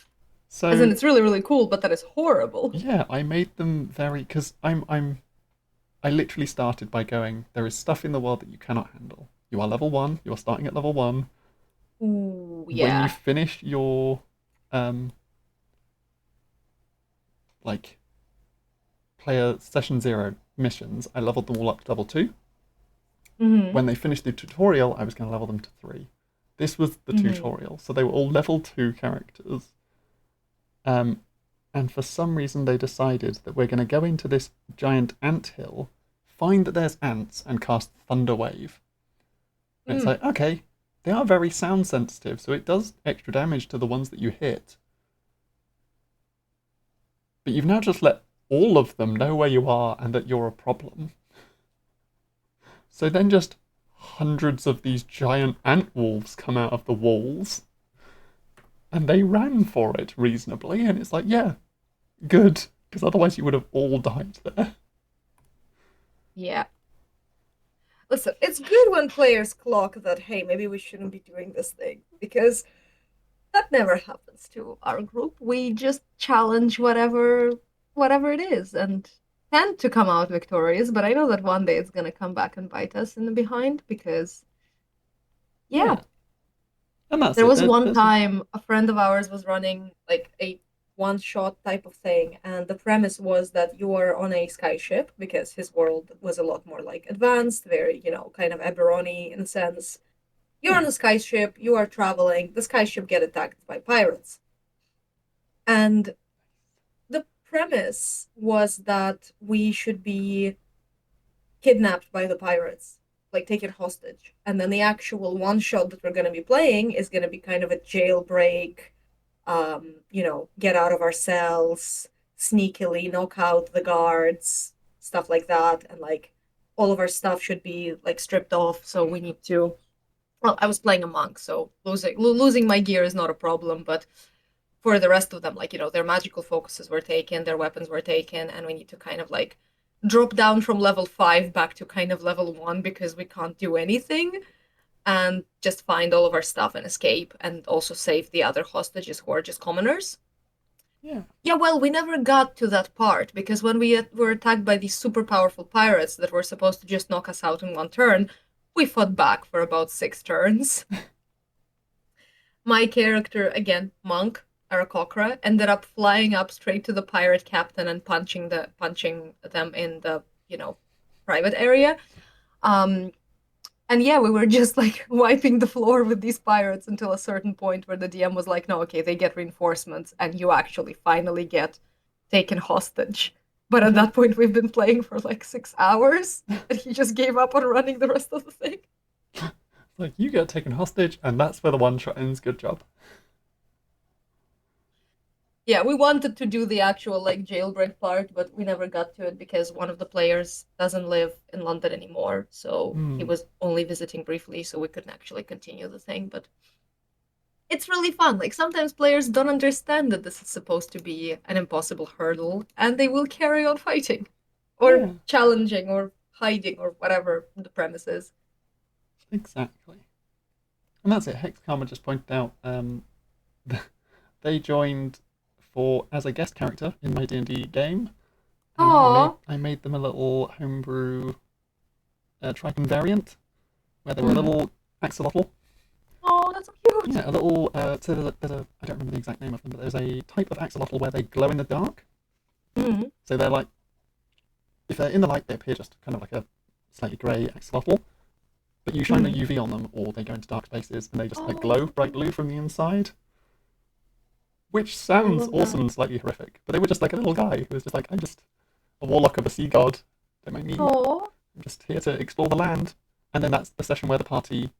As in, So it's really, really cool, but that is horrible. yeah, I made them very because I literally started by going, there is stuff in the world that you cannot handle. You are level one, you are starting at level one. Ooh, When you yeah. finish your um like player session zero missions, I leveled them all up to level two. Mm-hmm. When they finished the tutorial, I was going to level them to three. This was the Mm-hmm. tutorial, so they were all level two characters. Um, and for some reason, they decided that we're going to go into this giant ant hill, find that there's ants, and cast Thunder Wave. And it's Mm. like, okay, they are very sound sensitive, so it does extra damage to the ones that you hit. But you've now just let all of them know where you are and that you're a problem. So then just hundreds of these giant ant wolves come out of the walls, and they ran for it reasonably, and it's like, yeah, good, because otherwise you would have all died there. Yeah. Listen, it's good when players clock that, hey, maybe we shouldn't be doing this thing, because that never happens to our group. We just challenge whatever it is and tend to come out victorious, but I know that one day it's gonna come back and bite us in the behind because yeah. Yeah, and that's There it. was one There's time a friend of ours was running like a one shot type of thing, and the premise was that you are on a skyship because his world was a lot more like advanced, very, kind of Eberron in a sense. You're yeah, on a skyship, you are traveling, the skyship get attacked by pirates. And the premise was that we should be kidnapped by the pirates, like taken hostage. And then the actual one shot that we're going to be playing is going to be kind of a jailbreak, get out of our cells, sneakily knock out the guards, stuff like that. And like all of our stuff should be like stripped off. So we need to. Well, I was playing a monk, so losing my gear is not a problem. But for the rest of them, like, their magical focuses were taken, their weapons were taken, and we need to kind of like drop down from level 5 back to kind of level 1 because we can't do anything and just find all of our stuff and escape and also save the other hostages who are just commoners. yeah. Yeah, well, we never got to that part because when we were attacked by these super powerful pirates that were supposed to just knock us out in one turn, we fought back for about 6 turns. My character, again, monk, Aarakocra, ended up flying up straight to the pirate captain and punching them in the, private area. Um, and yeah, we were just like wiping the floor with these pirates until a certain point where the DM was like, no, okay, they get reinforcements and you actually finally get taken hostage. But at that point, we've been playing for like 6 hours and he just gave up on running the rest of the thing. Like you get taken hostage, and that's where the one shot ends. Good job. Yeah, we wanted to do the actual like jailbreak part, but we never got to it because one of the players doesn't live in London anymore, so he Hmm. was only visiting briefly, so we couldn't actually continue the thing. But it's really fun. Like sometimes players don't understand that this is supposed to be an impossible hurdle, and they will carry on fighting, or Yeah, challenging, or hiding, or whatever the premise is. exactly. And that's it. Hex Karma just pointed out they joined for as a guest character in my D&D game. Aww. I made them a little homebrew Triton variant where they were a Mm. little axolotl. Oh, that's so cute. Yeah, a little. So there's a I don't remember the exact name of them, but there's a type of axolotl where they glow in the dark. Mm. So they're like, if they're in the light, they appear just kind of like a slightly grey axolotl. But you shine the Mm. UV on them, or they go into dark spaces, and they just like glow Oh, bright blue from the inside. Which I sounds love awesome that. and slightly horrific. But they were just like a little guy who was just like, I'm just a warlock of a sea god. Don't mind me. Oh. I'm just here to explore the land. And then that's the session where the party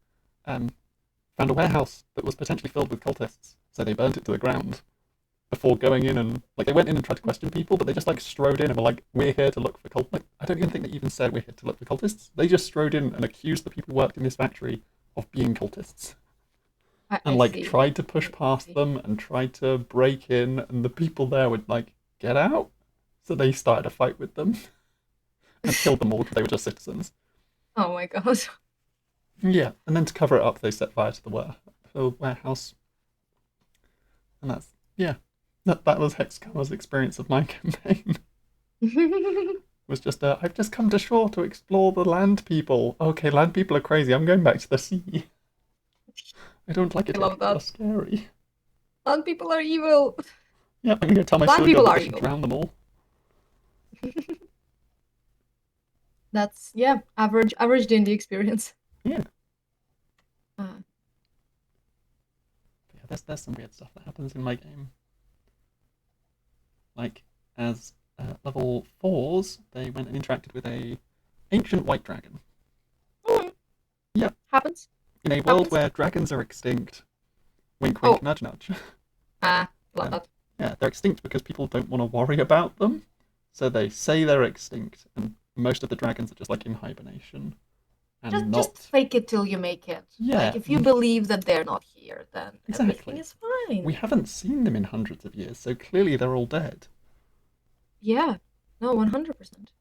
um, found a warehouse that was potentially filled with cultists. So they burnt it to the ground before going in and like they went in and tried to question people, but they just like strode in and were like, "We're here to look for cult." Like I don't even think they even said we're here to look for cultists. They just strode in and accused the people who worked in this factory of being cultists and I like see. tried to push I past see. them and tried to break in, and the people there would like get out. So they started a fight with them and killed them all because they were just citizens. Oh my god. Yeah, and then to cover it up, they set fire to the warehouse, and that's yeah. That was Hexcar's experience of my campaign. Was just I've just come to shore to explore the land people. Okay, land people are crazy. I'm going back to the sea. I don't like it I here. love People are that. scary. Land people are evil. Yeah, I'm gonna tell my Land soldier people that are they should evil. drown them all. That's yeah, average D&D experience. Yeah, Uh, yeah. There's some weird stuff that happens in my game. Like as level fours, they went and interacted with a ancient white dragon. mm, Yep, happens. in a world Happens. where dragons are extinct. Wink, wink, Oh, nudge, nudge. love Um, that. yeah, they're extinct because people don't want to worry about them. So they say they're extinct, and most of the dragons are just like in hibernation and Just not. fake it till you make it. Like Yeah, if you believe that they're not here, then everything exactly. is We fine. haven't seen them in hundreds of years, so clearly they're all dead. Yeah. No, 100%.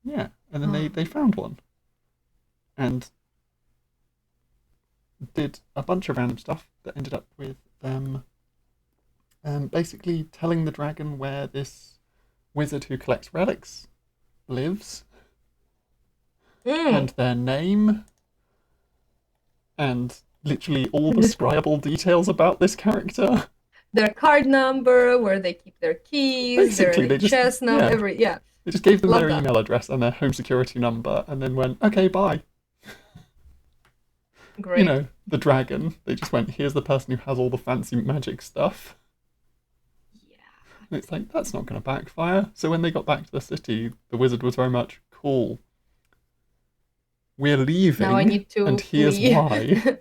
Yeah, and then Oh. they found one, and did a bunch of random stuff that ended up with them basically telling the dragon where this wizard who collects relics lives Mm. and their name and literally all the scryable details about this character. Their card number, where they keep their keys, their Basically, NHS number, yeah, they just gave them love their that. email address and their home security number, and then went, okay, bye. You Great. know, the dragon. They just went, here's the person who has all the fancy magic stuff. Yeah. And it's like, that's not going to backfire. So when they got back to the city, the wizard was very much, cool, we're Now I leaving, need and to here's flee. why.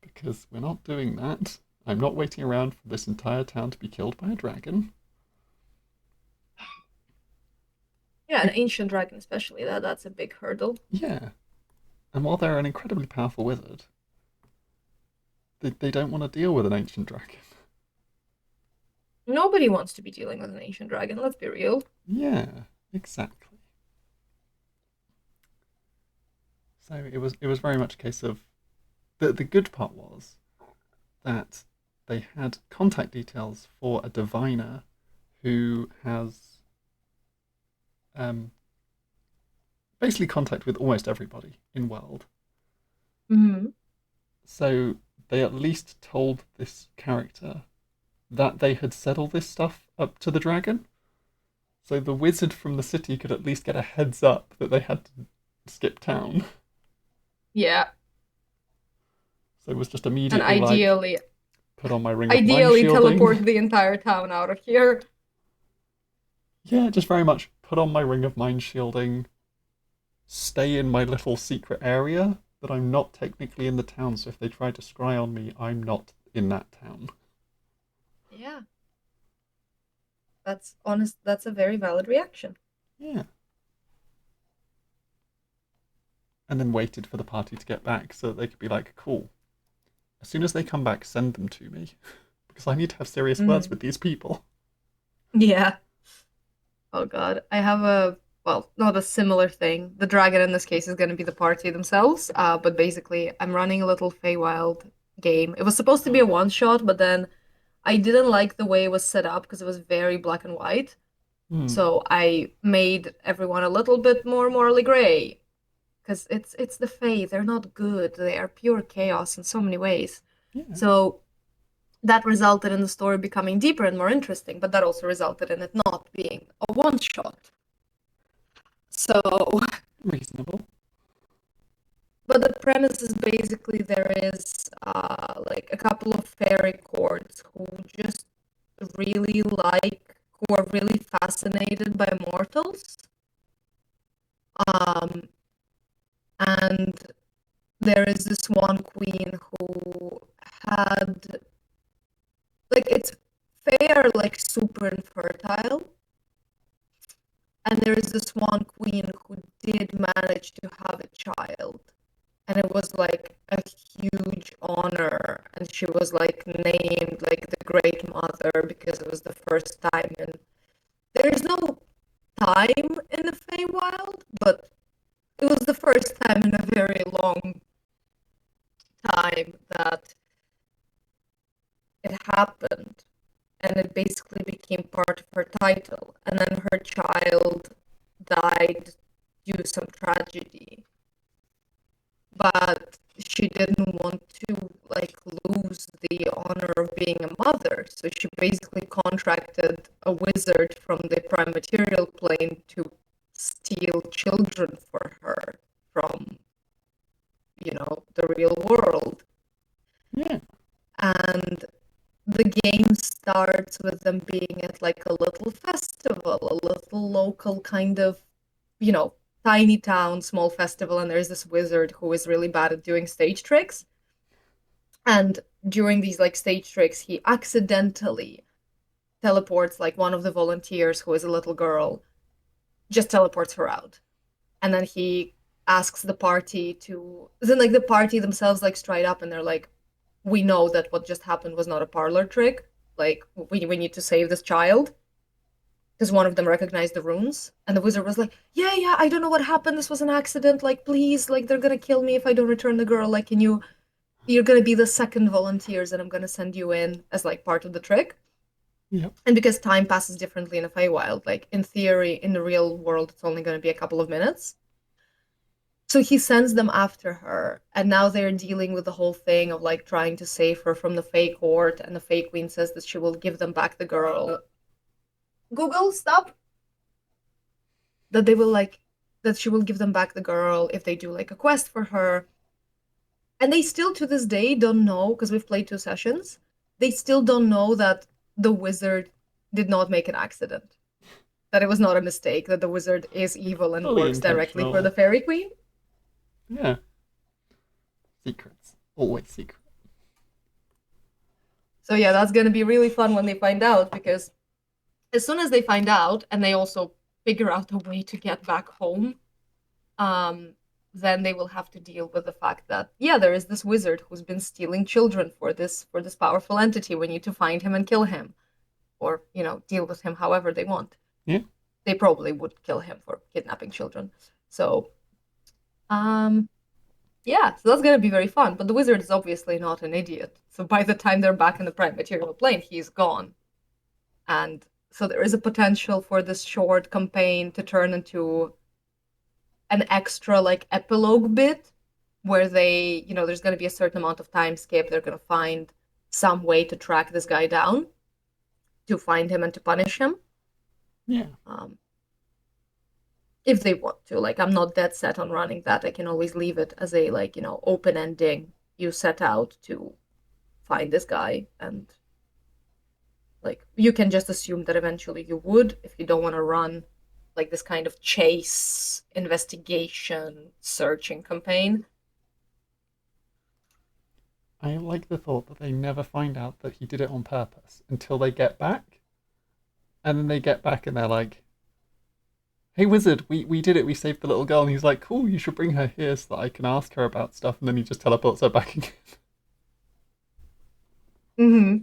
Because we're not doing that. I'm not waiting around for this entire town to be killed by a dragon. Yeah, an ancient dragon especially. That's a big hurdle. Yeah. And while they're an incredibly powerful wizard, they don't want to deal with an ancient dragon. Nobody wants to be dealing with an ancient dragon, let's be real. Yeah, exactly. So it was very much a case of the good part was that they had contact details for a diviner who has um, basically contact with almost everybody in world. Mm-hmm. So they at least told this character that they had said all this stuff up to the dragon. So the wizard from the city could at least get a heads up that they had to skip town. Yeah, So it was just and immediately like, ideally, put on my ring of mind ideally shielding. teleport the entire town out of here. Yeah, just very much put on my ring of mind shielding, stay in my little secret area, that I'm not technically in the town, so if they try to scry on me, I'm not in that town. Yeah, that's honest. That's a very valid reaction. Yeah. And then waited for the party to get back so that they could be like, cool. As soon as they come back, send them to me. Because I need to have serious words Mm. with these people. Yeah. Oh God, I have a well, not a similar thing. The dragon in this case is going to be the party themselves. But basically, I'm running a little Feywild game. It was supposed to be a one shot, but then I didn't like the way it was set up because it was very black and white. Hmm. So I made everyone a little bit more morally gray because it's the Fae. They're not good. They are pure chaos in so many ways. Yeah. So that resulted in the story becoming deeper and more interesting, but that also resulted in it not being a one shot. So, Reasonable. but the premise is basically there is like a couple of fairy courts who just really who are really fascinated by mortals. Um, and there is this one queen who had like it's fair, like super infertile. And there is this one queen who did manage to have a child. And it was like a huge honor. And she was like named like the Great Mother because it was the first time. And there's no time in the Feywild, but it was the first time in a very long time that it happened. And it basically became part of her title. And then her child died due to some tragedy. But she didn't want to like lose the honor of being a mother. So she basically contracted a wizard from the prime material plane to steal children for her from, the real world. Yeah. And the game starts with them being at like a little festival, a little local kind of, tiny town, small festival, and there's this wizard who is really bad at doing stage tricks. And during these like stage tricks, he accidentally teleports like one of the volunteers who is a little girl, just teleports her out. And then he asks the party to then like the party themselves like straight up and they're like, we know that what just happened was not a parlor trick. Like we need to save this child. because one of them recognized the runes, and the wizard was like, yeah, I don't know what happened, this was an accident, like please, like they're gonna kill me if I don't return the girl, like can you're gonna be the second volunteers and I'm gonna send you in as like part of the trick. Yep. And because time passes differently in a Feywild, like in theory, in the real world, it's only gonna be a couple of minutes. So he sends them after her, and now they're dealing with the whole thing of like trying to save her from the Fey court, and the Fey Queen says that she will give them back the girl. Google, stop. That they will like that she will give them back the girl if they do like a quest for her. And they still to this day don't know, because we've played 2 sessions, they still don't know that the wizard did not make an accident. That it was not a mistake, that the wizard is evil and Fully works directly for the intentional. Fairy Queen. Yeah. Secrets. Always secret. So yeah, that's gonna be really fun when they find out, because as soon as they find out and they also figure out a way to get back home, um, then they will have to deal with the fact that yeah, there is this wizard who's been stealing children for this powerful entity. We need to find him and kill him, or deal with him however they want. Yeah. They probably would kill him for kidnapping children. So um, yeah, so that's gonna be very fun. But the wizard is obviously not an idiot. So by the time they're back in the prime material plane, he's gone. And so there is a potential for this short campaign to turn into an extra like epilogue bit where there's going to be a certain amount of time skip. They're going to find some way to track this guy down, to find him and to punish him. Yeah. If they want to. Like, I'm not dead set on running that. I can always leave it as a open ending. You set out to find this guy, and like you can just assume that eventually you would, if you don't want to run like this kind of chase, investigation, searching campaign. I like the thought that they never find out that he did it on purpose until they get back. And then they get back and they're like, hey, wizard, we did it. We saved the little girl. And he's like, cool, you should bring her here so that I can ask her about stuff. And then he just teleports her back again. Mm-hmm.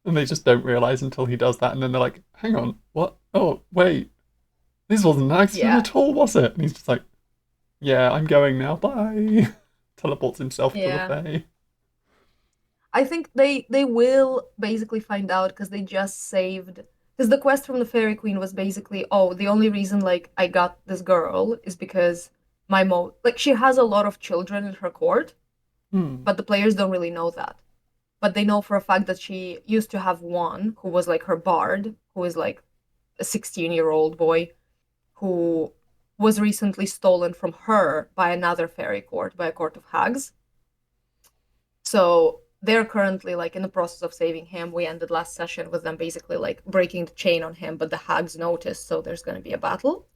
And they just don't realize until he does that. And then they're like, hang on, what? Oh, wait, this wasn't an accident Yeah. at all, was it? And he's just like, yeah, I'm going now. Bye. Teleports himself to the Yeah. Fae. I think they will basically find out because they just saved, because the quest from the Fairy Queen was basically, oh, the only reason like I got this girl is because like she has a lot of children in her court, Hmm. but the players don't really know that. But they know for a fact that she used to have one who was like her bard, who is like a 16-year-old boy who was recently stolen from her by another fairy court, by a court of hags. So they're currently like in the process of saving him. We ended last session with them basically like breaking the chain on him, but the hags noticed, so there's going to be a battle.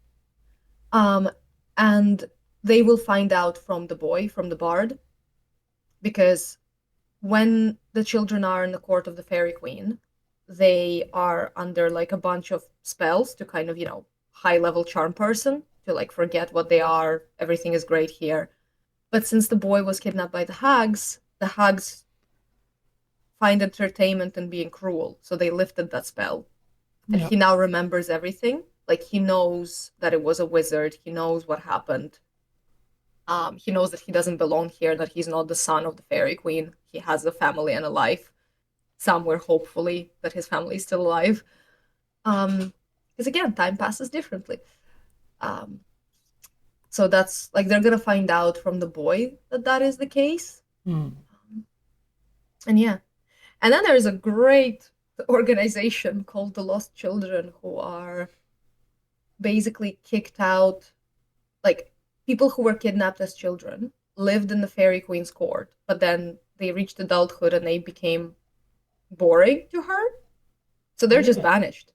Um, and they will find out from the boy, from the bard, because when the children are in the court of the fairy queen, they are under like a bunch of spells to kind of, high level charm person to like forget what they are. Everything is great here. But since the boy was kidnapped by the hags find entertainment in being cruel. So they lifted that spell. And Yep. he now remembers everything. Like he knows that it was a wizard. He knows what happened. He knows that he doesn't belong here, that he's not the son of the fairy queen. He has a family and a life somewhere, hopefully, that his family is still alive. Because again, time passes differently. Um, so that's like they're gonna find out from the boy that that is the case. Hmm. And yeah, and then there's a great organization called the Lost Children who are basically kicked out, like people who were kidnapped as children lived in the Fairy Queen's court, but then they reached adulthood and they became boring to her. So they're just Yeah. banished.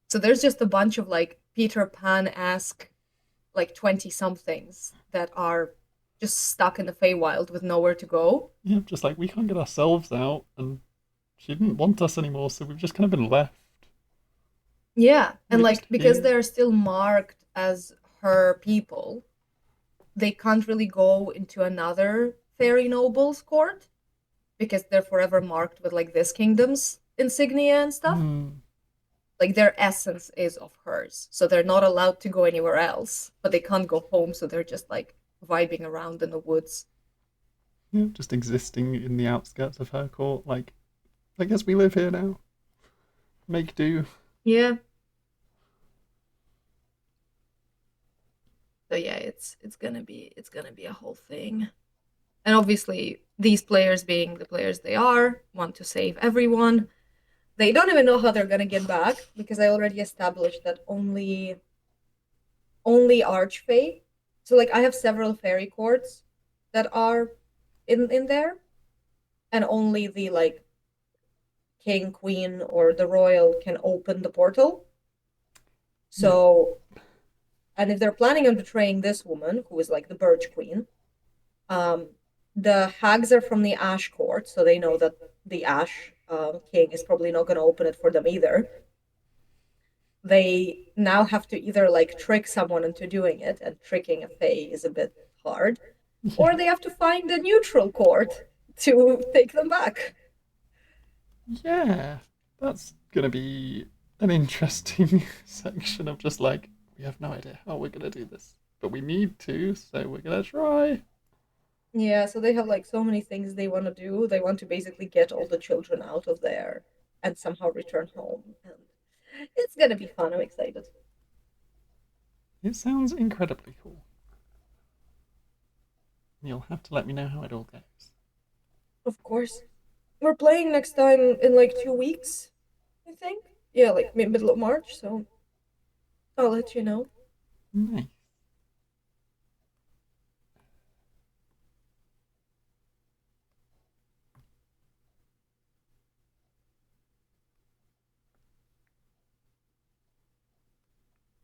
So there's just a bunch of like Peter Pan-esque, like 20 somethings that are just stuck in the Feywild with nowhere to go. Yeah. Just like we can't get ourselves out, and she didn't want us anymore, so we've just kind of been left. Yeah, and We're just like because here. they're still marked as her people, they can't really go into another fairy noble's court because they're forever marked with like this kingdom's insignia and stuff. Hmm. Like their essence is of hers. So they're not allowed to go anywhere else, but they can't go home, so they're just like vibing around in the woods. Yeah, just existing in the outskirts of her court. Like, I guess we live here now. Make do. Yeah. So yeah, it's gonna be a whole thing. And obviously, these players being the players they are, want to save everyone. They don't even know how they're gonna get back because I already established that only Archfey. So like I have several fairy courts that are in there, and only the like king, queen, or the royal can open the portal. Yeah. So, and if they're planning on betraying this woman, who is like the Birch Queen, um, the hags are from the Ash Court, so they know that the Ash King is probably not going to open it for them either. They now have to either like trick someone into doing it, and tricking a Fae is a bit hard, Yeah. or they have to find a neutral court to take them back. Yeah. That's gonna be an interesting section of just like, we have no idea how we're gonna do this. But we need to, so we're gonna try. Yeah, so they have like so many things they want to do. They want to basically get all the children out of there and somehow return home. And it's gonna be fun. I'm excited. It sounds incredibly cool. You'll have to let me know how it all goes. Of course. We're playing next time in like 2 weeks, I think. Yeah, like middle of March, so I'll let you know. Nice.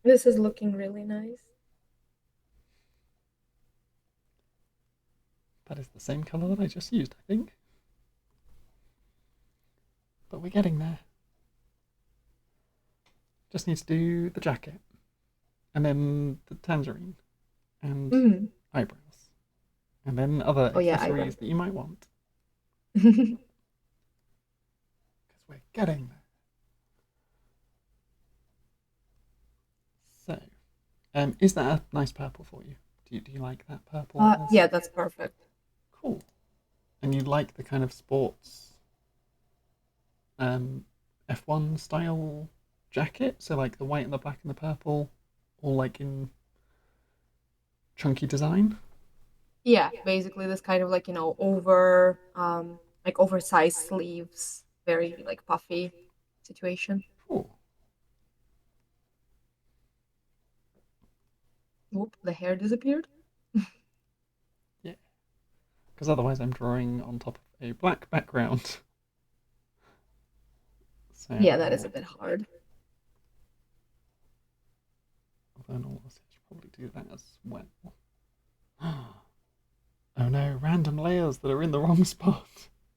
This is looking really nice. That is the same colour that I just used, I think. But we're getting there. Just need to do the jacket. And then the tangerine. And Mm. eyebrows. And then other Oh yeah, accessories eyebrows. that you might want. Because we're getting there. So, is that a nice purple for you? Do you like that purple? Yeah, that's perfect. Cool. And you like the kind of sports um, F1 style jacket? So, like the white and the black and the purple, all like in chunky design? Yeah, basically this kind of like, like oversized sleeves, very like puffy situation. Cool. Oop, the hair disappeared. Yeah. Because otherwise I'm drawing on top of a black background. So, Yeah, that is a bit hard. although I should probably do that as well. Oh no, random layers that are in the wrong spot.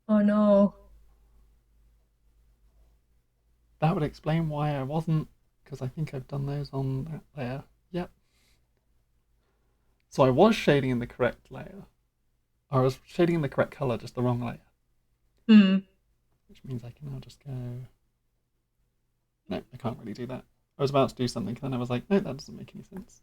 Oh no. That would explain why I wasn't, because I think I've done those on that layer. Yep. So I was shading in the correct layer. I was shading in the correct color, just the wrong layer. Hmm. Which means I can now just go. No, I can't really do that. I was about to do something, and then I was like, no, that doesn't make any sense.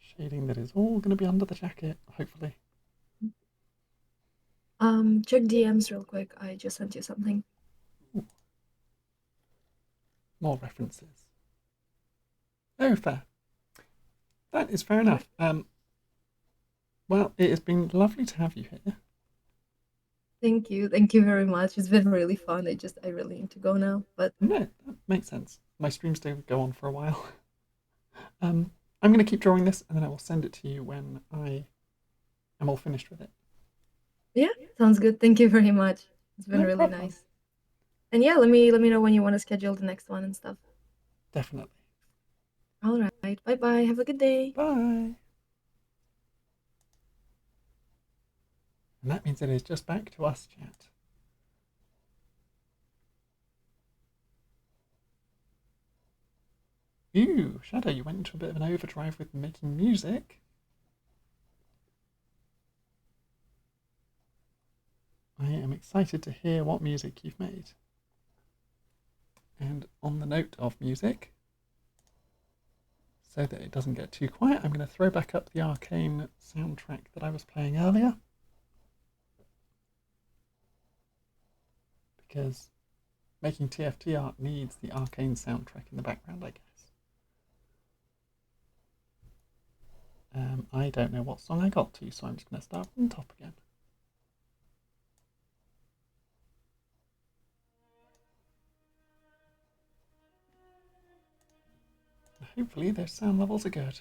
Shading that is all going to be under the jacket, hopefully. Check DMs real quick. I just sent you something. Ooh, more references. Oh, fair. That is fair enough. Well, it has been lovely to have you here. Thank you. Thank you very much. It's been really fun. I really need to go now, but No, that makes sense. My streams do go on for a while. I'm going to keep drawing this, and then I will send it to you when I am all finished with it. yeah, sounds good. Thank you very much. It's been No really problem. nice. And yeah, let me know when you want to schedule the next one and stuff. Definitely. All right. Bye bye. Have a good day. Bye. And that means it is just back to us, chat. Ooh, Shadow, you went into a bit of an overdrive with making music. I am excited to hear what music you've made. And on the note of music, so that it doesn't get too quiet, I'm going to throw back up the Arcane soundtrack that I was playing earlier. Because making TFT art needs the Arcane soundtrack in the background, I guess. I don't know what song I got to, so I'm just going to start from the top again. Hopefully those sound levels are good.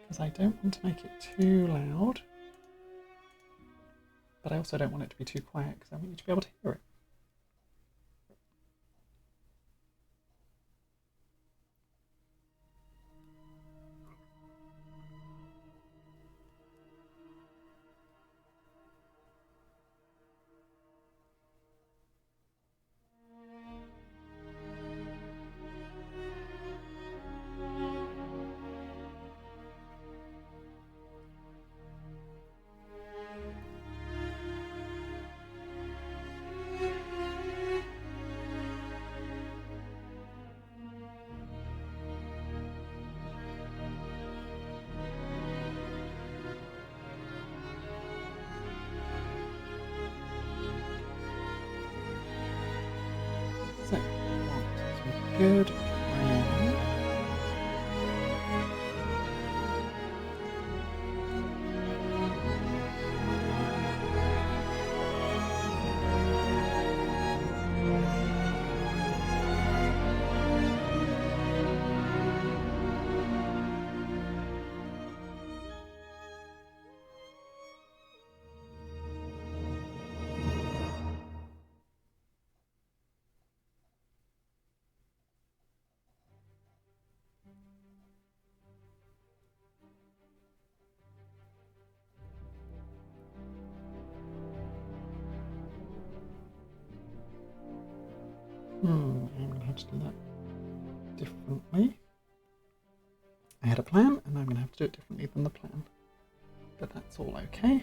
Because I don't want to make it too loud, but I also don't want it to be too quiet because I want you to be able to hear it. So, some good rain. I'm going to have to do that differently. I had a plan, and I'm going to have to do it differently than the plan. But that's all okay.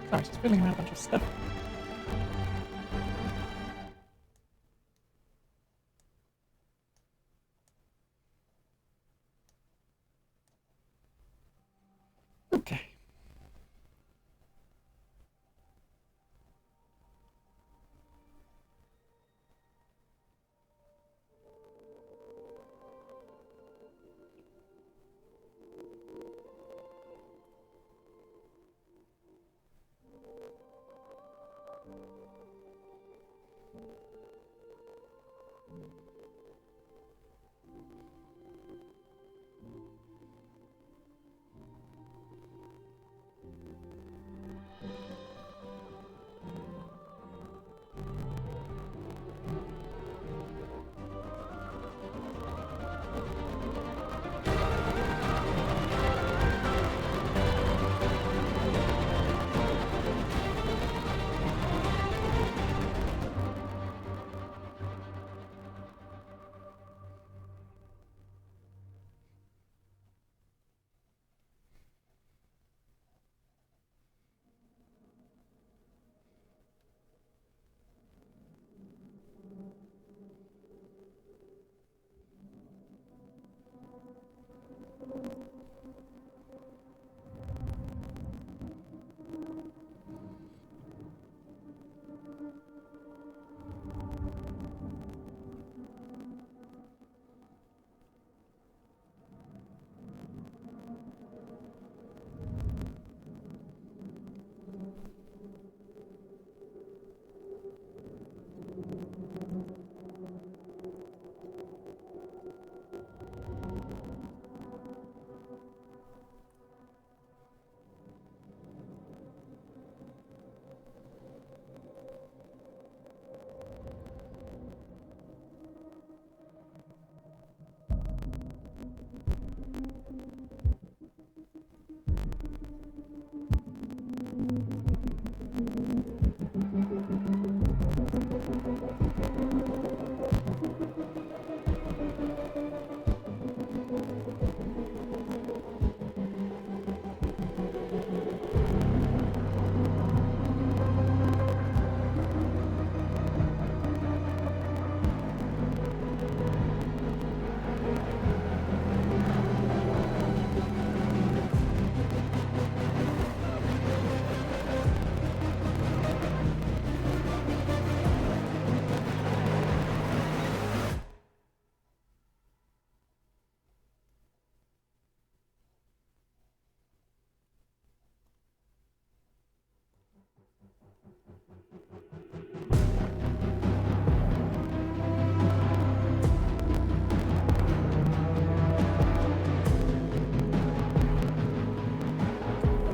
Sorry, just fiddling around a bunch of stuff. Okay.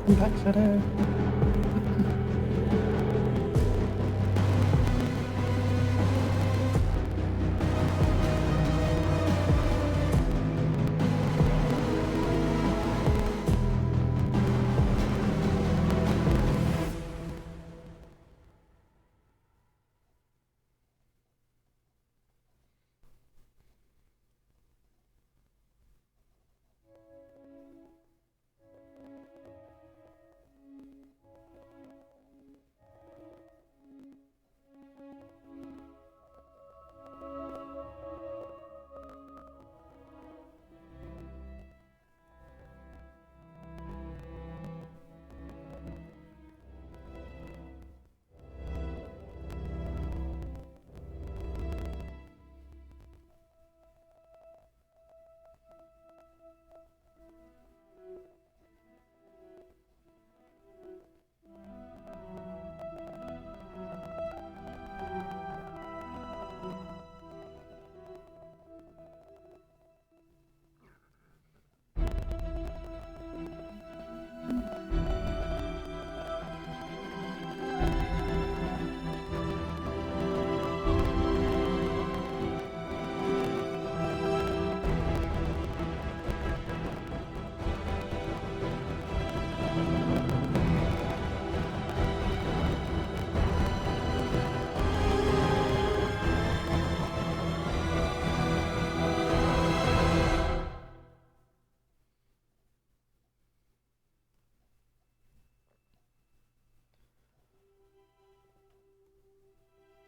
Welcome back, Shadow.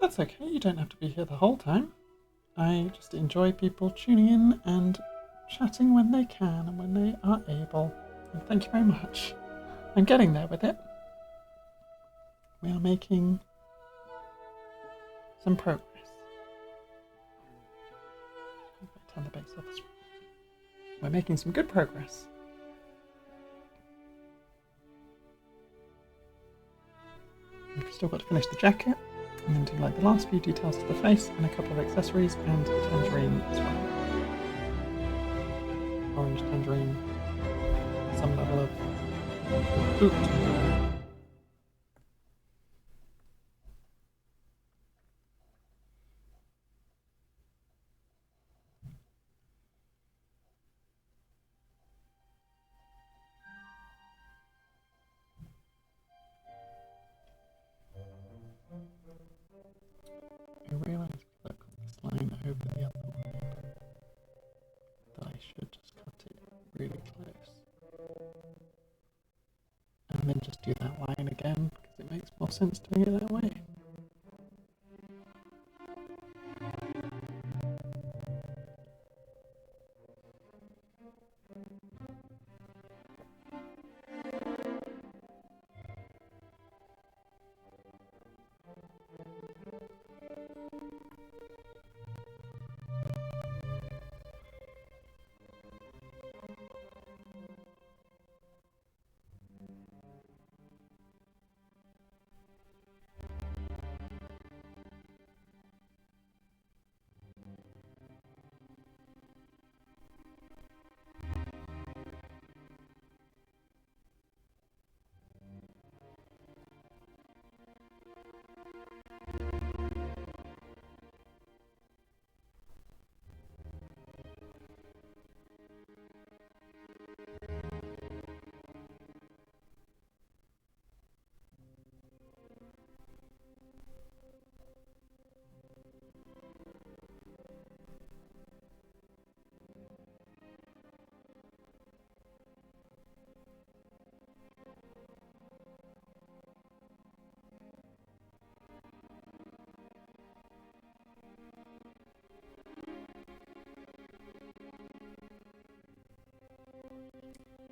That's okay, you don't have to be here the whole time. I just enjoy people tuning in and chatting when they can and when they are able. And thank you very much. I'm getting there with it. We are making some progress. Turn the bass off. We're making some good progress. We've still got to finish the jacket and then do like the last few details to the face and a couple of accessories and the tangerine as well. Orange tangerine, some level of boot. I realise if I got this line over the other one, that I should just cut it really close. And then just do that line again, because it makes more sense doing it that way.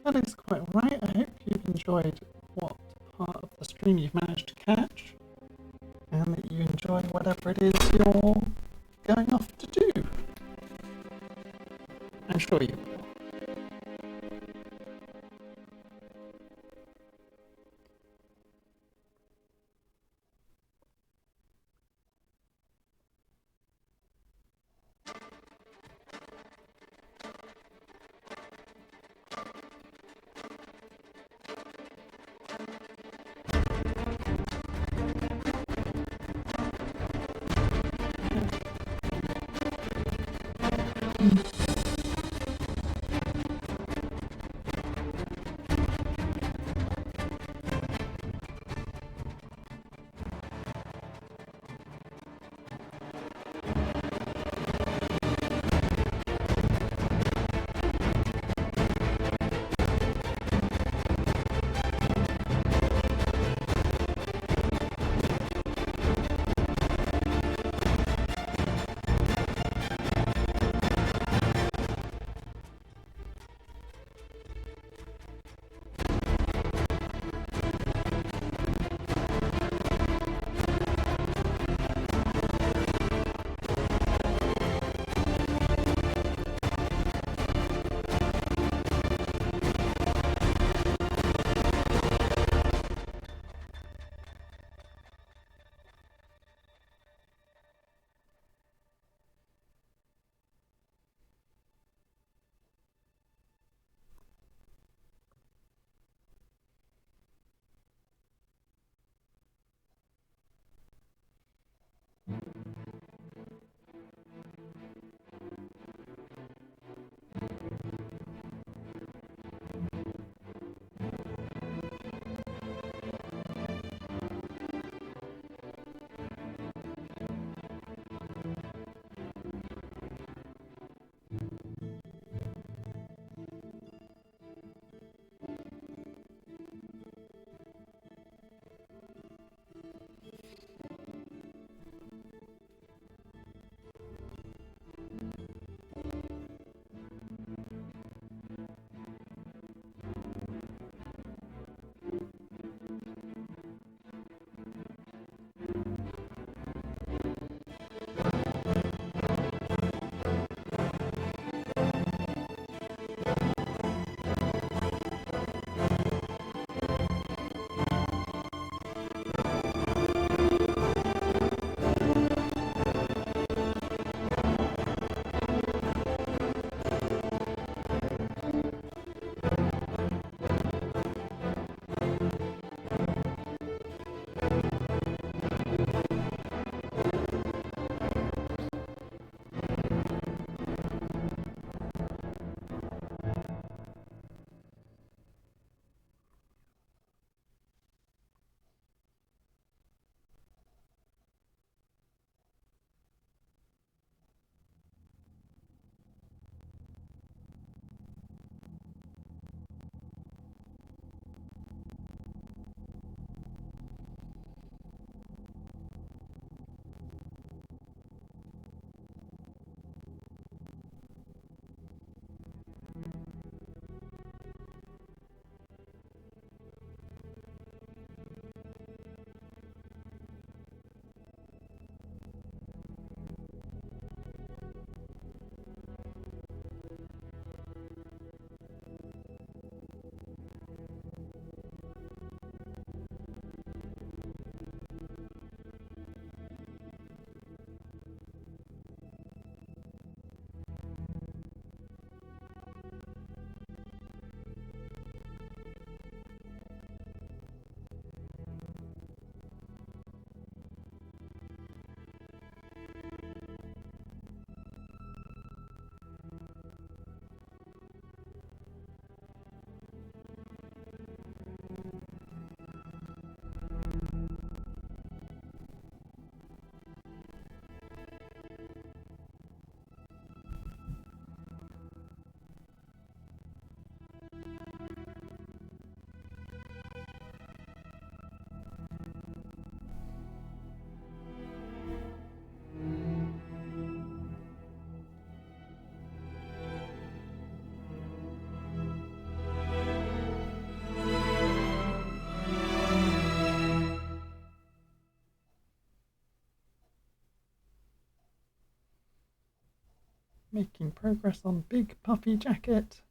That is quite right. I hope you've enjoyed what part of the stream you've managed to catch, and that you enjoy whatever it is you're going off to do. I'm sure you will. Making progress on big puffy jacket.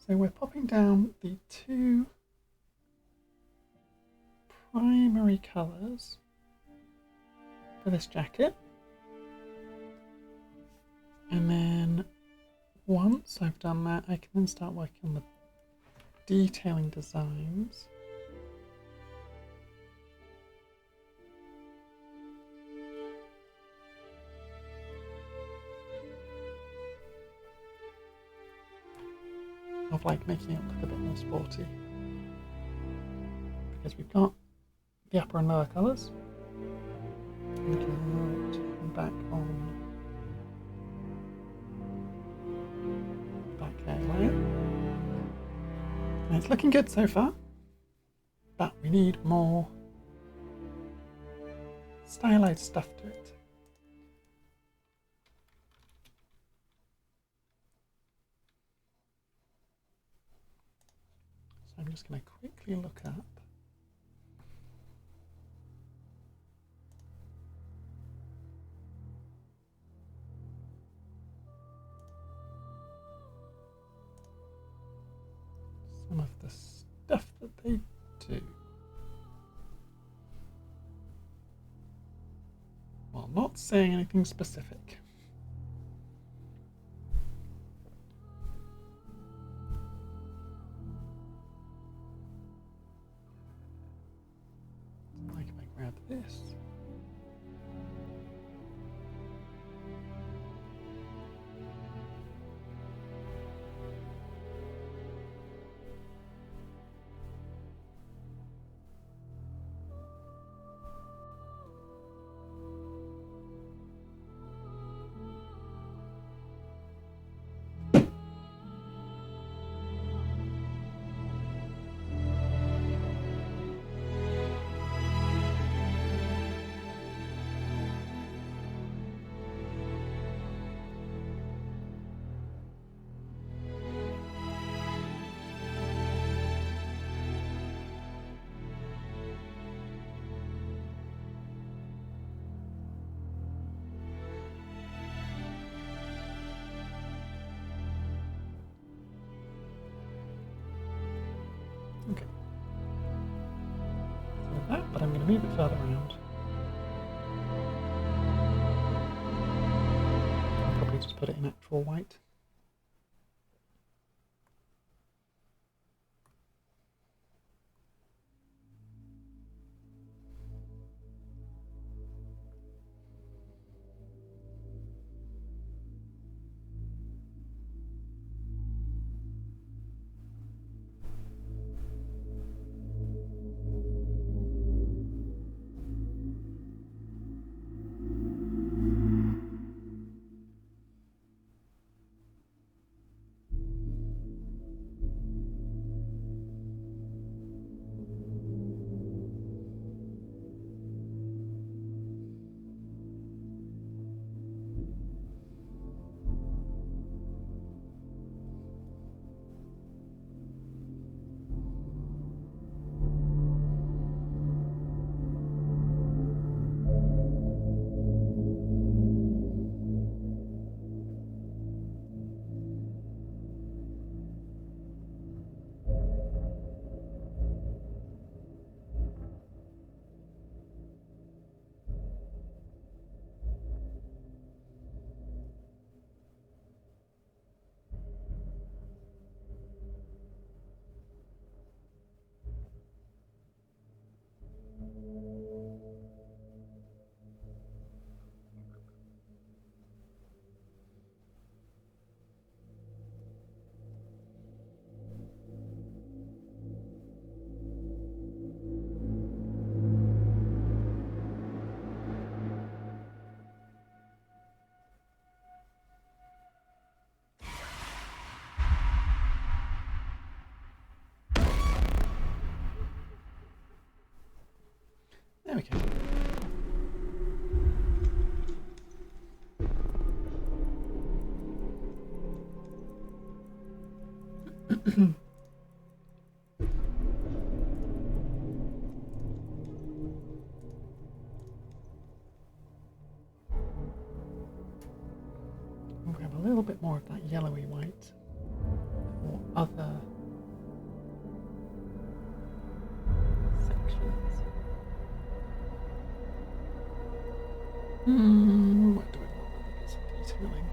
So we're popping down the two primary colours for this jacket. And then once I've done that, I can then start working on the detailing designs. Of like making it look a bit more sporty. Because we've got the upper and lower colours. We can turn back on back hairline. And it's looking good so far, but we need more stylized stuff to it. So I'm just going to quickly look up some of the stuff that they do. While not saying anything specific. Like if I grab this. Okay. So that, but I'm going to move it further around. I'll probably just put it in actual white. There we go. bit more of that yellowy white or other sections. What do we want other bits of detailing?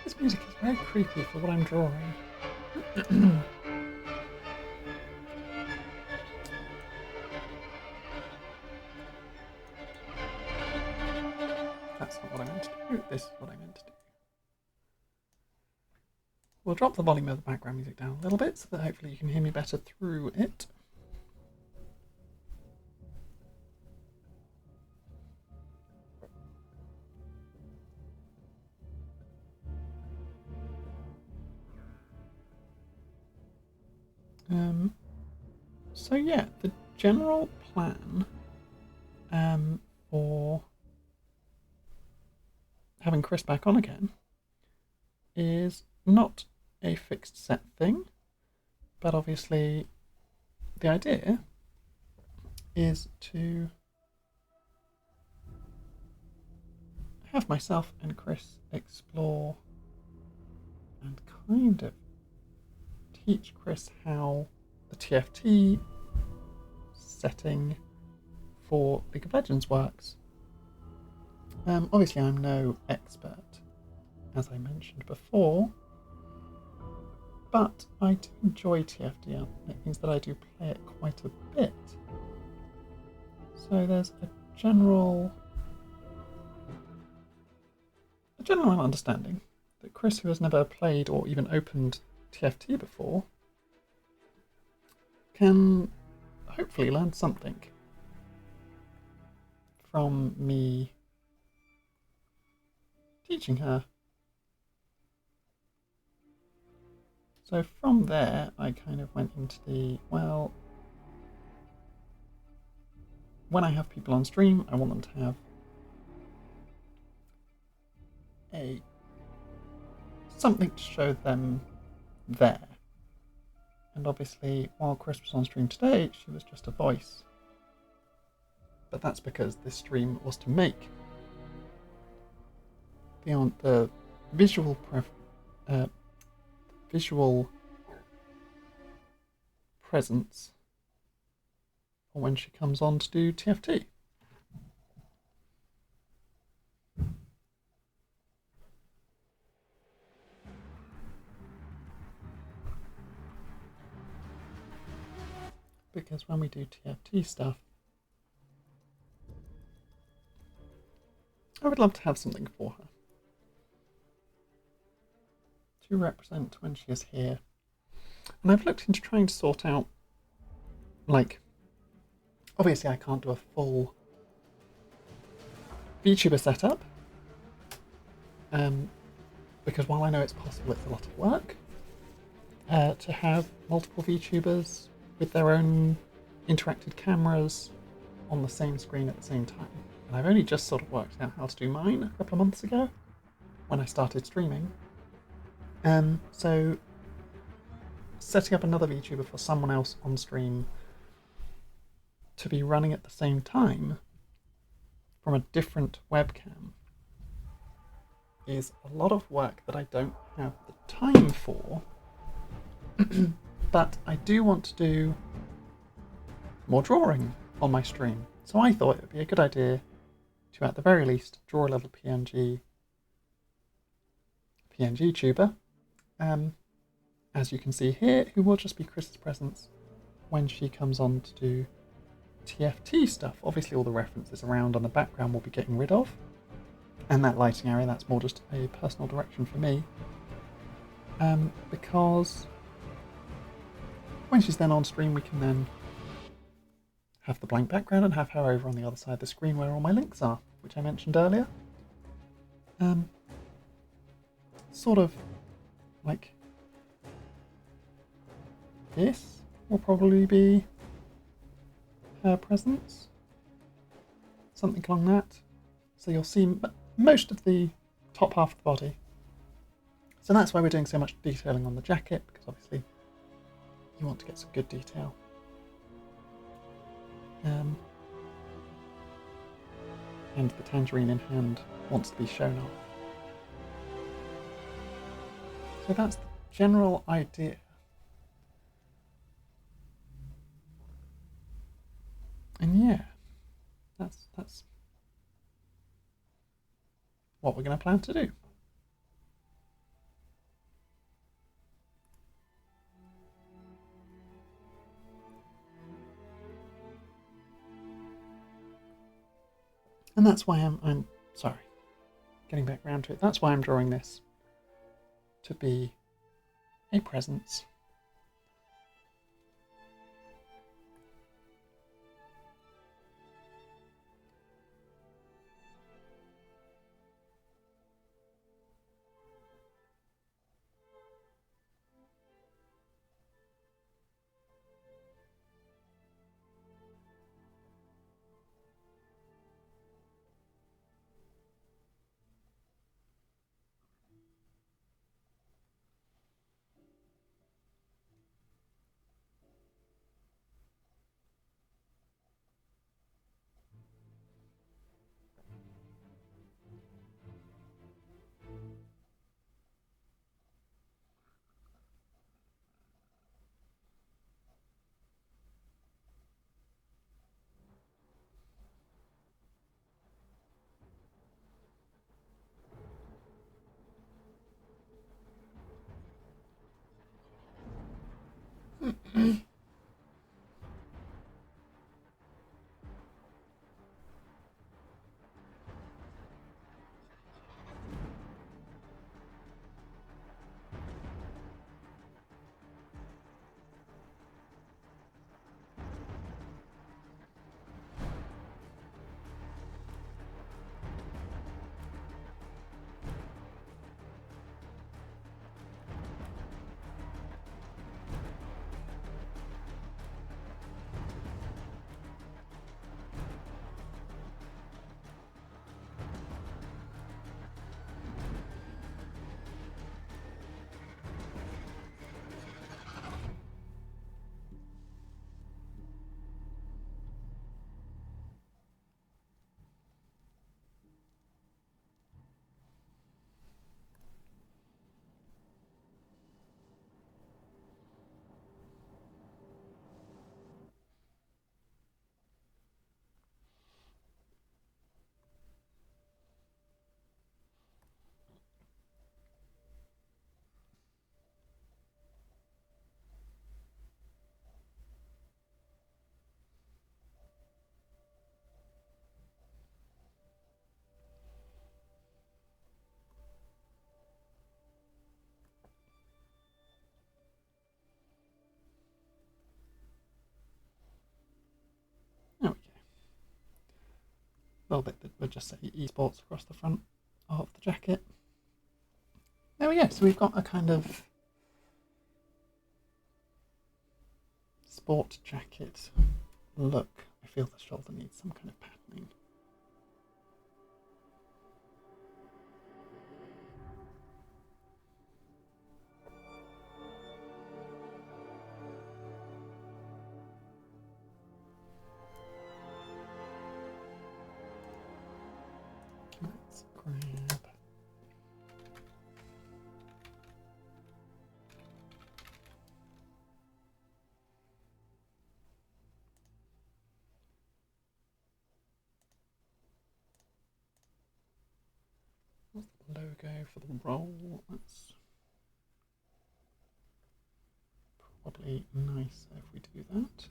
This music is very creepy for what I'm drawing. That's not what I meant to do. This is what I meant to do. We'll drop the volume of the background music down a little bit so that hopefully you can hear me better through it. So yeah, the general plan for having Cris back on again is not a fixed set thing, but obviously the idea is to have myself and Cris explore and kind of teach Cris how the TFT setting for League of Legends works. Obviously I'm no expert, as I mentioned before, but I do enjoy TFT, and it means that I do play it quite a bit. So there's a general understanding that Cris, who has never played or even opened TFT before, can hopefully learn something from me teaching her. So from there, I kind of went into well, when I have people on stream, I want them to have something to show them there. And obviously, while Cris was on stream today, she was just a voice. But that's because this stream was to make the visual presence for when she comes on to do TFT. Because when we do TFT stuff, I would love to have something for her to represent when she is here. And I've looked into trying to sort out, like, obviously I can't do a full VTuber setup, because while I know it's possible, it's a lot of work to have multiple VTubers with their own interactive cameras on the same screen at the same time. And I've only just sort of worked out how to do mine a couple of months ago when I started streaming. So setting up another VTuber for someone else on stream to be running at the same time from a different webcam is a lot of work that I don't have the time for. But I do want to do more drawing on my stream. So I thought it would be a good idea to, at the very least, draw a little PNG tuber, as you can see here, who will just be Cris's presence when she comes on to do TFT stuff. Obviously all the references around on the background will be getting rid of, and that lighting area, that's more just a personal direction for me, because when she's then on stream, we can then have the blank background and have her over on the other side of the screen where all my links are, which I mentioned earlier. Sort of like this will probably be her presence, something along that. So you'll see most of the top half of the body. So that's why we're doing so much detailing on the jacket, because obviously you want to get some good detail. And the tangerine in hand wants to be shown off. So that's the general idea. And yeah, that's what we're going to plan to do. And that's why I'm sorry. getting back around to it. That's why I'm drawing this to be a presence. There we go. A little bit that would just say esports across the front of the jacket. There we go. So we've got a kind of sport jacket look. I feel the shoulder needs some kind of patterning. Let's grab logo for the roll. That's probably nicer if we do that.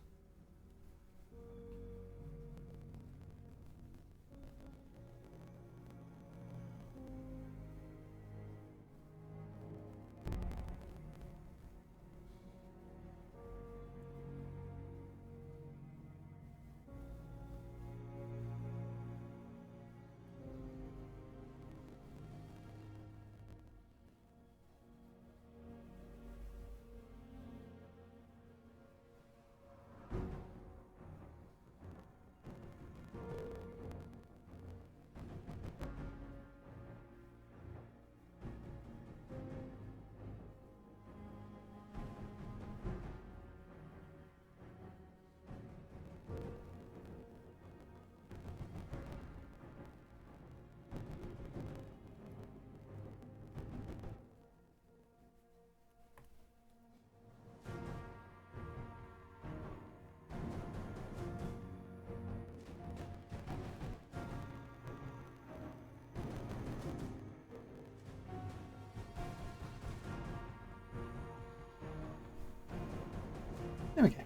There we go.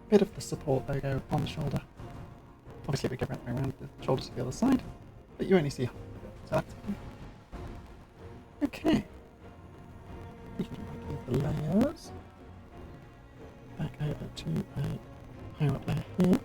Bit of the support logo on the shoulder. Obviously we go right around the shoulders to the other side, but you only see half of it, so that's fine. Okay. We can jump back into layers. Back over to a higher up layer here.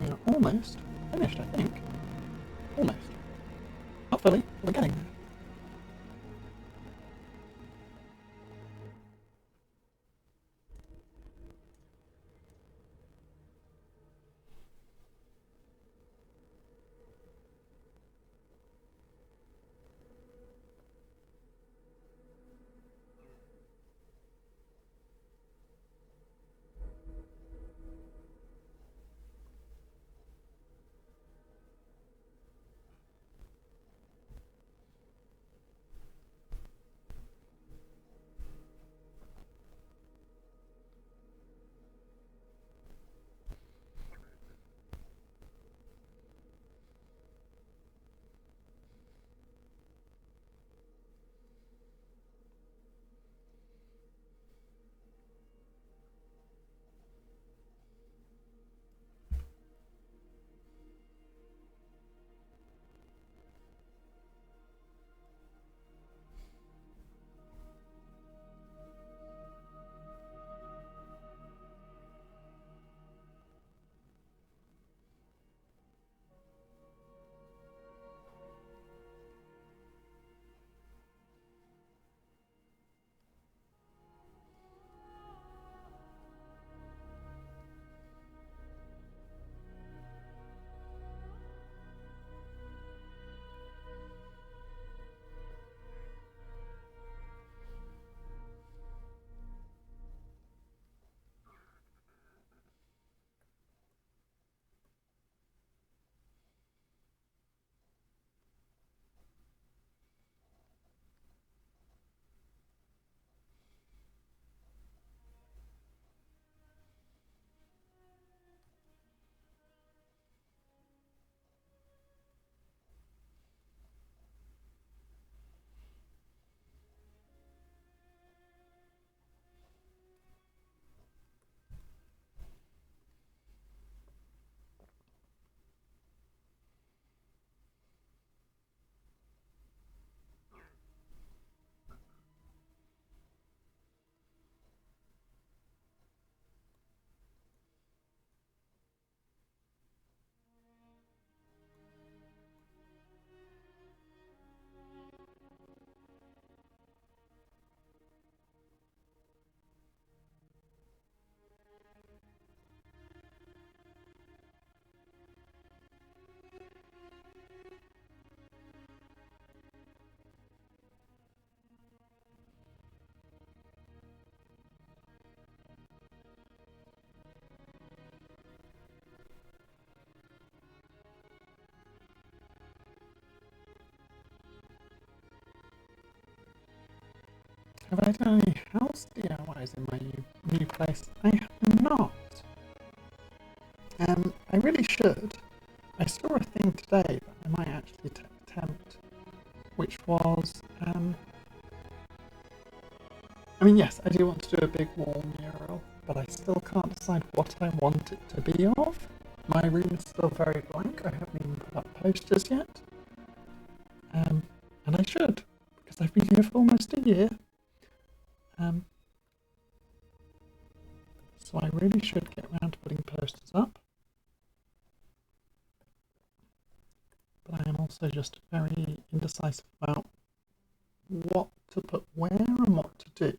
We are almost finished, I think. Almost. Not fully, but we're getting there. Have I done any house DIYs in my new place? I have not. I really should. I saw a thing today that I might actually attempt, which was, I mean, yes, I do want to do a big wall mural, but I still can't decide what I want it to be of. My room is still very blank. I haven't even put up posters yet. And I should, because I've been here for almost a year. So I really should get around to putting posters up. But I am also just very indecisive about what to put where and what to do.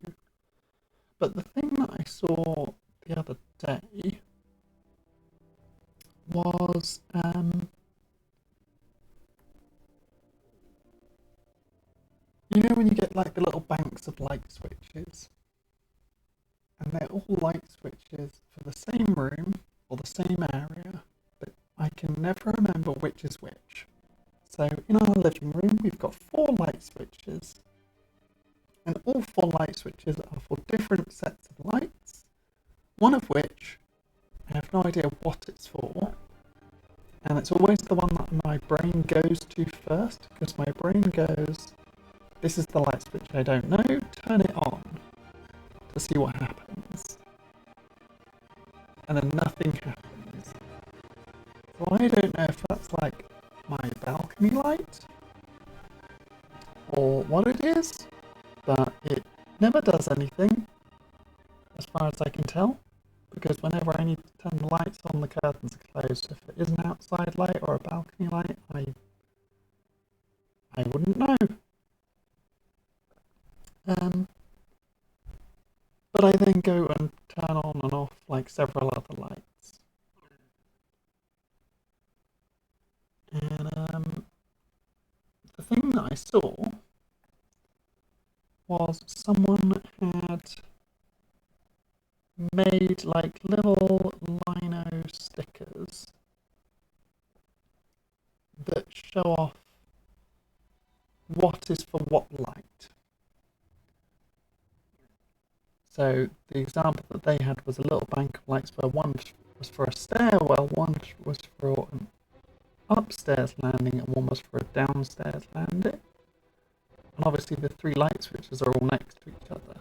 But the thing that I saw the other day was you know when you get like the little banks of light switches, and they're all light switches for the same room or the same area, but I can never remember which is which. So in our living room we've got 4 light switches, and all 4 light switches are for different sets of lights, one of which I have no idea what it's for, and it's always the one that my brain goes to first, because my brain goes, this is the light switch I don't know, turn it on to see what happens. And then nothing happens. So I don't know if that's like my balcony light or what it is, but it never does anything as far as I can tell, because whenever I need to turn the lights on, the curtains are closed. If it is an outside light or a balcony light, I wouldn't know. But I then go and turn on and off like several other lights. And the thing that I saw was someone had made like little lino stickers that show off what is for what light. So the example that they had was a little bank of lights where one was for a stairwell, one was for an upstairs landing, and one was for a downstairs landing. And obviously the 3 light switches are all next to each other.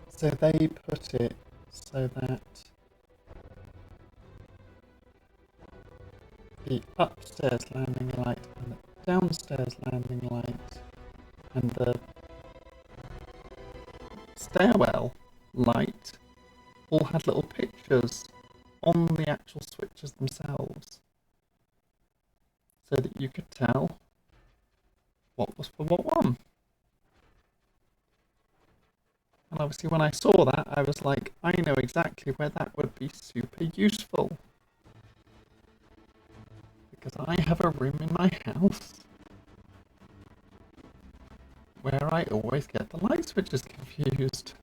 So they put it so that the upstairs landing light and the downstairs landing light and the stairwell light all had little pictures on the actual switches themselves, so that you could tell what was for what one. And obviously when I saw that, I was like, I know exactly where that would be super useful. Because I have a room in my house where I always get the light switches confused.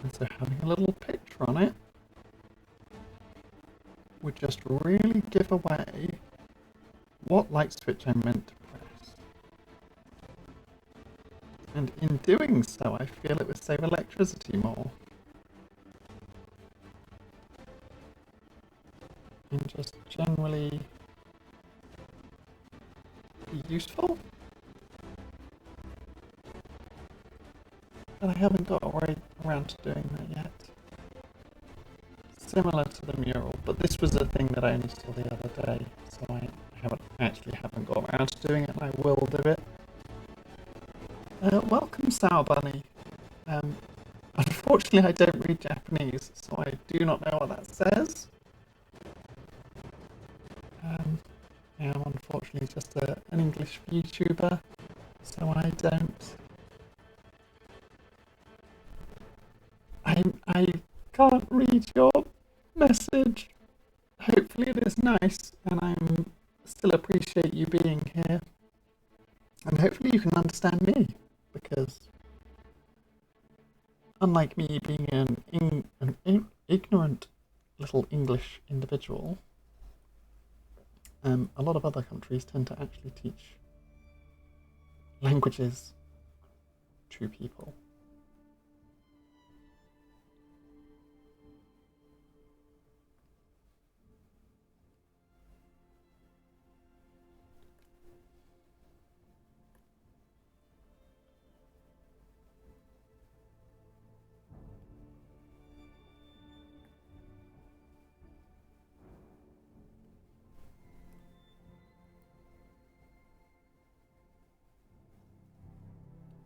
And so having a little picture on it would just really give away what light switch I'm meant to press. And in doing so, I feel it would save electricity more. And just generally be useful. But I haven't got around to doing that yet. Similar to the mural, but this was a thing that I only saw the other day, so I haven't got around to doing it, and I will do it. Welcome, Sour Bunny. Unfortunately, I don't read Japanese, so I do not know what that says. I am unfortunately just an English YouTuber, so I don't. I can't read your message. Hopefully it is nice, and I still appreciate you being here. And hopefully you can understand me, because unlike me being an ignorant little English individual, a lot of other countries tend to actually teach languages true people.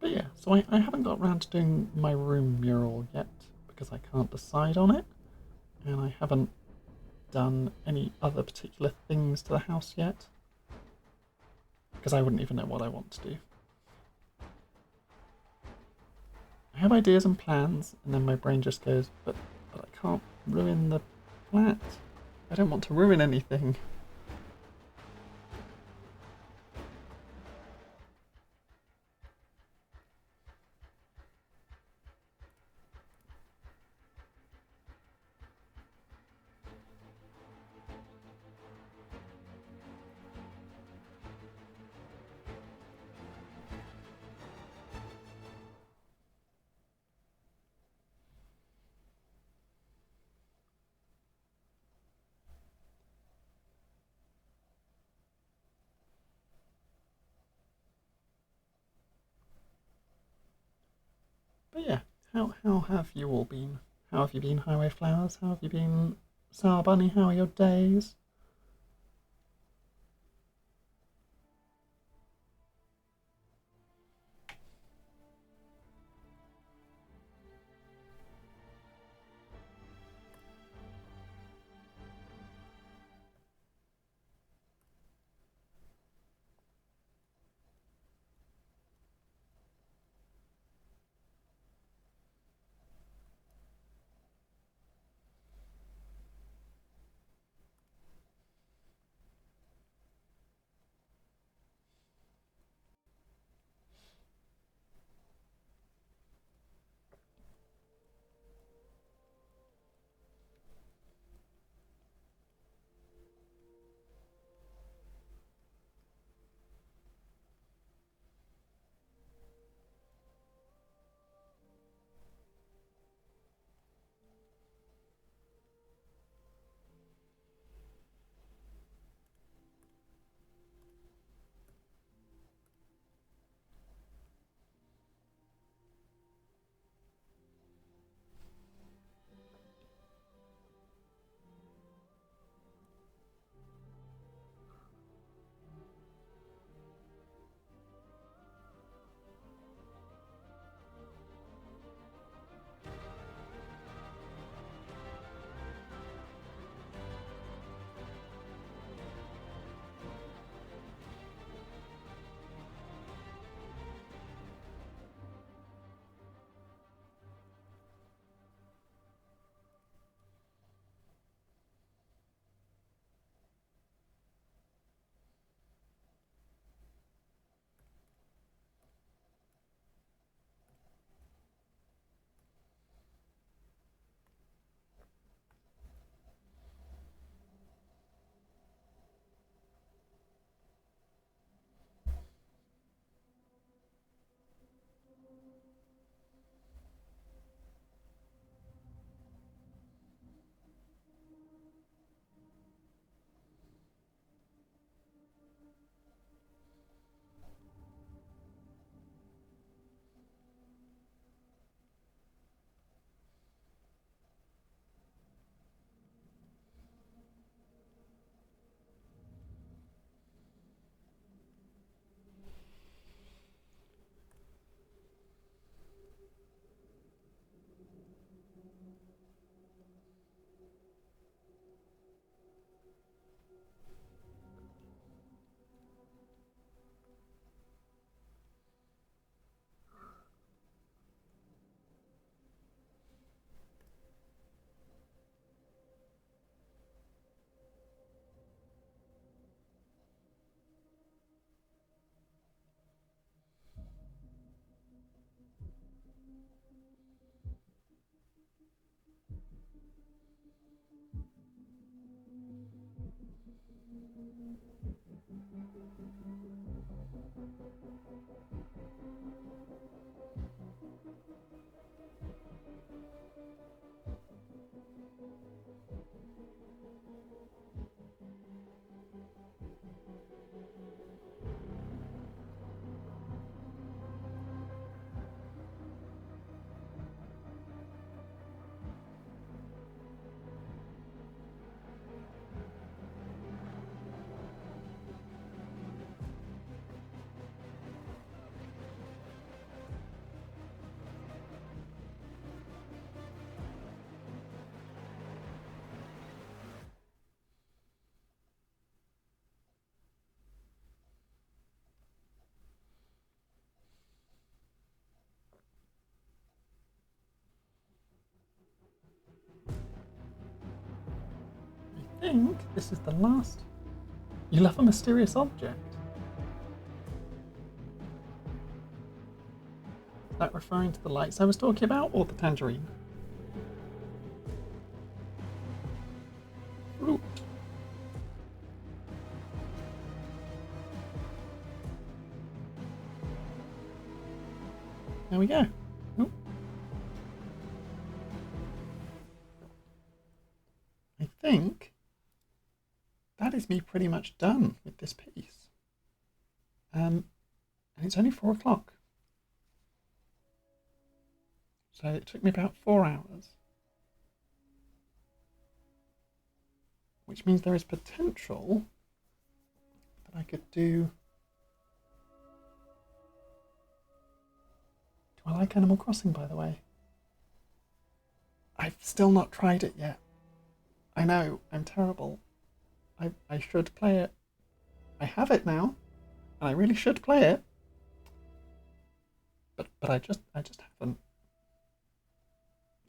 But yeah, so I haven't got around to doing my room mural yet because I can't decide on it, and I haven't done any other particular things to the house yet because I wouldn't even know what I want to do. I have ideas and plans, and then my brain just goes, but I can't ruin the flat. I don't want to ruin anything. But yeah, how have you all been? How have you been, Highway Flowers? How have you been, Sour Bunny? How are your days? think this is the last. You love a mysterious object. Is that referring to the lights I was talking about, or the tangerine? Fruit. There we go. Ooh. I think that is me pretty much done with this piece. And it's only 4 o'clock. So it took me about 4 hours. Which means there is potential that I could do... Do I like Animal Crossing, by the way? I've still not tried it yet. I know, I'm terrible. I should play it. I have it now, and I really should play it. But I just haven't.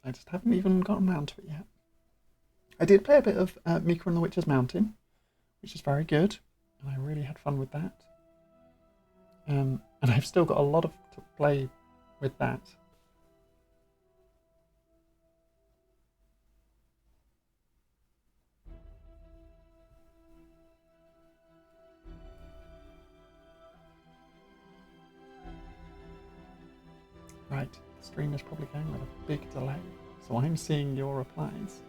I just haven't even gotten around to it yet. I did play a bit of Mika and the Witch's Mountain, which is very good, and I really had fun with that. And I've still got a lot to play with that. Right, the stream is probably going with a big delay, so I'm seeing your replies.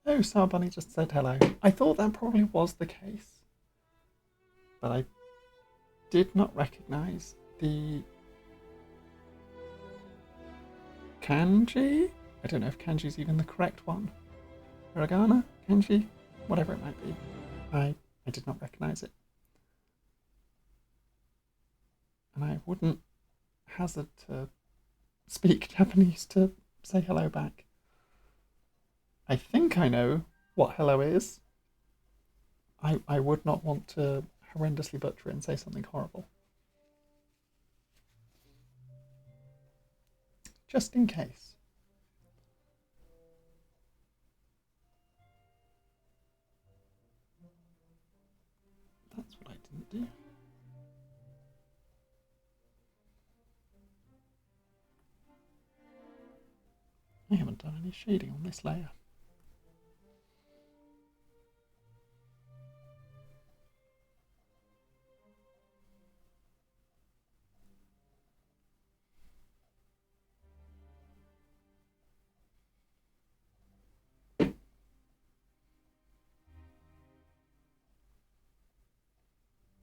Oh, Sour Bunny just said hello. I thought that probably was the case, but I did not recognise the kanji? I don't know if kanji is even the correct one. Hiragana? Kanji? Whatever it might be. I did not recognise it. And I wouldn't hazard to speak Japanese to say hello back. I think I know what hello is. I would not want to horrendously butcher it and say something horrible. Just in case. That's what I didn't do. I haven't done any shading on this layer.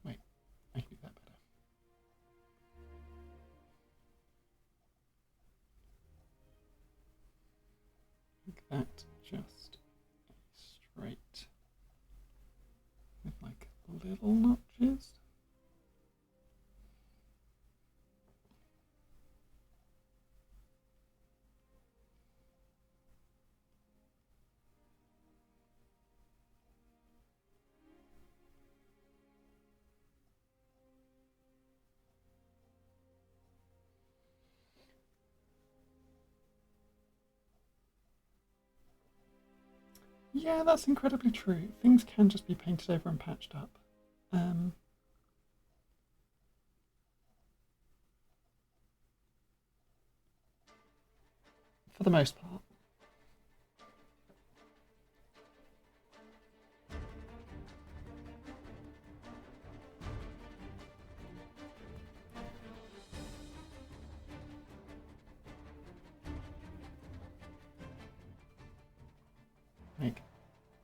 Wait, I can do that better. Like that, just straight with like little notches. Yeah, that's incredibly true. Things can just be painted over and patched up. For the most part.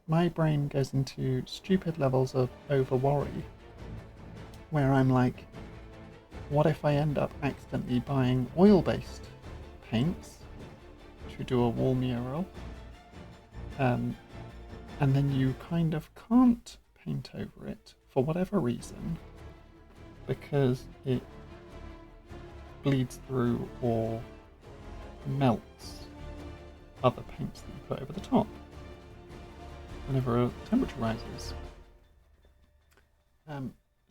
my brain goes into stupid levels of over worry where I'm like, what if I end up accidentally buying oil-based paints to do a wall mural? And then you kind of can't paint over it for whatever reason because it bleeds through or melts other paints that you put over the top whenever a temperature rises.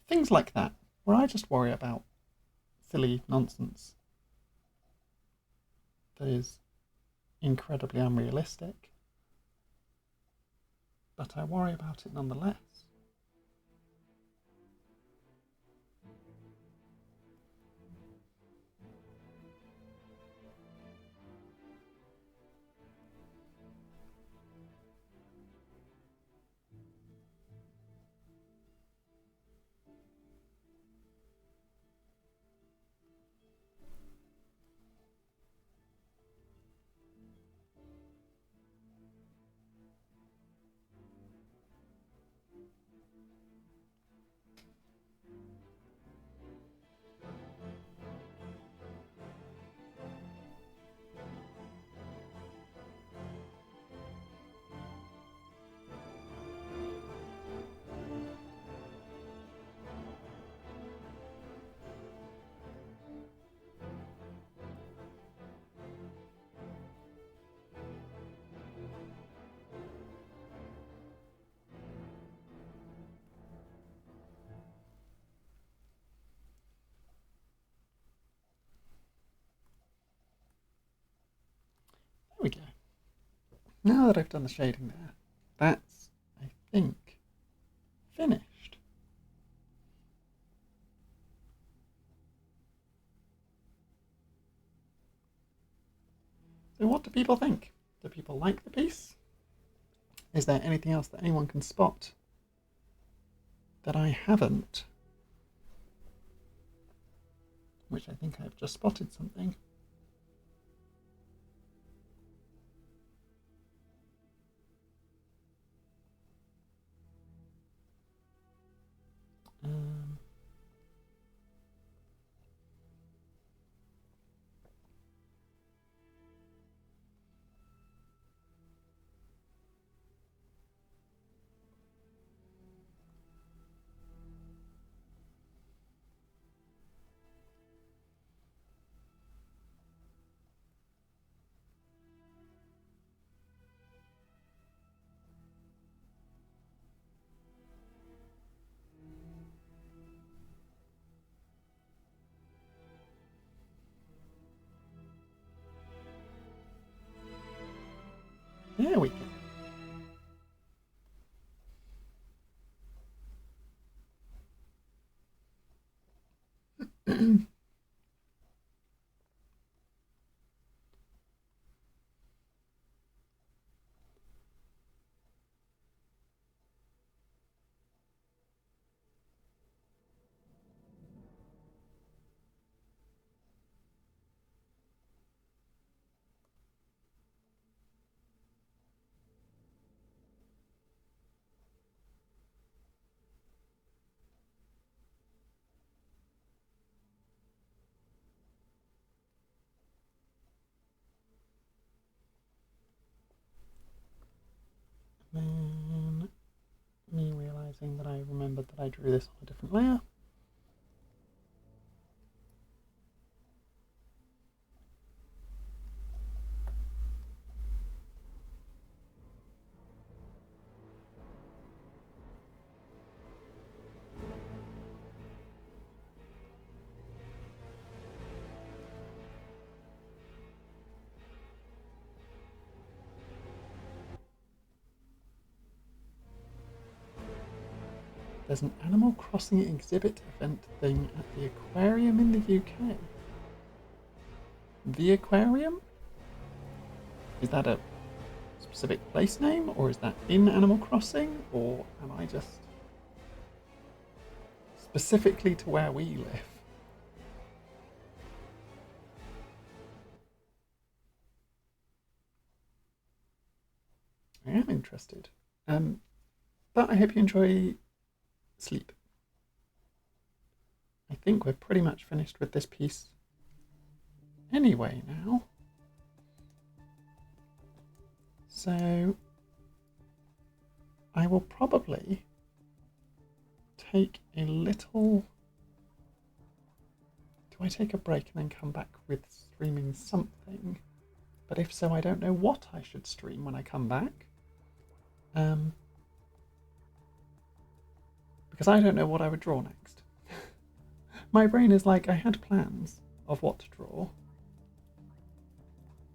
Things like that, where I just worry about silly nonsense that is incredibly unrealistic, but I worry about it nonetheless. There we go. Now that I've done the shading there, that's, I think, finished. So what do people think? Do people like the piece? Is there anything else that anyone can spot that I haven't? Which I think I've just spotted something. There we go. Then me realising that I remembered that I drew this on a different layer. There's an Animal Crossing exhibit event thing at the aquarium in the UK. The aquarium? Is that a specific place name, or is that in Animal Crossing, or am I just specifically to where we live? I am interested. But I hope you enjoy sleep. I think we're pretty much finished with this piece anyway now. So I will probably take a little... Do I take a break and then come back with streaming something? But if so, I don't know what I should stream when I come back. Because I don't know what I would draw next. My brain is like, I had plans of what to draw,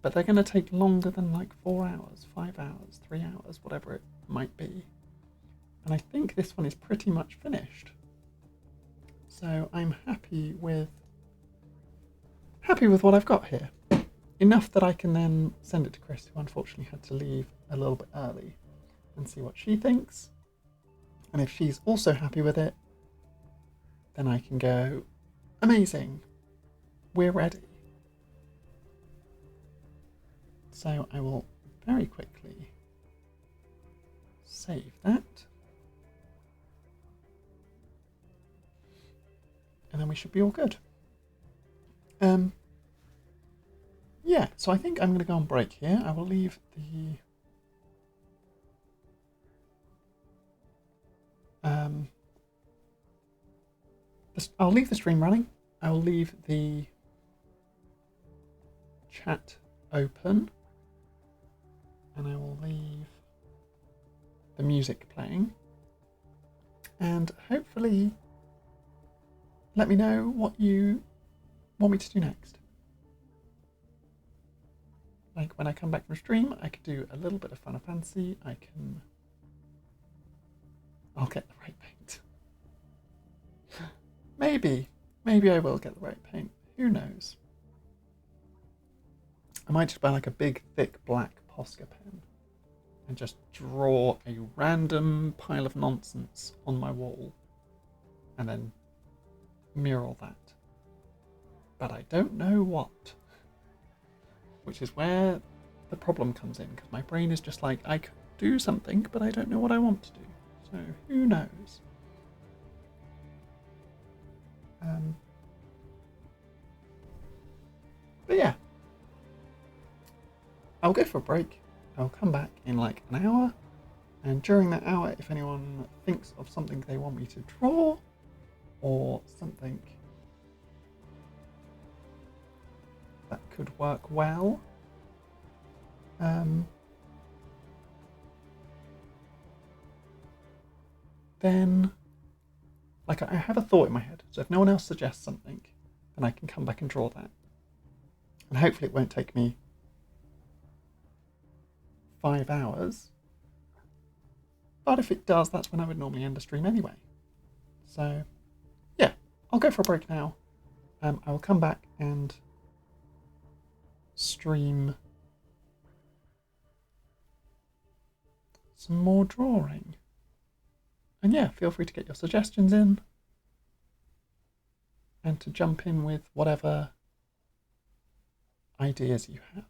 but they're going to take longer than like 4 hours, 5 hours, 3 hours, whatever it might be. And I think this one is pretty much finished. So I'm happy with what I've got here. Enough that I can then send it to Cris, who unfortunately had to leave a little bit early, and see what she thinks. And if she's also happy with it, then I can go, amazing, we're ready. So I will very quickly save that. And then we should be all good. Yeah, so I think I'm going to go on break here. I will leave the... I'll leave the stream running. I will leave the chat open. And I will leave the music playing. And hopefully let me know what you want me to do next. Like when I come back from stream, I could do a little bit of Final Fantasy. I'll get the right paint. Maybe I will get the right paint. Who knows? I might just buy like a big, thick black Posca pen and just draw a random pile of nonsense on my wall and then mural that. But I don't know what. Which is where the problem comes in, because my brain is just like, I could do something, but I don't know what I want to do. So who knows? But yeah, I'll go for a break. I'll come back in like an hour, and during that hour, if anyone thinks of something they want me to draw or something that could work well, then like I have a thought in my head, so if no one else suggests something, then I can come back and draw that, and hopefully it won't take me 5 hours, but if it does, that's when I would normally end a stream anyway. So yeah, I'll go for a break now. I will come back and stream some more drawing. And yeah, feel free to get your suggestions in and to jump in with whatever ideas you have,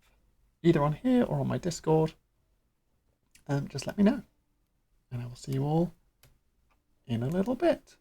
either on here or on my Discord. Just let me know, and I will see you all in a little bit.